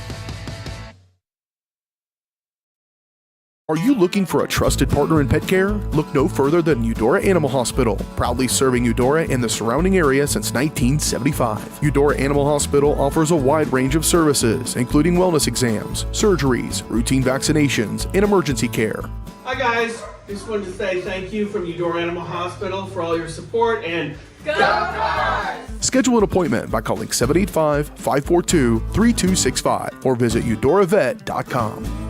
Are you looking for a trusted partner in pet care? Look no further than Eudora Animal Hospital, proudly serving Eudora and the surrounding area since 1975. Eudora Animal Hospital offers a wide range of services, including wellness exams, surgeries, routine vaccinations, and emergency care. Hi guys, just wanted to say thank you from Eudora Animal Hospital for all your support and go Cards! Schedule an appointment by calling 785-542-3265 or visit eudoravet.com.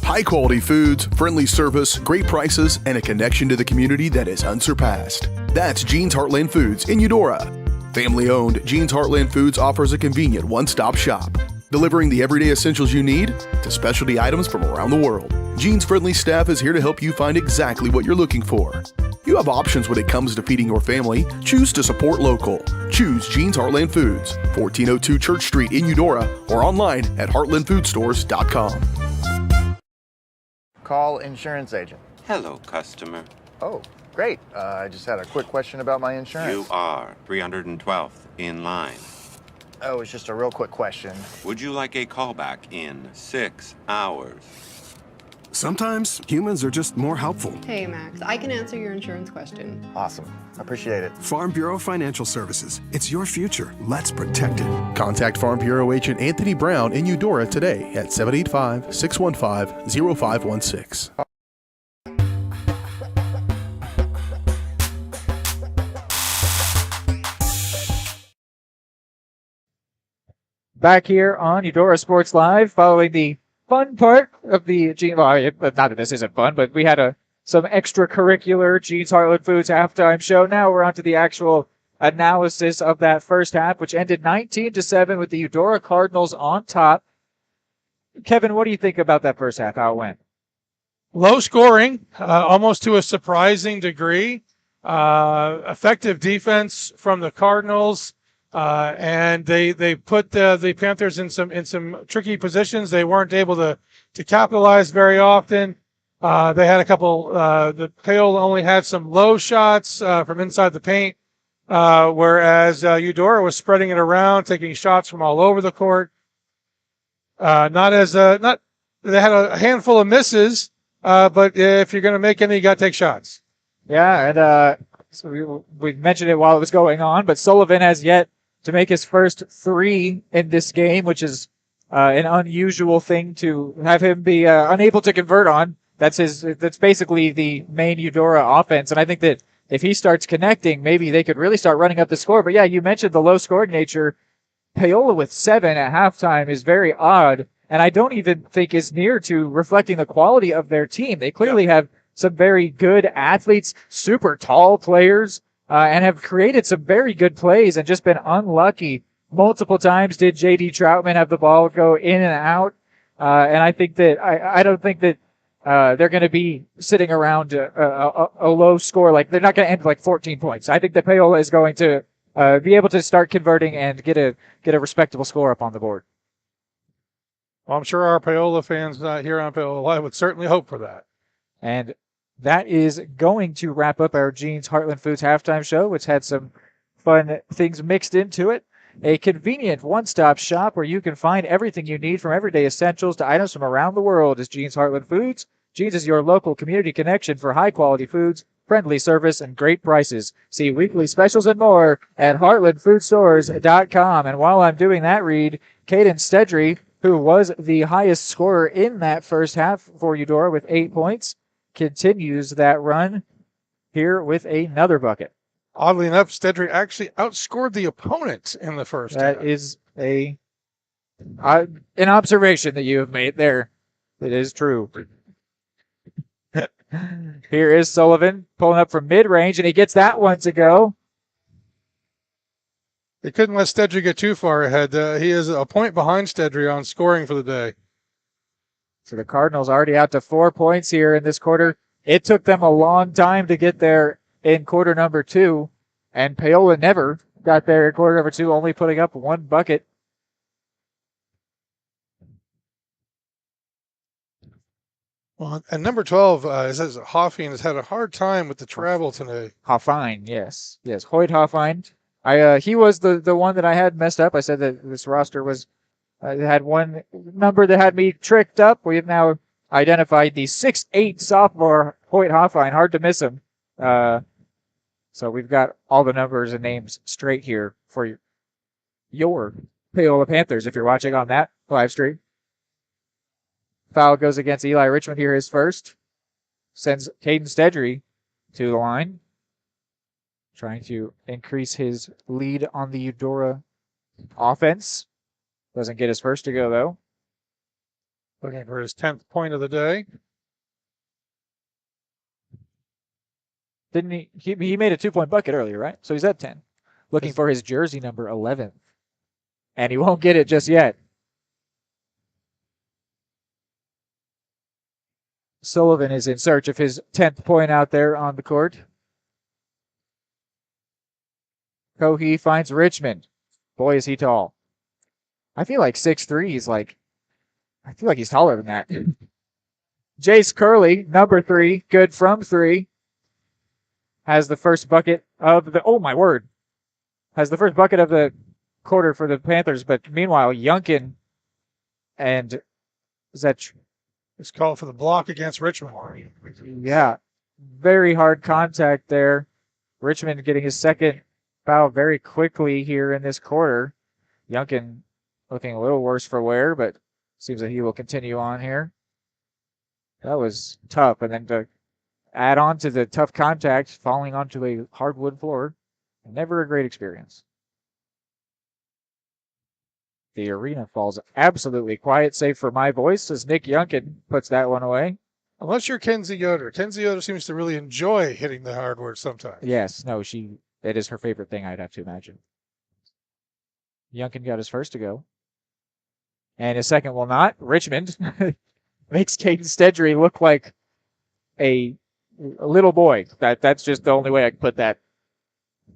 High-quality foods, friendly service, great prices, and a connection to the community that is unsurpassed. That's Gene's Heartland Foods in Eudora. Family-owned, Gene's Heartland Foods offers a convenient one-stop shop, delivering the everyday essentials you need to specialty items from around the world. Gene's friendly staff is here to help you find exactly what you're looking for. You have options when it comes to feeding your family. Choose to support local. Choose Gene's Heartland Foods, 1402 Church Street in Eudora, or online at heartlandfoodstores.com. Call insurance agent. Hello, customer. Oh, great. I just had a quick question about my insurance. You are 312th in line. Oh, it's just a real quick question. Would you like a callback in 6 hours? Sometimes humans are just more helpful. Hey, Max, I can answer your insurance question. Awesome. Appreciate it. Farm Bureau Financial Services. It's your future. Let's protect it. Contact Farm Bureau agent Anthony Brown in Eudora today at 785-615-0516. Back here on Eudora Sports Live, following the fun part of the Gene. Well, not that this isn't fun, but we had some extracurricular Gene's Heartland Foods halftime show. Now we're on to the actual analysis of that first half, which ended 19-7 with the Eudora Cardinals on top. Kevin, what do you think about that first half? How it went? Low scoring, almost to a surprising degree. Effective defense from the Cardinals. And they put the Panthers in some tricky positions. They weren't able to capitalize very often. They had a couple. The Paola only had some low shots from inside the paint, whereas Eudora was spreading it around, taking shots from all over the court. They had a handful of misses, but if you're going to make any, you got to take shots. Yeah, and so we mentioned it while it was going on, but Sullivan has yet to make his first three in this game, which is an unusual thing to have him be unable to convert on. That's basically the main Eudora offense, and I think that if he starts connecting, maybe they could really start running up the score. But yeah, you mentioned the low scoring nature. Paola with 7 at halftime is very odd, and I don't even think is near to reflecting the quality of their team. They clearly have some very good athletes, super tall players, and have created some very good plays and just been unlucky. Multiple times did J.D. Troutman have the ball go in and out, and I think that I don't think that they're going to be sitting around a low score. Like, they're not going to end like 14 points. I think that Paola is going to be able to start converting and get a respectable score up on the board. Well, I'm sure our Paola fans here on Paola Live would certainly hope for that. And that is going to wrap up our Gene's Heartland Foods halftime show, which had some fun things mixed into it. A convenient one-stop shop where you can find everything you need from everyday essentials to items from around the world is Gene's Heartland Foods. Gene's is your local community connection for high-quality foods, friendly service, and great prices. See weekly specials and more at heartlandfoodstores.com. And while I'm doing that read, Caden Stedry, who was the highest scorer in that first half for Eudora with 8 points, continues that run here with another bucket. Oddly enough, Stedry actually outscored the opponent in the first half. That is an observation that you have made there. It is true. Here is Sullivan pulling up from mid-range, and he gets that one to go. They couldn't let Stedry get too far ahead. He is a point behind Stedry on scoring for the day. So the Cardinals already out to 4 points here in this quarter. It took them a long time to get there in quarter number 2, and Paola never got there in quarter number 2, only putting up one bucket. Well, and number 12, it says Hoffine has had a hard time with the travel today. Hoffine, yes. Hoyt Hoffine. He was the one that I had messed up. I said that this roster was I had one number that had me tricked up. We have now identified the 6'8" sophomore Hoyt Hoffine. Hard to miss him. So we've got all the numbers and names straight here for your Paola Panthers if you're watching on that live stream. Foul goes against Eli Richmond here, his first. Sends Caden Stedry to the line. Trying to increase his lead on the Eudora offense. Doesn't get his first to go, though. Looking for his 10th point of the day. Didn't he? He made a 2-point bucket earlier, right? So he's at 10. Looking for his jersey number 11. And he won't get it just yet. Sullivan is in search of his 10th point out there on the court. Cohee finds Richmond. Boy, is he tall. I feel like 6'3" is like, I feel like he's taller than that. Jace Curley, number 3, good from 3. Has the first bucket of the, oh my word. Has the first bucket of the quarter for the Panthers, but meanwhile, Yunkin and Zetch. It's called for the block against Richmond. Yeah, very hard contact there. Richmond getting his second foul very quickly here in this quarter. Yunkin looking a little worse for wear, but seems that he will continue on here. That was tough. And then to add on to the tough contact, falling onto a hardwood floor, never a great experience. The arena falls absolutely quiet, save for my voice, as Nick Yunkin puts that one away. Unless you're Kenzie Yoder. Kenzie Yoder seems to really enjoy hitting the hardwood sometimes. Yes, no, it is her favorite thing, I'd have to imagine. Yunkin got his first to go. And his second will not. Richmond makes Caden Stedry look like a little boy. That's just the only way I can put that.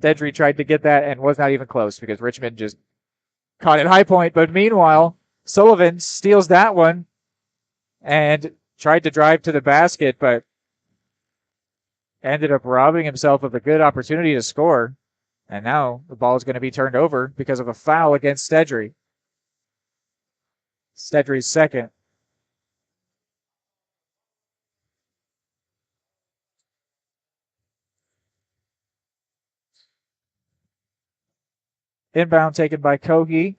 Stedry tried to get that and was not even close because Richmond just caught it high point. But meanwhile, Sullivan steals that one and tried to drive to the basket, but ended up robbing himself of a good opportunity to score. And now the ball is going to be turned over because of a foul against Stedry. Stedry's second. Inbound taken by Cohee.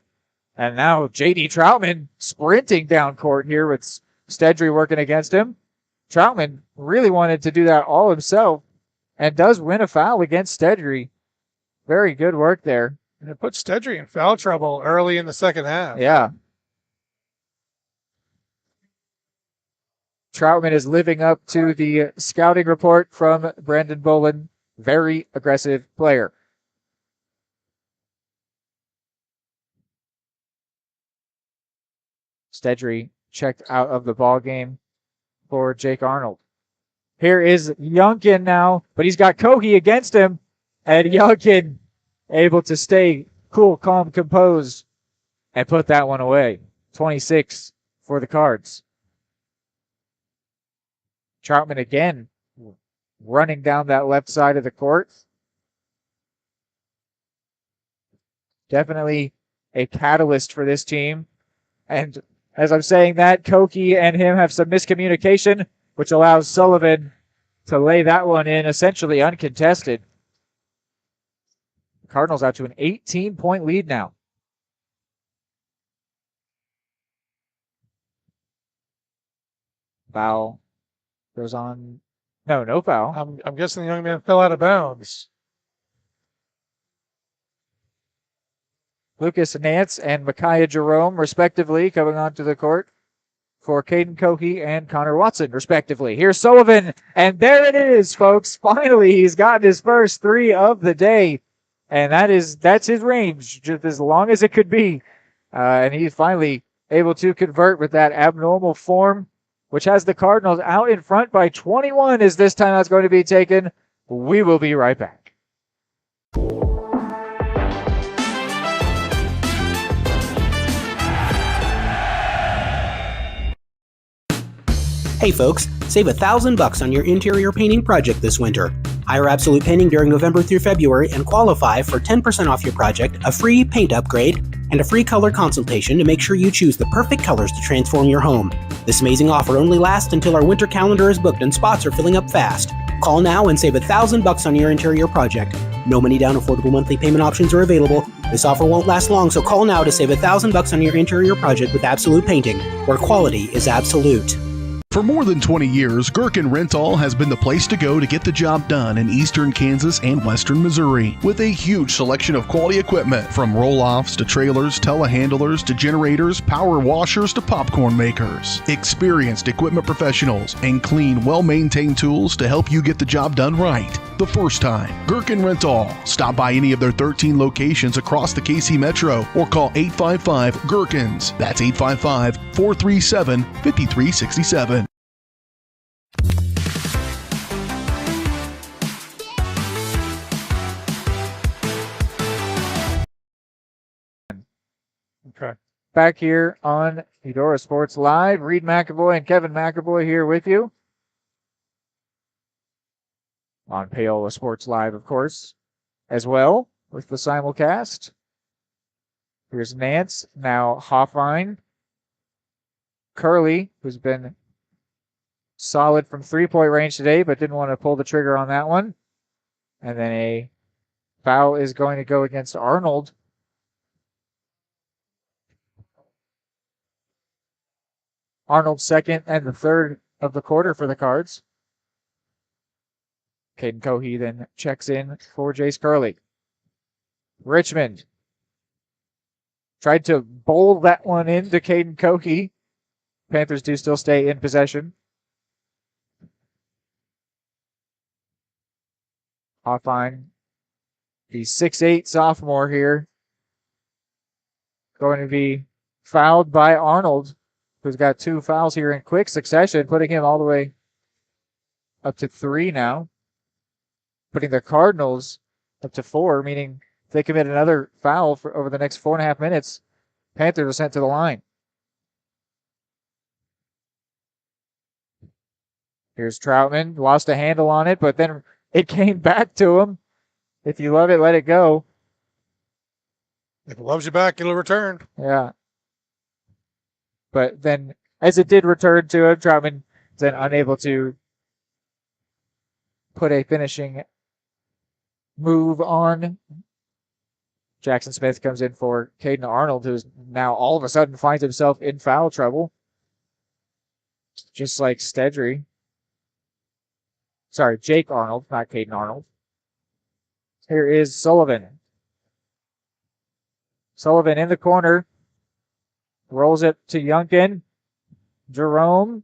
And now J.D. Troutman sprinting down court here with Stedry working against him. Troutman really wanted to do that all himself and does win a foul against Stedry. Very good work there. And it puts Stedry in foul trouble early in the second half. Yeah. Troutman is living up to the scouting report from Brandon Bolin. Very aggressive player. Stedry checked out of the ball game for Jake Arnold. Here is Yunkin now, but he's got Cohee against him, and Yunkin able to stay cool, calm, composed, and put that one away. 26 for the Cards. Troutman again running down that left side of the court. Definitely a catalyst for this team. And as I'm saying that, Cohee and him have some miscommunication, which allows Sullivan to lay that one in essentially uncontested. The Cardinals out to an 18-point lead now. Foul goes on. No foul. I'm guessing the young man fell out of bounds. Lucas Nance and Micaiah Jerome, respectively, coming onto the court for Caden Cohee and Connor Watson, respectively. Here's Sullivan, and there it is, folks. Finally, he's gotten his first 3 of the day, and that's his range, just as long as it could be. And he's finally able to convert with that abnormal form, which has the Cardinals out in front by 21 as this time that's going to be taken. We will be right back. Hey folks, save $1,000 on your interior painting project this winter. Hire Absolute Painting during November through February and qualify for 10% off your project, a free paint upgrade, and a free color consultation to make sure you choose the perfect colors to transform your home. This amazing offer only lasts until our winter calendar is booked and spots are filling up fast. Call now and save $1,000 on your interior project. No money down, affordable monthly payment options are available. This offer won't last long, so call now to save $1,000 on your interior project with Absolute Painting, where quality is absolute. For more than 20 years, Gherkin Rental has been the place to go to get the job done in eastern Kansas and western Missouri. With a huge selection of quality equipment, from roll-offs to trailers, telehandlers to generators, power washers to popcorn makers. Experienced equipment professionals and clean, well-maintained tools to help you get the job done right the first time. Gherkin Rental. Stop by any of their 13 locations across the KC Metro or call 855-GHERKINS. That's 855-437-5367. Okay. Back here on Eudora Sports Live, Reed McAvoy and Kevin McAvoy here with you. On Paola Sports Live, of course, as well with the simulcast. Here's Nance, now Hoffine. Curley, who's been solid from three-point range today, but didn't want to pull the trigger on that one. And then a foul is going to go against Arnold. Arnold's second and the third of the quarter for the Cards. Caden Cohey then checks in for Jace Curley. Richmond tried to bowl that one into Caden Cohey. Panthers do still stay in possession. Hoffine, the 6'8" sophomore here, going to be fouled by Arnold, who's got 2 fouls here in quick succession, putting him all the way up to 3 now. Putting the Cardinals up to 4, meaning if they commit another foul for over the next 4.5 minutes, Panthers are sent to the line. Here's Troutman, lost a handle on it, but then it came back to him. If you love it, let it go. If it loves you back, it'll return. Yeah. But then, as it did return to him, Troutman then unable to put a finishing move on. Jackson Smith comes in for Caden Arnold, who's now all of a sudden finds himself in foul trouble. Just like Stedry. Sorry, Jake Arnold, not Caden Arnold. Here is Sullivan. Sullivan in the corner. Rolls it to Youngkin. Jerome.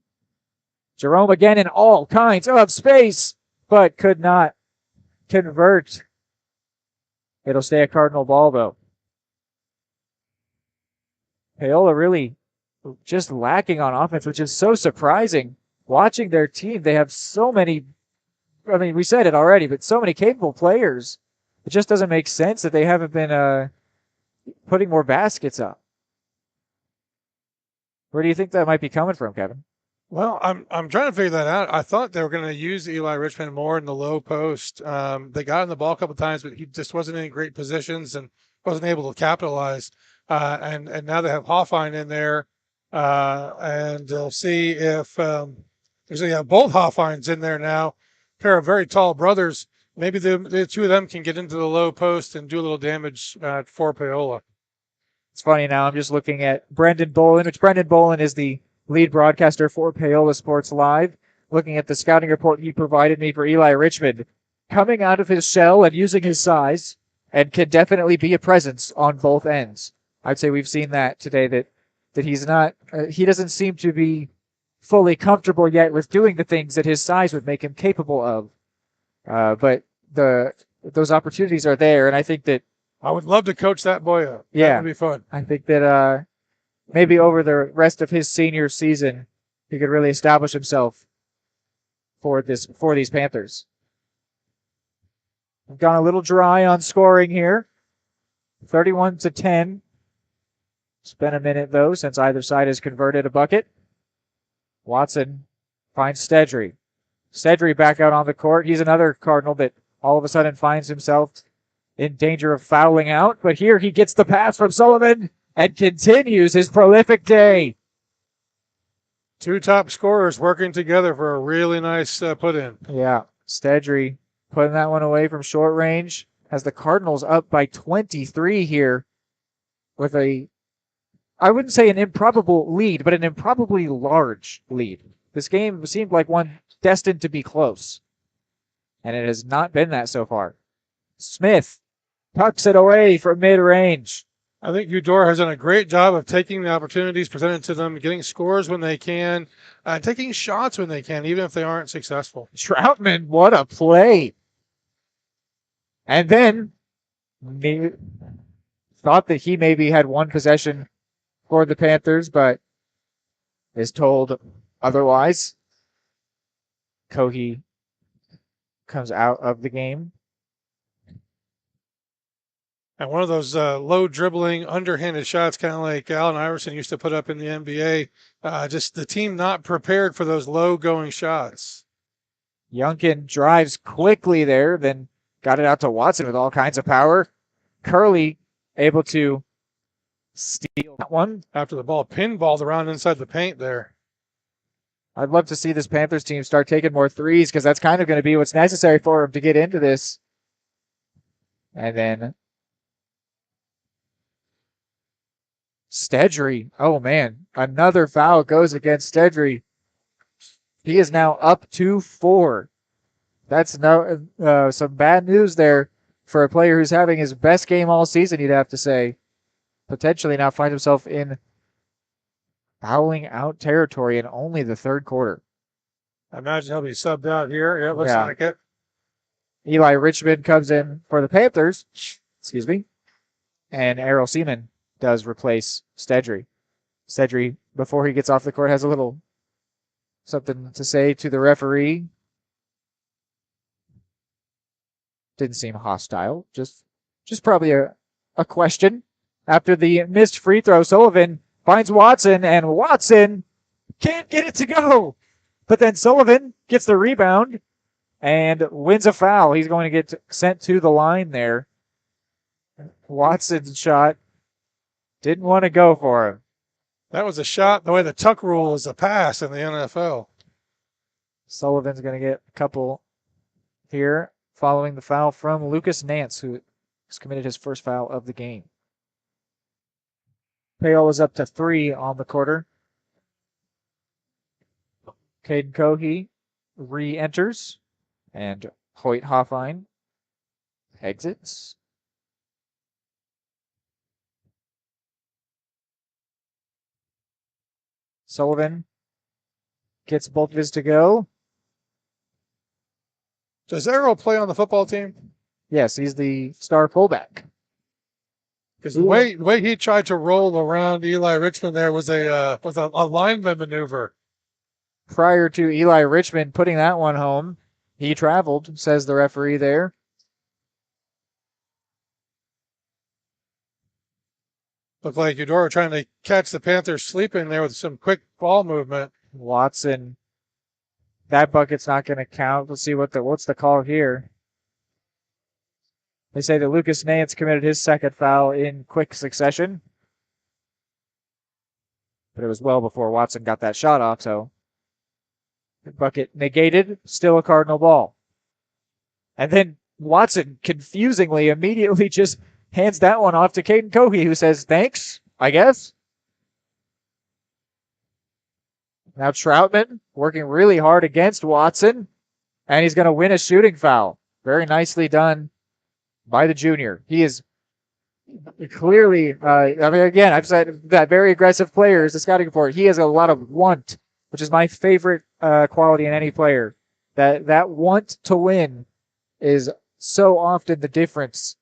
Jerome again in all kinds of space, but could not convert. It'll stay a Cardinal ball, though. Paola really just lacking on offense, which is so surprising. Watching their team, they have so many, I mean, we said it already, but so many capable players. It just doesn't make sense that they haven't been putting more baskets up. Where do you think that might be coming from, Kevin? Well, I'm trying to figure that out. I thought they were going to use Eli Richmond more in the low post. They got him the ball a couple of times, but he just wasn't in great positions and wasn't able to capitalize. And now they have Hoffine in there, and they'll see if they have both Hoffines in there now. A pair of very tall brothers. Maybe the two of them can get into the low post and do a little damage for Paola. It's funny now. I'm just looking at Brendan Bolin, which Brendan Bolin is the lead broadcaster for Paola Sports Live. Looking at the scouting report he provided me for Eli Richmond, coming out of his shell and using his size, and can definitely be a presence on both ends. I'd say we've seen that today, that he's not, he doesn't seem to be fully comfortable yet with doing the things that his size would make him capable of. But those opportunities are there, and I think that I would love to coach that boy up. Yeah, that would be fun. I think that maybe over the rest of his senior season, he could really establish himself for these Panthers. We've gone a little dry on scoring here. 31-10. It's been a minute, though, since either side has converted a bucket. Watson finds Stedry. Sedri back out on the court. He's another Cardinal that all of a sudden finds himself in danger of fouling out. But here he gets the pass from Sullivan and continues his prolific day. Two top scorers working together for a really nice put-in. Yeah, Sedri putting that one away from short range. Has the Cardinals up by 23 here with a, I wouldn't say an improbable lead, but an improbably large lead. This game seemed like one destined to be close, and it has not been that so far. Smith tucks it away from mid-range. I think Eudora has done a great job of taking the opportunities presented to them, getting scores when they can, taking shots when they can, even if they aren't successful. Troutman, what a play. And then thought that he maybe had one possession for the Panthers, but is told otherwise. Kohi comes out of the game. And one of those low dribbling, underhanded shots, kind of like Allen Iverson used to put up in the NBA. Just the team not prepared for those low going shots. Youngkin drives quickly there, then got it out to Watson with all kinds of power. Curley able to steal that one. After the ball pinballed around inside the paint there. I'd love to see this Panthers team start taking more threes because that's kind of going to be what's necessary for them to get into this. And then Sedri. Oh, man. Another foul goes against Sedri. He is now up to 4. That's some bad news there for a player who's having his best game all season, you'd have to say. Potentially now finds himself in fouling out territory in only the third quarter. I imagine he'll be subbed out here. Yeah, it looks like it. Eli Richmond comes in for the Panthers. Excuse me. And Errol Seaman does replace Sedri. Sedri, before he gets off the court, has a little something to say to the referee. Didn't seem hostile. Just probably a question. After the missed free throw, Sullivan finds Watson, and Watson can't get it to go. But then Sullivan gets the rebound and wins a foul. He's going to get sent to the line there. Watson's shot didn't want to go for him. That was a shot. The way the tuck rule is a pass in the NFL. Sullivan's going to get a couple here following the foul from Lucas Nance, who has committed his first foul of the game. Paola's up to 3 on the quarter. Caden Kohi re-enters, and Hoyt Hoffine exits. Sullivan gets both of his to go. Does Errol play on the football team? Yes, he's the star fullback. Because the way he tried to roll around Eli Richmond there was a lineman maneuver. Prior to Eli Richmond putting that one home, he traveled, says the referee there. Looked like Eudora trying to catch the Panthers sleeping there with some quick ball movement. Watson, that bucket's not going to count. Let's see what's the call here. They say that Lucas Nance committed his second foul in quick succession. But it was well before Watson got that shot off, so the bucket negated, still a Cardinal ball. And then Watson, confusingly, immediately just hands that one off to Caden Kohi, who says, thanks, I guess. Now Troutman working really hard against Watson, and he's going to win a shooting foul. Very nicely done by the junior. He is clearly, again, I've said that very aggressive player is the scouting report. He has a lot of want, which is my favorite quality in any player. That want to win is so often the difference.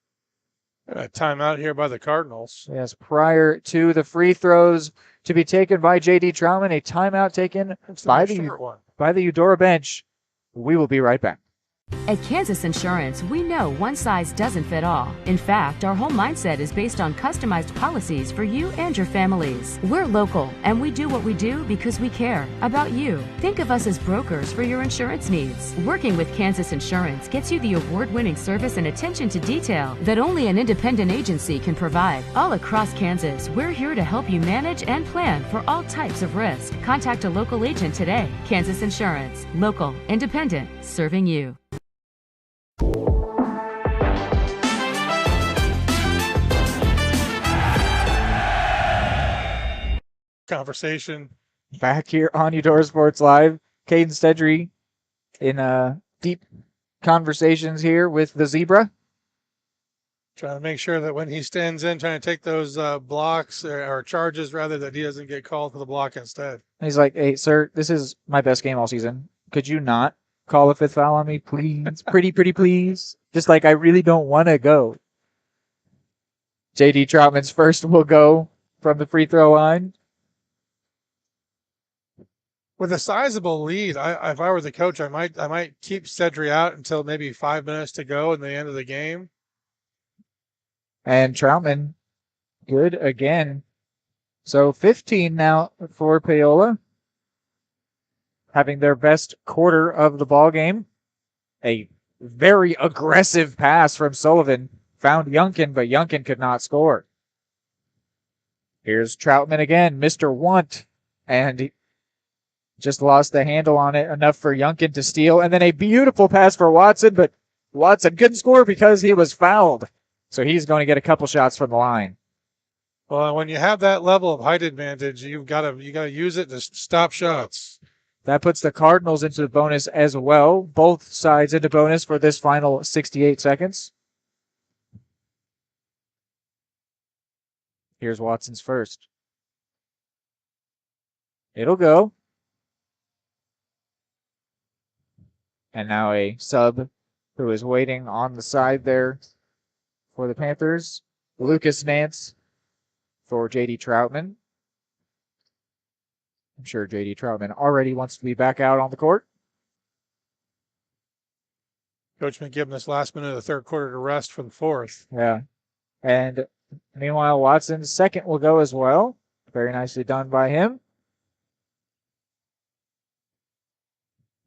A timeout here by the Cardinals. Yes, prior to the free throws to be taken by J.D. Troutman, a timeout taken by the Eudora bench. We will be right back. At Kansas Insurance, we know one size doesn't fit all. In fact, our whole mindset is based on customized policies for you and your families. We're local, and we do what we do because we care about you. Think of us as brokers for your insurance needs. Working with Kansas Insurance gets you the award-winning service and attention to detail that only an independent agency can provide. All across Kansas, we're here to help you manage and plan for all types of risk. Contact a local agent today. Kansas Insurance. Local, independent, serving you. Conversation. Back here on Eudora Sports Live, Caden Stedry in deep conversations here with the Zebra. Trying to make sure that when he stands in, trying to take those blocks or charges, rather, that he doesn't get called for the block instead. He's like, hey, sir, this is my best game all season. Could you not call a fifth foul on me, please? pretty please. Just like I really don't want to go. J.D. Troutman's first will go from the free throw line. With a sizable lead, if I were the coach, I might keep Cedry out until maybe 5 minutes to go in the end of the game. And Troutman, good again. So 15 now for Paola, having their best quarter of the ball game. A very aggressive pass from Sullivan found Youngkin, but Youngkin could not score. Here's Troutman again, Mr. Want, and he just lost the handle on it enough for Youngkin to steal. And then a beautiful pass for Watson, but Watson couldn't score because he was fouled. So he's going to get a couple shots from the line. Well, when you have that level of height advantage, you got to use it to stop shots. That puts the Cardinals into the bonus as well. Both sides into bonus for this final 68 seconds. Here's Watson's first. It'll go. And now a sub who is waiting on the side there for the Panthers. Lucas Nance for J.D. Troutman. I'm sure J.D. Troutman already wants to be back out on the court. Coach been giving this last minute of the third quarter to rest for the fourth. Yeah. And meanwhile, Watson's second will go as well. Very nicely done by him.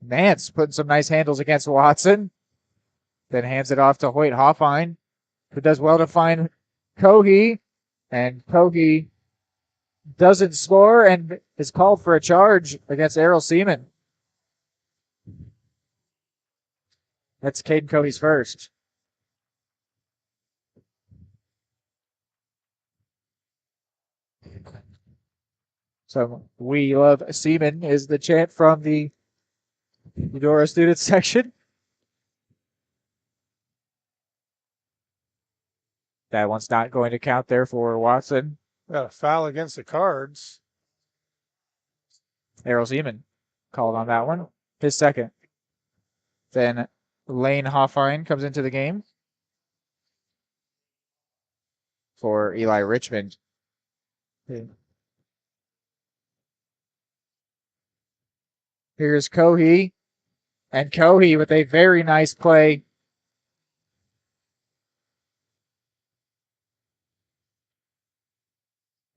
Nance putting some nice handles against Watson. Then hands it off to Hoyt Hoffine, who does well to find Cohee. And Cohee doesn't score and is called for a charge against Errol Seaman. That's Caden Cohee's first. So we love Seaman is the chant from the Eudora student section. That one's not going to count there for Watson. Got a foul against the Cards. Errol Seaman called on that one. His second. Then Lane Hoffine comes into the game for Eli Richmond. Here's Cohee. And Cohee with a very nice play.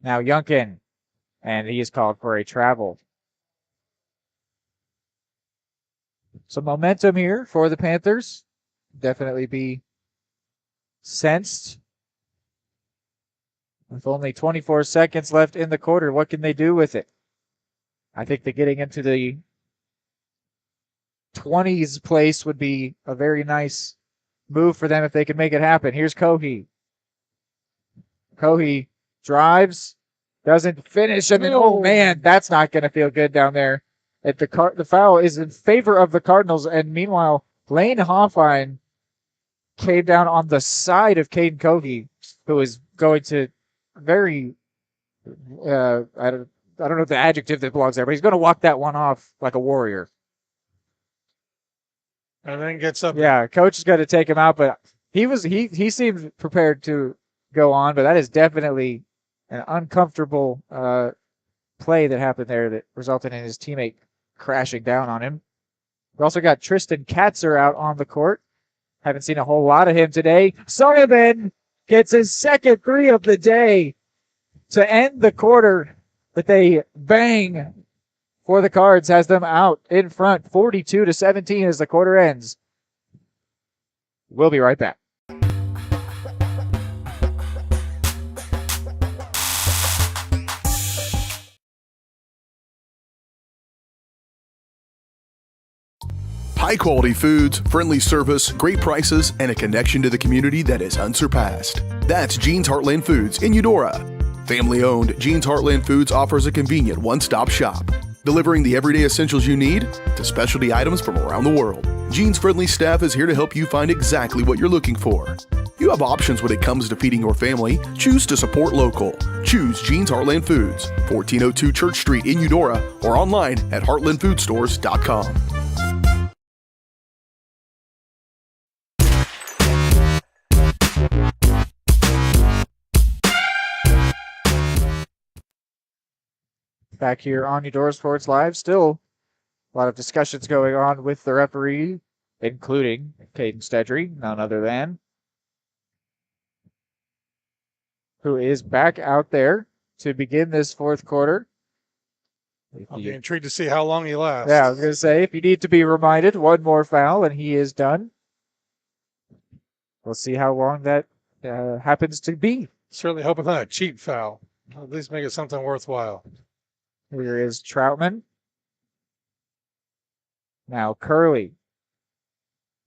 Now Youngkin. And he is called for a travel. Some momentum here for the Panthers. Definitely be sensed. With only 24 seconds left in the quarter, what can they do with it? I think that getting into the 20s place would be a very nice move for them if they could make it happen. Here's Cohee. Cohee drives, doesn't finish, and then, oh man, that's not going to feel good down there. The foul is in favor of the Cardinals, and meanwhile, Lane Hoffine came down on the side of Caden Cohee, who is going to very, I don't know the adjective that belongs there, but he's going to walk that one off like a warrior. And then gets up. Yeah, coach is going to take him out, but he seemed prepared to go on, but that is definitely an uncomfortable play that happened there that resulted in his teammate crashing down on him. We also got Tristan Katzer out on the court. Haven't seen a whole lot of him today. Sullivan gets his second three of the day to end the quarter with a bang for the Cards, has them out in front 42-17 as the quarter ends. We'll be right back. High quality foods, friendly service, great prices, and a connection to the community that is unsurpassed. That's Jean's Heartland Foods in Eudora. Family owned, Jean's Heartland Foods offers a convenient one-stop shop, delivering the everyday essentials you need to specialty items from around the world. Jean's friendly staff is here to help you find exactly what you're looking for. You have options when it comes to feeding your family. Choose to support local. Choose Jean's Heartland Foods, 1402 Church Street in Eudora, or online at heartlandfoodstores.com. Back here on Eudora Sports Live, still a lot of discussions going on with the referee, including Caden Stedry, none other than, who is back out there to begin this fourth quarter. I'll be intrigued to see how long he lasts. Yeah, I was going to say, if you need to be reminded, one more foul and he is done. We'll see how long that happens to be. Certainly hope it's not a cheap foul. At least make it something worthwhile. Here is Troutman. Now Curley.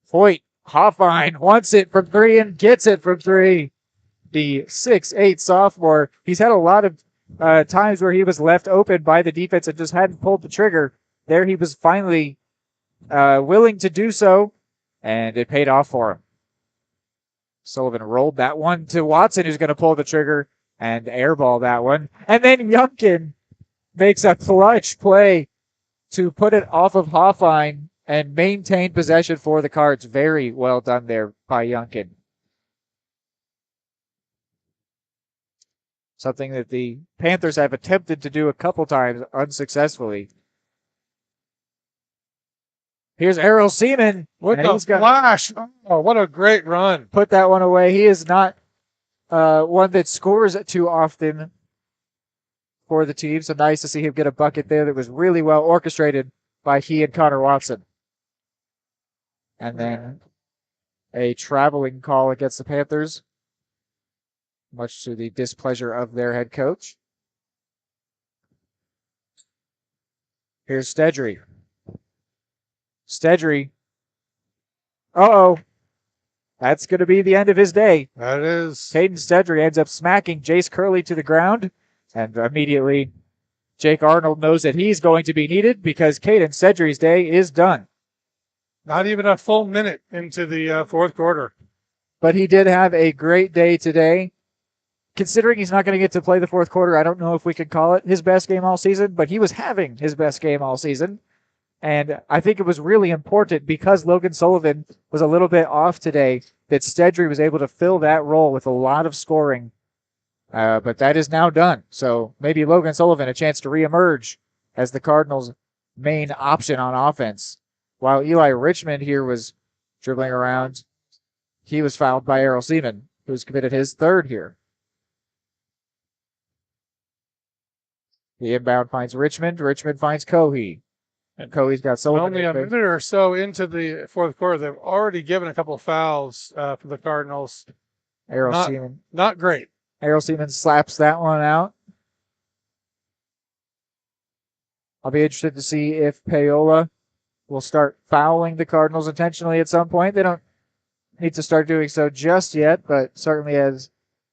Foyt. Hoffine wants it from three and gets it from three. The 6'8" sophomore. He's had a lot of times where he was left open by the defense and just hadn't pulled the trigger. There he was finally willing to do so, and it paid off for him. Sullivan rolled that one to Watson, who's going to pull the trigger and airball that one. And then Youngkin makes a clutch play to put it off of Hoffine and maintain possession for the Cards. Very well done there by Youngkin. Something that the Panthers have attempted to do a couple times unsuccessfully. Here's Errol Seaman. What a flash. Oh, what a great run. Put that one away. He is not one that scores too often for the team. So nice to see him get a bucket there that was really well orchestrated by he and Connor Watson. And then a traveling call against the Panthers, much to the displeasure of their head coach. Here's Stedry. Stedry. Uh-oh. That's going to be the end of his day. That is. Caden Stedry ends up smacking Jace Curley to the ground. And immediately, Jake Arnold knows that he's going to be needed because Caden Stedry's day is done. Not even a full minute into the fourth quarter. But he did have a great day today. Considering he's not going to get to play the fourth quarter, I don't know if we could call it his best game all season, but he was having his best game all season. And I think it was really important because Logan Sullivan was a little bit off today that Stedry was able to fill that role with a lot of scoring. But that is now done. So maybe Logan Sullivan a chance to reemerge as the Cardinals' main option on offense. While Eli Richmond here was dribbling around, he was fouled by Errol Seaman, who's committed his third here. The inbound finds Richmond. Richmond finds Cohee. And Cohee's got Sullivan. Only a minute or so into the fourth quarter, they've already given a couple of fouls for the Cardinals. Errol Seaman. Not great. Errol Seaman slaps that one out. I'll be interested to see if Paola will start fouling the Cardinals intentionally at some point. They don't need to start doing so just yet, but certainly as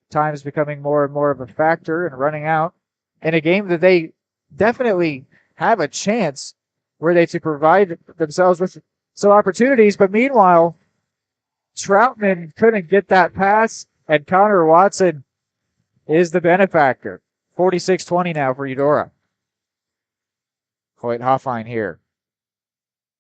time is becoming more and more of a factor and running out in a game that they definitely have a chance were they to provide themselves with some opportunities. But meanwhile, Troutman couldn't get that pass, and Connor Watson is the benefactor. 46-20 now for Eudora. Hoyt Hoffine here.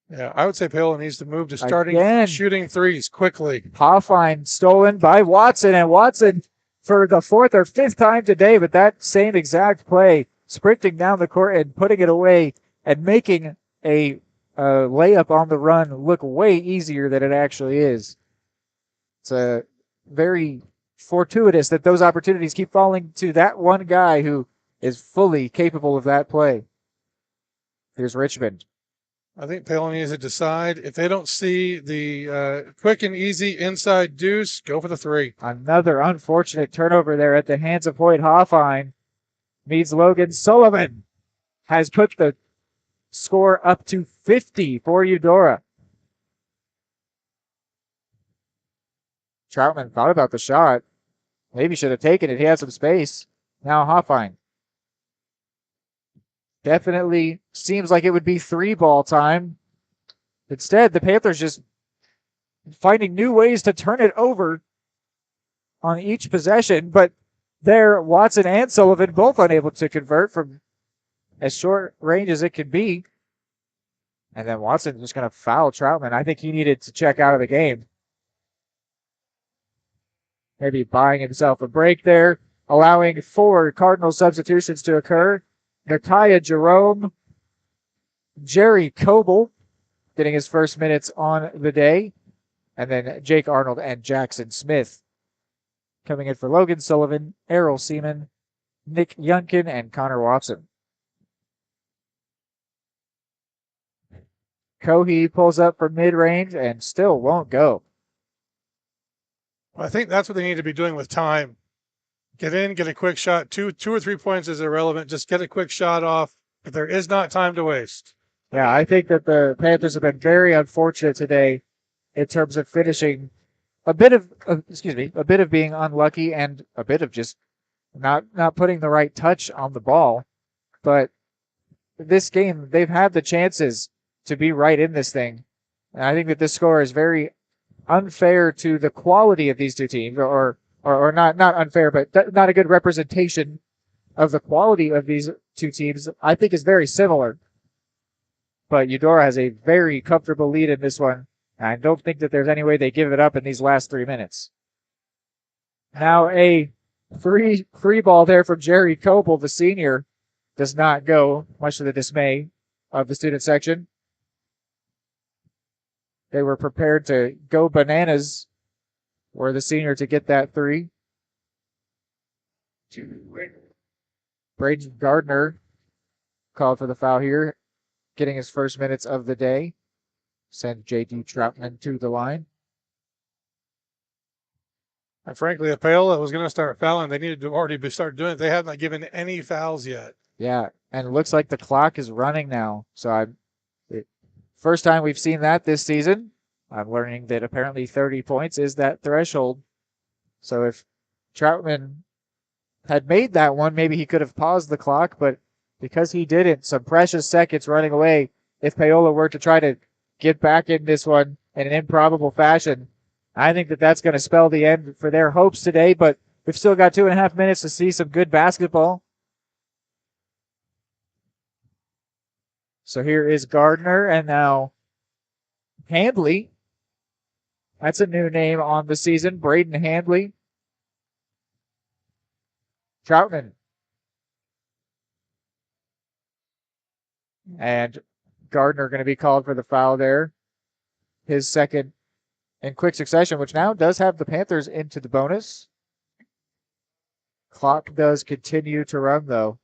Yeah, I would say Paola needs to move to starting shooting threes quickly. Hoffine stolen by Watson, and Watson for the fourth or fifth time today, but that same exact play, sprinting down the court and putting it away and making a layup on the run look way easier than it actually is. It's very fortuitous that those opportunities keep falling to that one guy who is fully capable of that play. Here's Richmond. I think Paola needs to decide. If they don't see the quick and easy inside deuce, go for the three. Another unfortunate turnover there at the hands of Hoyt Hoffine. Means Logan Sullivan has put the score up to 50 for Eudora. Troutman thought about the shot. Maybe should have taken it. He had some space. Now Hoffine. Definitely seems like it would be 3-ball time. Instead, the Panthers just finding new ways to turn it over on each possession. But there, Watson and Sullivan both unable to convert from as short range as it could be. And then Watson just going to foul Troutman. I think he needed to check out of the game. Maybe buying himself a break there, allowing 4 Cardinal substitutions to occur. Nakia Jerome, Jerry Coble getting his first minutes on the day, and then Jake Arnold and Jackson Smith coming in for Logan Sullivan, Errol Seaman, Nick Yunkin, and Connor Watson. Cohee pulls up for mid-range and still won't go. Well, I think that's what they need to be doing with time. Get in, get a quick shot. Two or 3 points is irrelevant. Just get a quick shot off. But there is not time to waste. Yeah, I think that the Panthers have been very unfortunate today in terms of finishing. A bit of being unlucky and a bit of just not putting the right touch on the ball. But this game, they've had the chances to be right in this thing. And I think that this score is very unfair to the quality of these two teams, or not unfair, but not a good representation of the quality of these two teams. I think is very similar. But Eudora has a very comfortable lead in this one. I don't think that there's any way they give it up in these last 3 minutes. Now a free ball there from Jerry Coble, the senior, does not go, much to the dismay of the student section. They were prepared to go bananas were the senior to get that 3. Braden Gardner called for the foul here, getting his first minutes of the day. Send J.D. Troutman to the line. And frankly, if Paola was going to start fouling, they needed to already start doing it. They have not given any fouls yet. Yeah, and it looks like the clock is running now. So first time we've seen that this season. I'm learning that apparently 30 points is that threshold. So if Troutman had made that one, maybe he could have paused the clock, but because he didn't, some precious seconds running away. If Paola were to try to get back in this one in an improbable fashion, I think that that's going to spell the end for their hopes today, but we've still got 2.5 minutes to see some good basketball. So here is Gardner, and now Handley. That's a new name on the season, Braden Handley. Troutman. And Gardner going to be called for the foul there. His second in quick succession, which now does have the Panthers into the bonus. Clock does continue to run, though.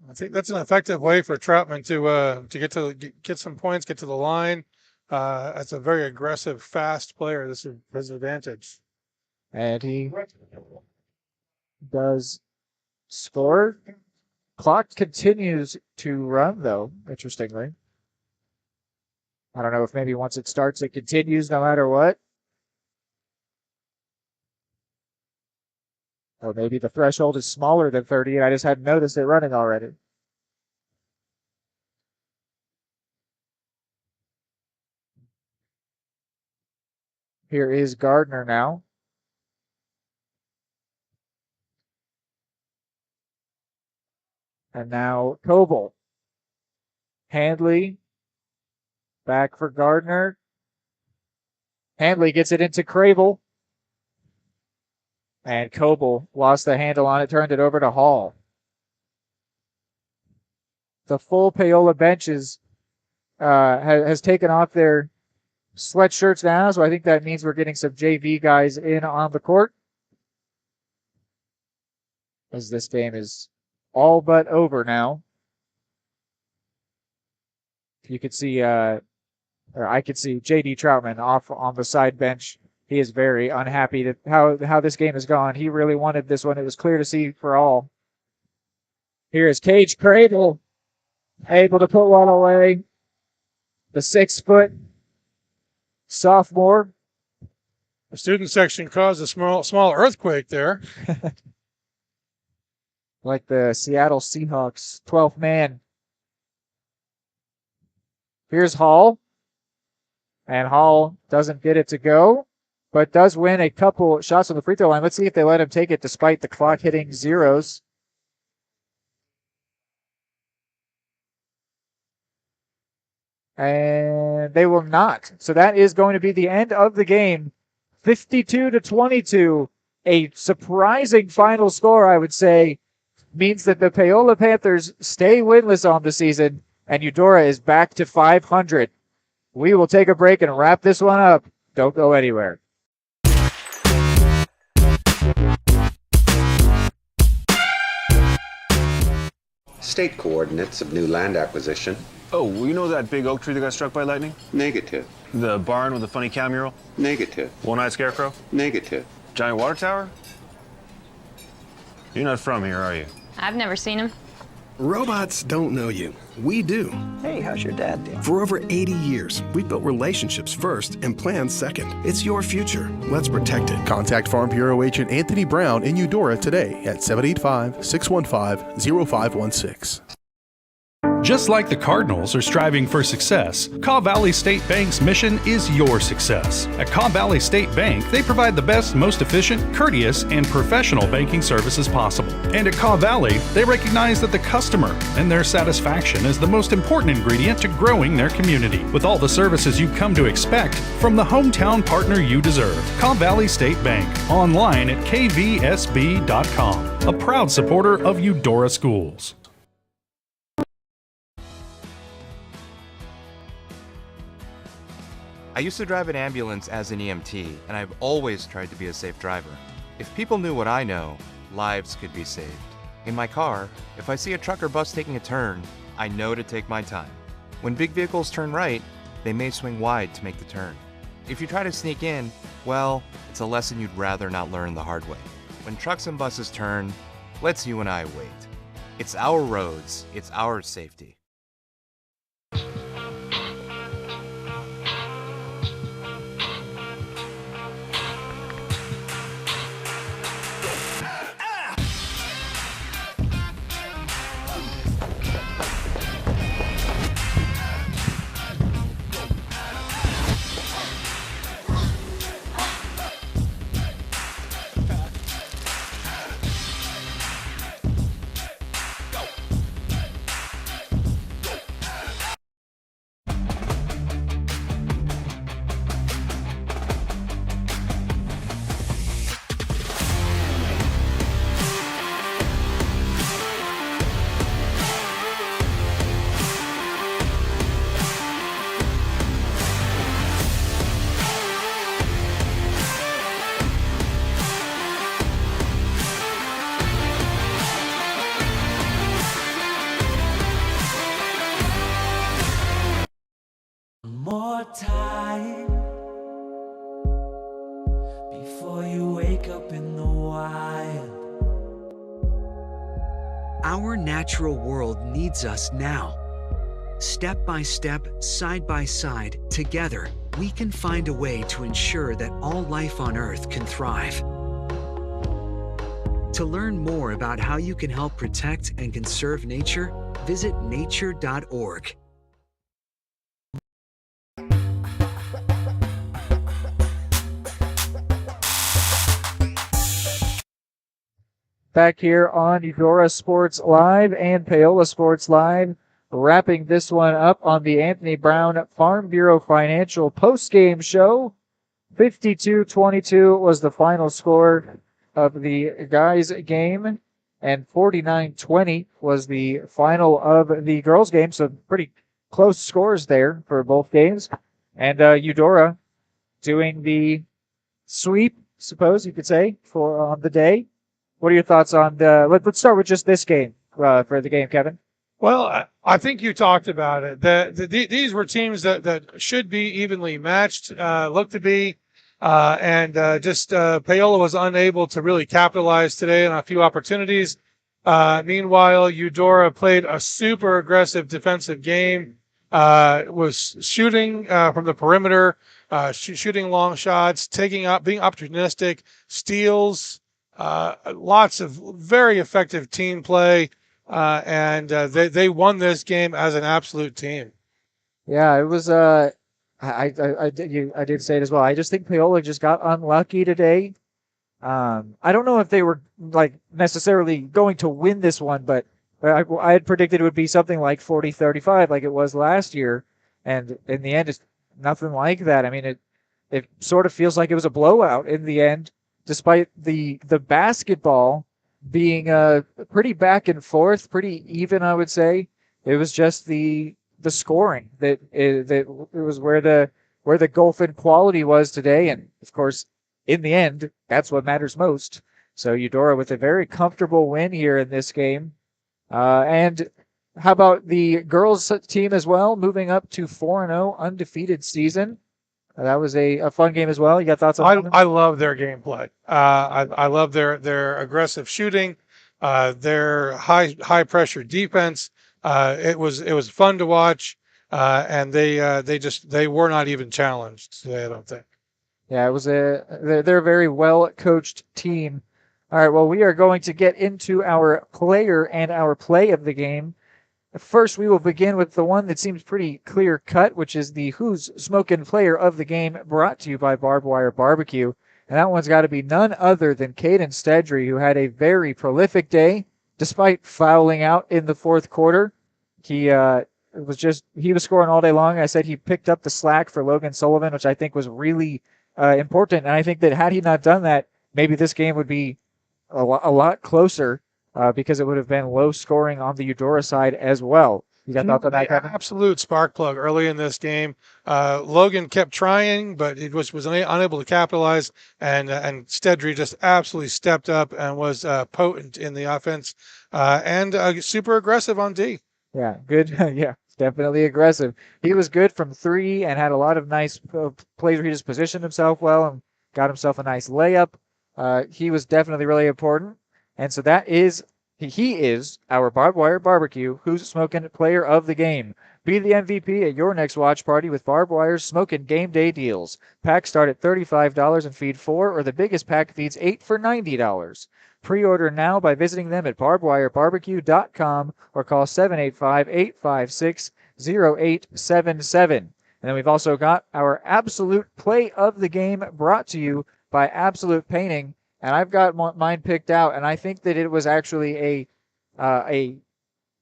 I think that's an effective way for Troutman to get some points, get to the line. That's a very aggressive, fast player. This is his advantage. And he does score. Clock continues to run, though, interestingly. I don't know if maybe once it starts, it continues no matter what. Or maybe the threshold is smaller than 30, and I just hadn't noticed it running already. Here is Gardner now. And now Coble. Handley. Back for Gardner. Handley gets it into Crable. And Coble lost the handle on it, turned it over to Hall. The full Paola bench is has taken off their sweatshirts now, so I think that means we're getting some JV guys in on the court, as this game is all but over now. You could see, or I could see J.D. Troutman off on the side bench. He is very unhappy that how this game has gone. He really wanted this one. It was clear to see for all. Here is Cage Cradle, able to put one away. The 6-foot sophomore. The student section caused a small earthquake there. Like the Seattle Seahawks 12th man. Here's Hall. And Hall doesn't get it to go, but does win a couple shots on the free throw line. Let's see if they let him take it despite the clock hitting zeros. And they will not. So that is going to be the end of the game. 52-22. A surprising final score, I would say, means that the Paola Panthers stay winless on the season, and Eudora is back to 500. We will take a break and wrap this one up. Don't go anywhere. State coordinates of new land acquisition. Oh, well, you know that big oak tree that got struck by lightning? Negative. The barn with the funny cow mural? Negative. One-eyed scarecrow? Negative. Giant water tower? You're not from here, are you? I've never seen him. Robots don't know you. We do. Hey, how's your dad doing? For over 80 years, we've built relationships first and plans second. It's your future. Let's protect it. Contact Farm Bureau Agent Anthony Brown in Eudora today at 785-615-0516. Just like the Cardinals are striving for success, Kaw Valley State Bank's mission is your success. At Kaw Valley State Bank, they provide the best, most efficient, courteous, and professional banking services possible. And at Kaw Valley, they recognize that the customer and their satisfaction is the most important ingredient to growing their community, with all the services you've come to expect from the hometown partner you deserve. Kaw Valley State Bank, online at kvsb.com, a proud supporter of Eudora Schools. I used to drive an ambulance as an EMT, and I've always tried to be a safe driver. If people knew what I know, lives could be saved. In my car, if I see a truck or bus taking a turn, I know to take my time. When big vehicles turn right, they may swing wide to make the turn. If you try to sneak in, well, it's a lesson you'd rather not learn the hard way. When trucks and buses turn, let's you and I wait. It's our roads, it's our safety. More time before you wake up in the wild. Our natural world needs us now. Step by step, side by side, together, we can find a way to ensure that all life on Earth can thrive. To learn more about how you can help protect and conserve nature, visit nature.org. Back here on Eudora Sports Live and Paola Sports Live, wrapping this one up on the Anthony Brown Farm Bureau Financial postgame show. 52-22 was the final score of the guys' game, and 49-20 was the final of the girls' game. So pretty close scores there for both games. And Eudora doing the sweep, suppose you could say, for on the day. What are your thoughts on the? Let's start with just this game for the game, Kevin. Well, I think you talked about it. These were teams that should be evenly matched, look to be, and Paola was unable to really capitalize today on a few opportunities. Meanwhile, Eudora played a super aggressive defensive game, was shooting from the perimeter, shooting long shots, taking up, being opportunistic, steals, lots of very effective team play. And they won this game as an absolute team. Yeah, it was. I did say it as well. I just think Paola just got unlucky today. I don't know if they were like necessarily going to win this one, but I had predicted it would be something like 40-35, like it was last year, and in the end, it's nothing like that. I mean, it sort of feels like it was a blowout in the end, despite the basketball being pretty back and forth, pretty even, I would say. It was just the scoring that it was where the gulf in quality was today, and of course, in the end, that's what matters most. So Eudora with a very comfortable win here in this game. And how about the girls team as well, moving up to 4-0 undefeated season? That was a fun game as well. You got thoughts on that? I love their gameplay. I love their aggressive shooting, their high pressure defense. It was fun to watch, and they were not even challenged today, I don't think. Yeah, it was they're a very well coached team. All right, well, we are going to get into our player and our play of the game. First, we will begin with the one that seems pretty clear cut, which is the Who's Smokin' Player of the Game, brought to you by Barbed Wire Barbecue. And that one's got to be none other than Caden Stedry, who had a very prolific day, despite fouling out in the fourth quarter. He was scoring all day long. I said he picked up the slack for Logan Sullivan, which I think was really important. And I think that had he not done that, maybe this game would be a lot closer. Because it would have been low scoring on the Eudora side as well. You got thoughts on that, Kevin? Absolute spark plug early in this game. Logan kept trying, but it was unable to capitalize, and Stedry just absolutely stepped up and was potent in the offense and super aggressive on D. Yeah, good. Yeah, definitely aggressive. He was good from three and had a lot of nice plays where he just positioned himself well and got himself a nice layup. He was definitely really important. And so he is our Barbed Wire Barbecue Who's Smoking Player of the Game. Be the MVP at your next watch party with Barbed Wire's Smokin' Game Day deals. Packs start at $35 and feed 4, or the biggest pack feeds 8 for $90. Pre-order now by visiting them at barbedwirebarbecue.com or call 785-856-0877. And then we've also got our Absolute Play of the Game brought to you by Absolute Painting. And I've got mine picked out, and I think that it was actually a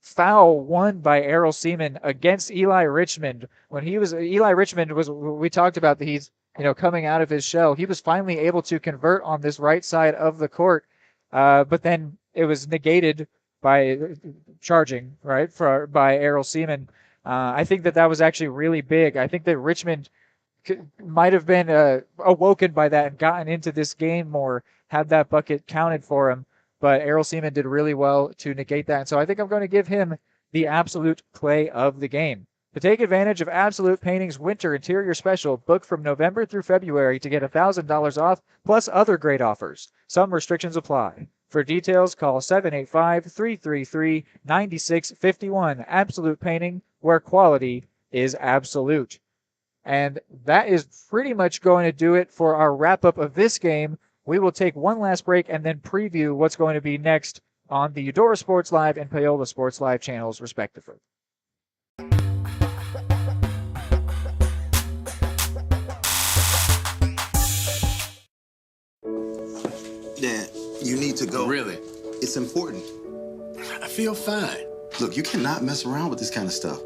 foul won by Errol Seaman against Eli Richmond. When Eli Richmond we talked about that he's coming out of his shell. He was finally able to convert on this right side of the court, but then it was negated by charging by Errol Seaman. I think that was actually really big. I think that Richmond might have been awoken by that and gotten into this game more, had that bucket counted for him. But Errol Seaman did really well to negate that. And so I think I'm going to give him the absolute play of the game. To take advantage of Absolute Painting's winter interior special, book from November through February to get $1,000 off, plus other great offers. Some restrictions apply. For details, call 785-333-9651. Absolute Painting, where quality is absolute. And that is pretty much going to do it for our wrap-up of this game. We will take one last break and then preview what's going to be next on the Eudora Sports Live and Paola Sports Live channels, respectively. Dad, you need to go. Really? It's important. I feel fine. Look, you cannot mess around with this kind of stuff.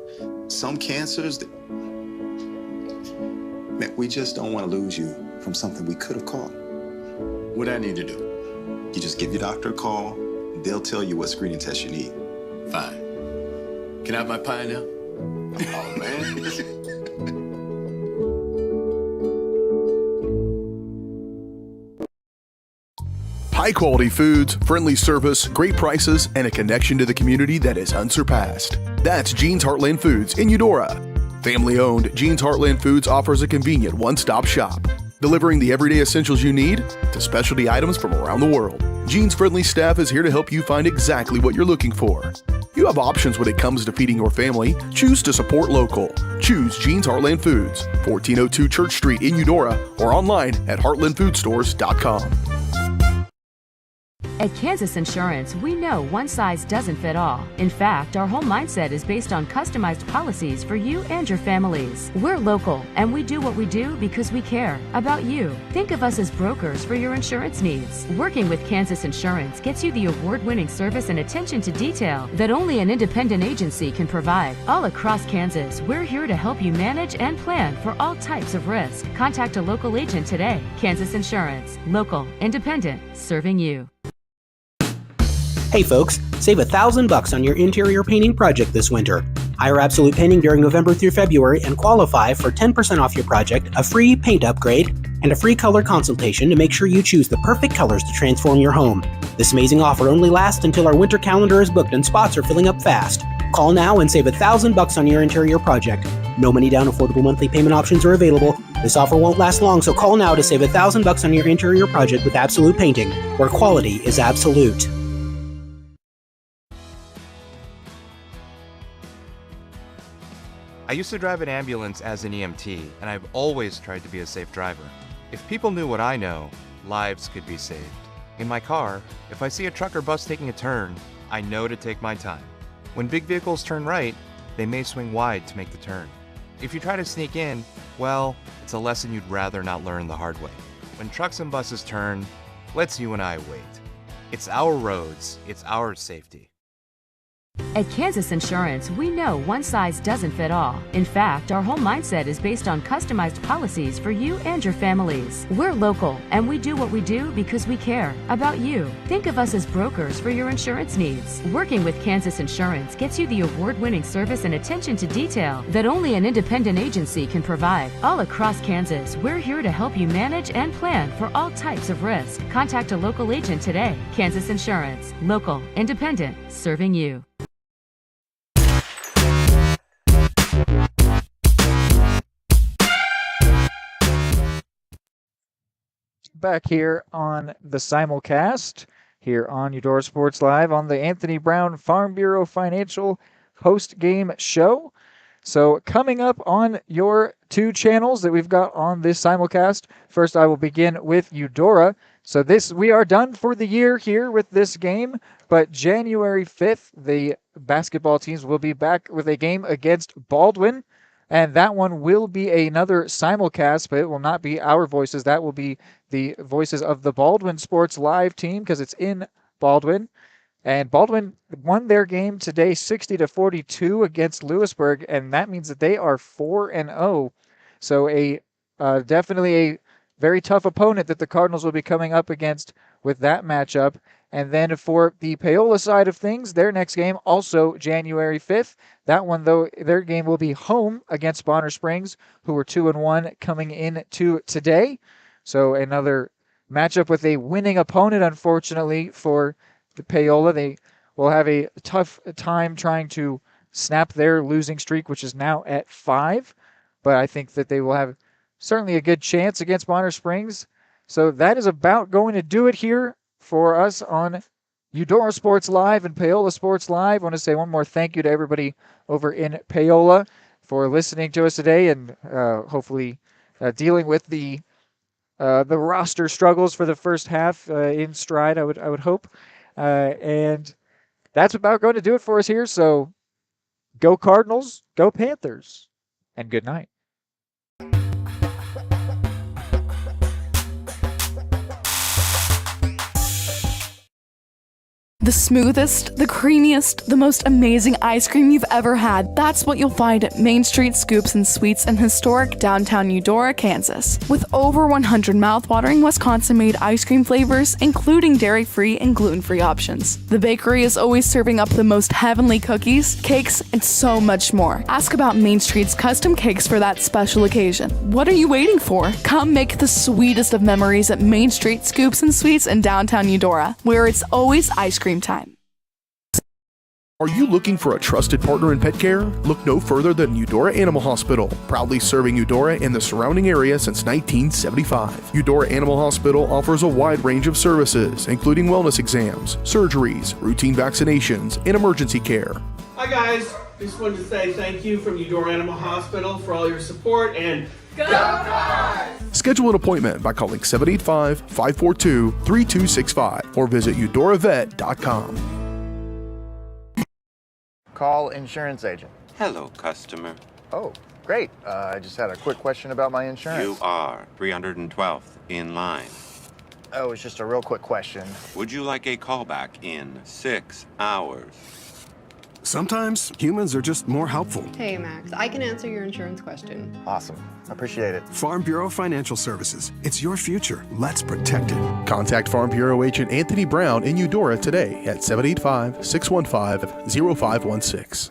Some cancers... Man, we just don't want to lose you from something we could have caught. What I need to do? You just give your doctor a call. They'll tell you what screening test you need. Fine. Can I have my pie now? Oh, man. High quality foods, friendly service, great prices, and a connection to the community that is unsurpassed. That's Gene's Heartland Foods in Eudora. Family owned, Gene's Heartland Foods offers a convenient one-stop shop, delivering the everyday essentials you need to specialty items from around the world. Gene's friendly staff is here to help you find exactly what you're looking for. You have options when it comes to feeding your family. Choose to support local. Choose Gene's Heartland Foods, 1402 Church Street in Eudora, or online at heartlandfoodstores.com. At Kansas Insurance, we know one size doesn't fit all. In fact, our whole mindset is based on customized policies for you and your families. We're local, and we do what we do because we care about you. Think of us as brokers for your insurance needs. Working with Kansas Insurance gets you the award-winning service and attention to detail that only an independent agency can provide. All across Kansas, we're here to help you manage and plan for all types of risk. Contact a local agent today. Kansas Insurance. Local, independent, serving you. Hey folks, save $1,000 on your interior painting project this winter. Hire Absolute Painting during November through February and qualify for 10% off your project, a free paint upgrade, and a free color consultation to make sure you choose the perfect colors to transform your home. This amazing offer only lasts until our winter calendar is booked and spots are filling up fast. Call now and save $1,000 on your interior project. No money down, affordable monthly payment options are available. This offer won't last long, so call now to save $1,000 on your interior project with Absolute Painting, where quality is absolute. I used to drive an ambulance as an EMT, and I've always tried to be a safe driver. If people knew what I know, lives could be saved. In my car, if I see a truck or bus taking a turn, I know to take my time. When big vehicles turn right, they may swing wide to make the turn. If you try to sneak in, well, it's a lesson you'd rather not learn the hard way. When trucks and buses turn, let's you and I wait. It's our roads, it's our safety. At Kansas Insurance, we know one size doesn't fit all. In fact, our whole mindset is based on customized policies for you and your families. We're local, and we do what we do because we care about you. Think of us as brokers for your insurance needs. Working with Kansas Insurance gets you the award-winning service and attention to detail that only an independent agency can provide. All across Kansas, we're here to help you manage and plan for all types of risk. Contact a local agent today. Kansas Insurance. Local, independent, serving you. Back here on the simulcast, here on Eudora Sports Live on the Anthony Brown Farm Bureau Financial post-game show. So coming up on your two channels that we've got on this simulcast, first I will begin with Eudora. So we are done for the year here with this game, but January 5th, the basketball teams will be back with a game against Baldwin. And that one will be another simulcast, but it will not be our voices. That will be the voices of the Baldwin Sports Live team because it's in Baldwin. And Baldwin won their game today 60-42 against Lewisburg, and that means that they are 4-0. So definitely a very tough opponent that the Cardinals will be coming up against with that matchup. And then for the Paola side of things, their next game also January 5th. That one, though, their game will be home against Bonner Springs, who were 2-1 coming into today. So another matchup with a winning opponent, unfortunately, for the Paola. They will have a tough time trying to snap their losing streak, which is now at 5. But I think that they will have certainly a good chance against Bonner Springs. So that is about going to do it here for us on Eudora Sports Live and Paola Sports Live. I want to say one more thank you to everybody over in Paola for listening to us today and hopefully dealing with the roster struggles for the first half in stride, I would hope. And that's about going to do it for us here. So go Cardinals, go Panthers, and good night. The smoothest, the creamiest, the most amazing ice cream you've ever had. That's what you'll find at Main Street Scoops and Sweets in historic downtown Eudora, Kansas. With over 100 mouthwatering Wisconsin-made ice cream flavors, including dairy-free and gluten-free options. The bakery is always serving up the most heavenly cookies, cakes, and so much more. Ask about Main Street's custom cakes for that special occasion. What are you waiting for? Come make the sweetest of memories at Main Street Scoops and Sweets in downtown Eudora, where it's always ice cream time. Are you looking for a trusted partner in pet care? Look no further than Eudora Animal Hospital, proudly serving Eudora and the surrounding area since 1975. Eudora Animal Hospital offers a wide range of services, including wellness exams, surgeries, routine vaccinations, and emergency care. Hi guys, just wanted to say thank you from Eudora Animal Hospital for all your support and go Cardinals! Schedule an appointment by calling 785-542-3265 or visit eudoravet.com. Call insurance agent. Hello, customer. Oh, great. I just had a quick question about my insurance. You are 312th in line. Oh, it's just a real quick question. Would you like a callback in 6 hours? Sometimes humans are just more helpful. Hey, Max, I can answer your insurance question. Awesome. Appreciate it. Farm Bureau Financial Services. It's your future. Let's protect it. Contact Farm Bureau agent Anthony Brown in Eudora today at 785-615-0516.